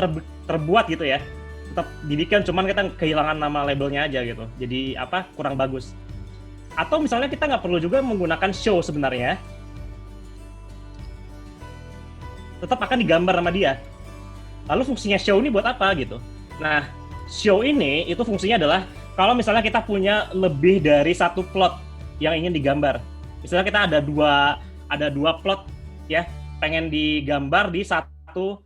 terbuat gitu ya. Tetap dibikin, cuman kita kehilangan nama labelnya aja gitu. Jadi kurang bagus. Atau misalnya kita nggak perlu juga menggunakan show sebenarnya. Tetap akan digambar sama dia. Lalu fungsinya show ini buat apa gitu? Nah, show ini itu fungsinya adalah kalau misalnya kita punya lebih dari satu plot yang ingin digambar. Misalnya kita ada dua plot ya, pengen digambar di satu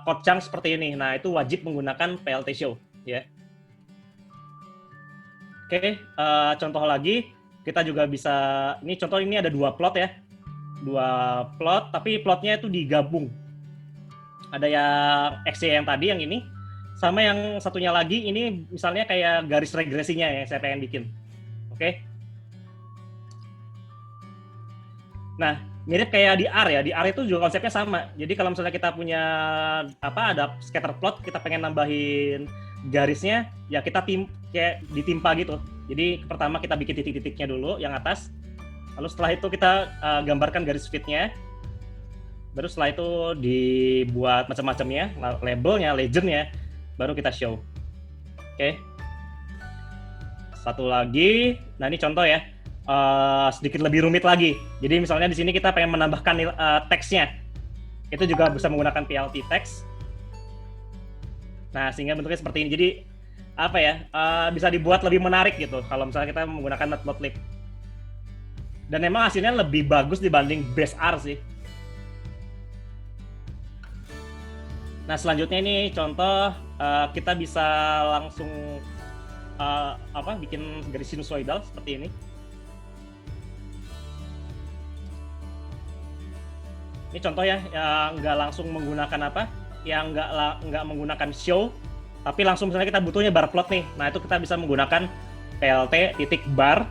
kocang seperti ini. Nah, itu wajib menggunakan PLT show ya. Oke, contoh lagi, kita juga bisa, ini contoh ini ada dua plot ya. Dua plot, tapi plotnya itu digabung. Ada yang XY yang tadi, yang ini, sama yang satunya lagi, ini misalnya kayak garis regresinya yang saya pengen bikin. Oke. Nah, mirip kayak di R ya. Di R itu juga konsepnya sama. Jadi kalau misalnya kita punya ada scatter plot, kita pengen nambahin garisnya, ya kita kayak ditimpa gitu. Jadi pertama kita bikin titik-titiknya dulu yang atas. Lalu setelah itu kita gambarkan garis fitnya. Baru setelah itu dibuat macam-macamnya, labelnya, legendnya, baru kita show. Oke. Satu lagi. Nah, ini contoh ya. Sedikit lebih rumit lagi. Jadi misalnya di sini kita pengen menambahkan teksnya. Itu juga bisa menggunakan PLT text. Nah, sehingga bentuknya seperti ini. Jadi bisa dibuat lebih menarik gitu kalau misalnya kita menggunakan matplotlib. Dan memang hasilnya lebih bagus dibanding base R sih. Nah, selanjutnya ini contoh kita bisa langsung bikin garis sinusoidal seperti ini. Ini contoh ya, yang nggak langsung menggunakan yang nggak menggunakan show, tapi langsung misalnya kita butuhnya bar plot nih. Nah, itu kita bisa menggunakan PLT titik bar.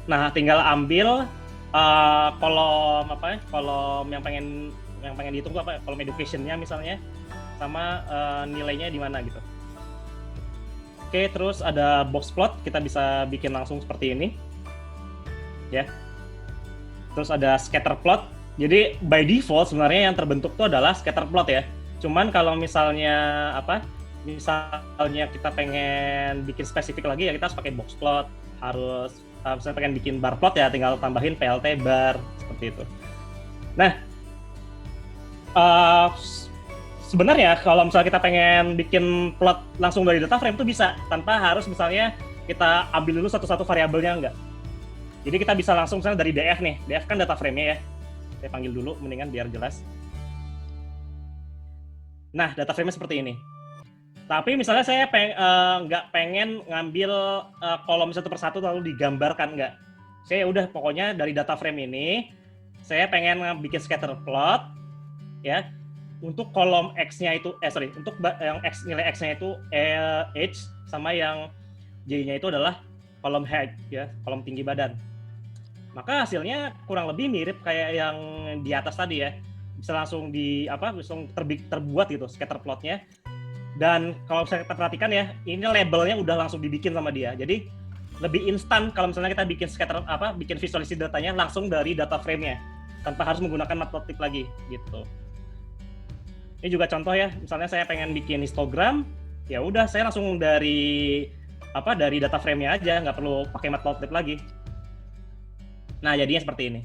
Nah, tinggal ambil kolom yang pengen dihitung tuh kolom education-nya misalnya, sama nilainya di mana gitu. Oke, terus ada box plot, kita bisa bikin langsung seperti ini. Ya. Terus ada scatter plot. Jadi by default sebenarnya yang terbentuk itu adalah scatter plot ya. Cuman kalau misalnya misalnya kita pengen bikin spesifik lagi ya kita harus pakai box plot. Harus misalnya pengen bikin bar plot ya tinggal tambahin PLT bar seperti itu. Nah, sebenarnya kalau misalnya kita pengen bikin plot langsung dari data frame itu bisa tanpa harus misalnya kita ambil dulu satu-satu variabelnya enggak. Jadi kita bisa langsung misalnya dari DF nih. DF kan data frame-nya ya. Saya panggil dulu, mendingan biar jelas. Nah, data frame-nya seperti ini. Tapi misalnya saya nggak pengen ngambil kolom satu persatu lalu digambarkan, nggak. Saya udah pokoknya dari data frame ini, saya pengen bikin scatter plot, ya. Untuk kolom X-nya itu, untuk yang nilai X-nya itu H, sama yang Y-nya itu adalah kolom height, ya, kolom tinggi badan. Maka hasilnya kurang lebih mirip kayak yang di atas tadi ya. Bisa langsung langsung terbuat gitu scatter plotnya. Dan kalau saya perhatikan ya, ini labelnya udah langsung dibikin sama dia. Jadi lebih instan kalau misalnya kita bikin bikin visualisasi datanya langsung dari data frame-nya tanpa harus menggunakan matplotlib lagi gitu. Ini juga contoh ya, misalnya saya pengen bikin histogram, ya udah saya langsung dari data frame-nya aja, nggak perlu pakai matplotlib lagi. Nah, jadinya seperti ini.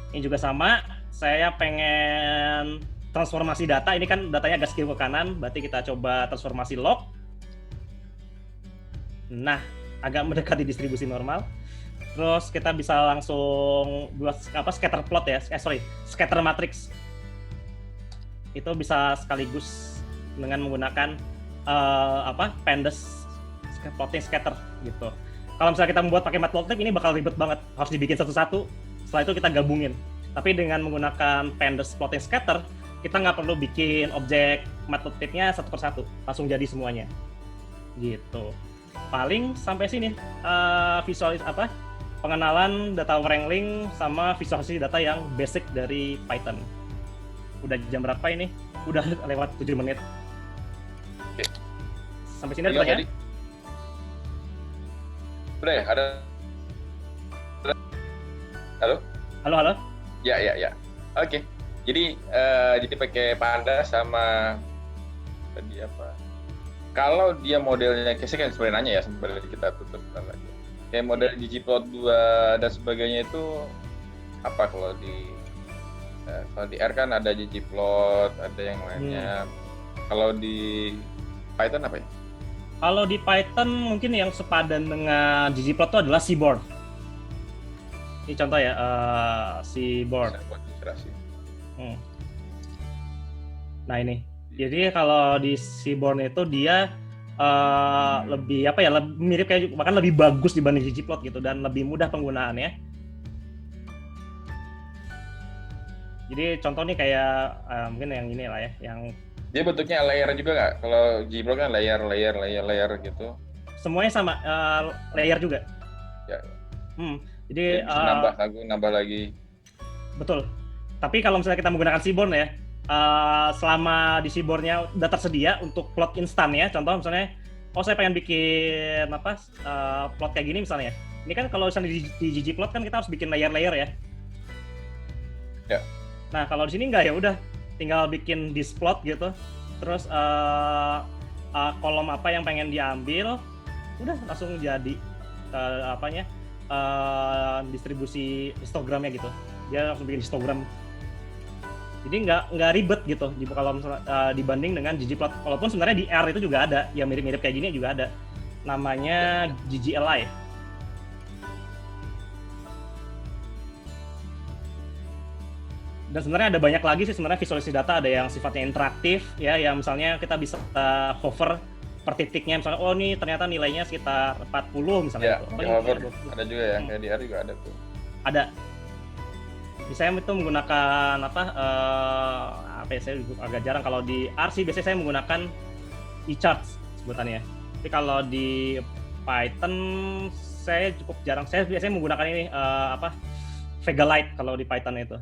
Ini juga sama, saya pengen transformasi data, ini kan datanya agak skew ke kanan, berarti kita coba transformasi log. Nah, agak mendekati distribusi normal. Terus kita bisa langsung buat scatter plot ya, scatter matrix. Itu bisa sekaligus dengan menggunakan pandas plotting scatter gitu. Kalau misalnya kita membuat pakai matplotlib ini bakal ribet banget, harus dibikin satu-satu. Setelah itu kita gabungin. Tapi dengan menggunakan pandas plotting scatter, kita nggak perlu bikin objek matplotlibnya satu persatu, langsung jadi semuanya. Gitu. paling sampai sini visualis pengenalan data wrangling sama visualisasi data yang basic dari Python. Udah jam berapa ini? Udah lewat 7 menit. Oke. Sampai sini ada pertanyaan? Udah ya, ada. Halo? Halo? Ya. Oke. Jadi pakai Panda sama tadi apa? Kalau dia modelnya, saya kan sebenarnya nanya ya, sebelum kita tutup lagi. Kayak model ggplot 2 dan sebagainya itu apa kalau di R kan ada ggplot, ada yang lainnya. Kalau di Python apa ya? Kalau di Python mungkin yang sepadan dengan ggplot itu adalah Seaborn. Ini contoh ya, Seaborn. Bisa buat ilustrasi. Nah ini, jadi kalau di Seaborn itu dia lebih mirip kayak, bahkan lebih bagus dibanding ggplot gitu, dan lebih mudah penggunaannya. Jadi contoh nih kayak mungkin yang ini lah ya, yang dia bentuknya layer juga nggak? Kalau ggplot kan layer gitu. Semuanya sama, layer juga. Ya. Jadi bisa nambah lagi. Betul. Tapi kalau misalnya kita menggunakan Seaborn ya, selama di Seaborn-nya udah tersedia untuk plot instan ya. Contoh misalnya, saya pengen bikin plot kayak gini misalnya. Ini kan kalau misalnya di ggplot kan kita harus bikin layer-layer ya. Ya. Nah kalau di sini nggak, ya udah tinggal bikin displot gitu. Terus kolom apa yang pengen diambil, udah langsung jadi distribusi histogramnya gitu. Dia langsung bikin histogram. Jadi nggak ribet gitu kalau misalnya dibanding dengan ggplot. Walaupun sebenarnya di R itu juga ada yang mirip-mirip kayak gini juga ada. Namanya ggli. Dan sebenarnya ada banyak lagi sih sebenarnya visualisasi data, ada yang sifatnya interaktif ya, yang misalnya kita bisa hover per titiknya, misalnya ini ternyata nilainya sekitar 40 misalnya. Hover ada juga ya, kayak di R juga ada tuh. Ada. Saya itu menggunakan saya agak jarang. Kalau di R sih biasanya saya menggunakan e-charts sebutannya. Tapi kalau di Python saya cukup jarang. Saya biasanya menggunakan ini Vega Lite kalau di Python itu.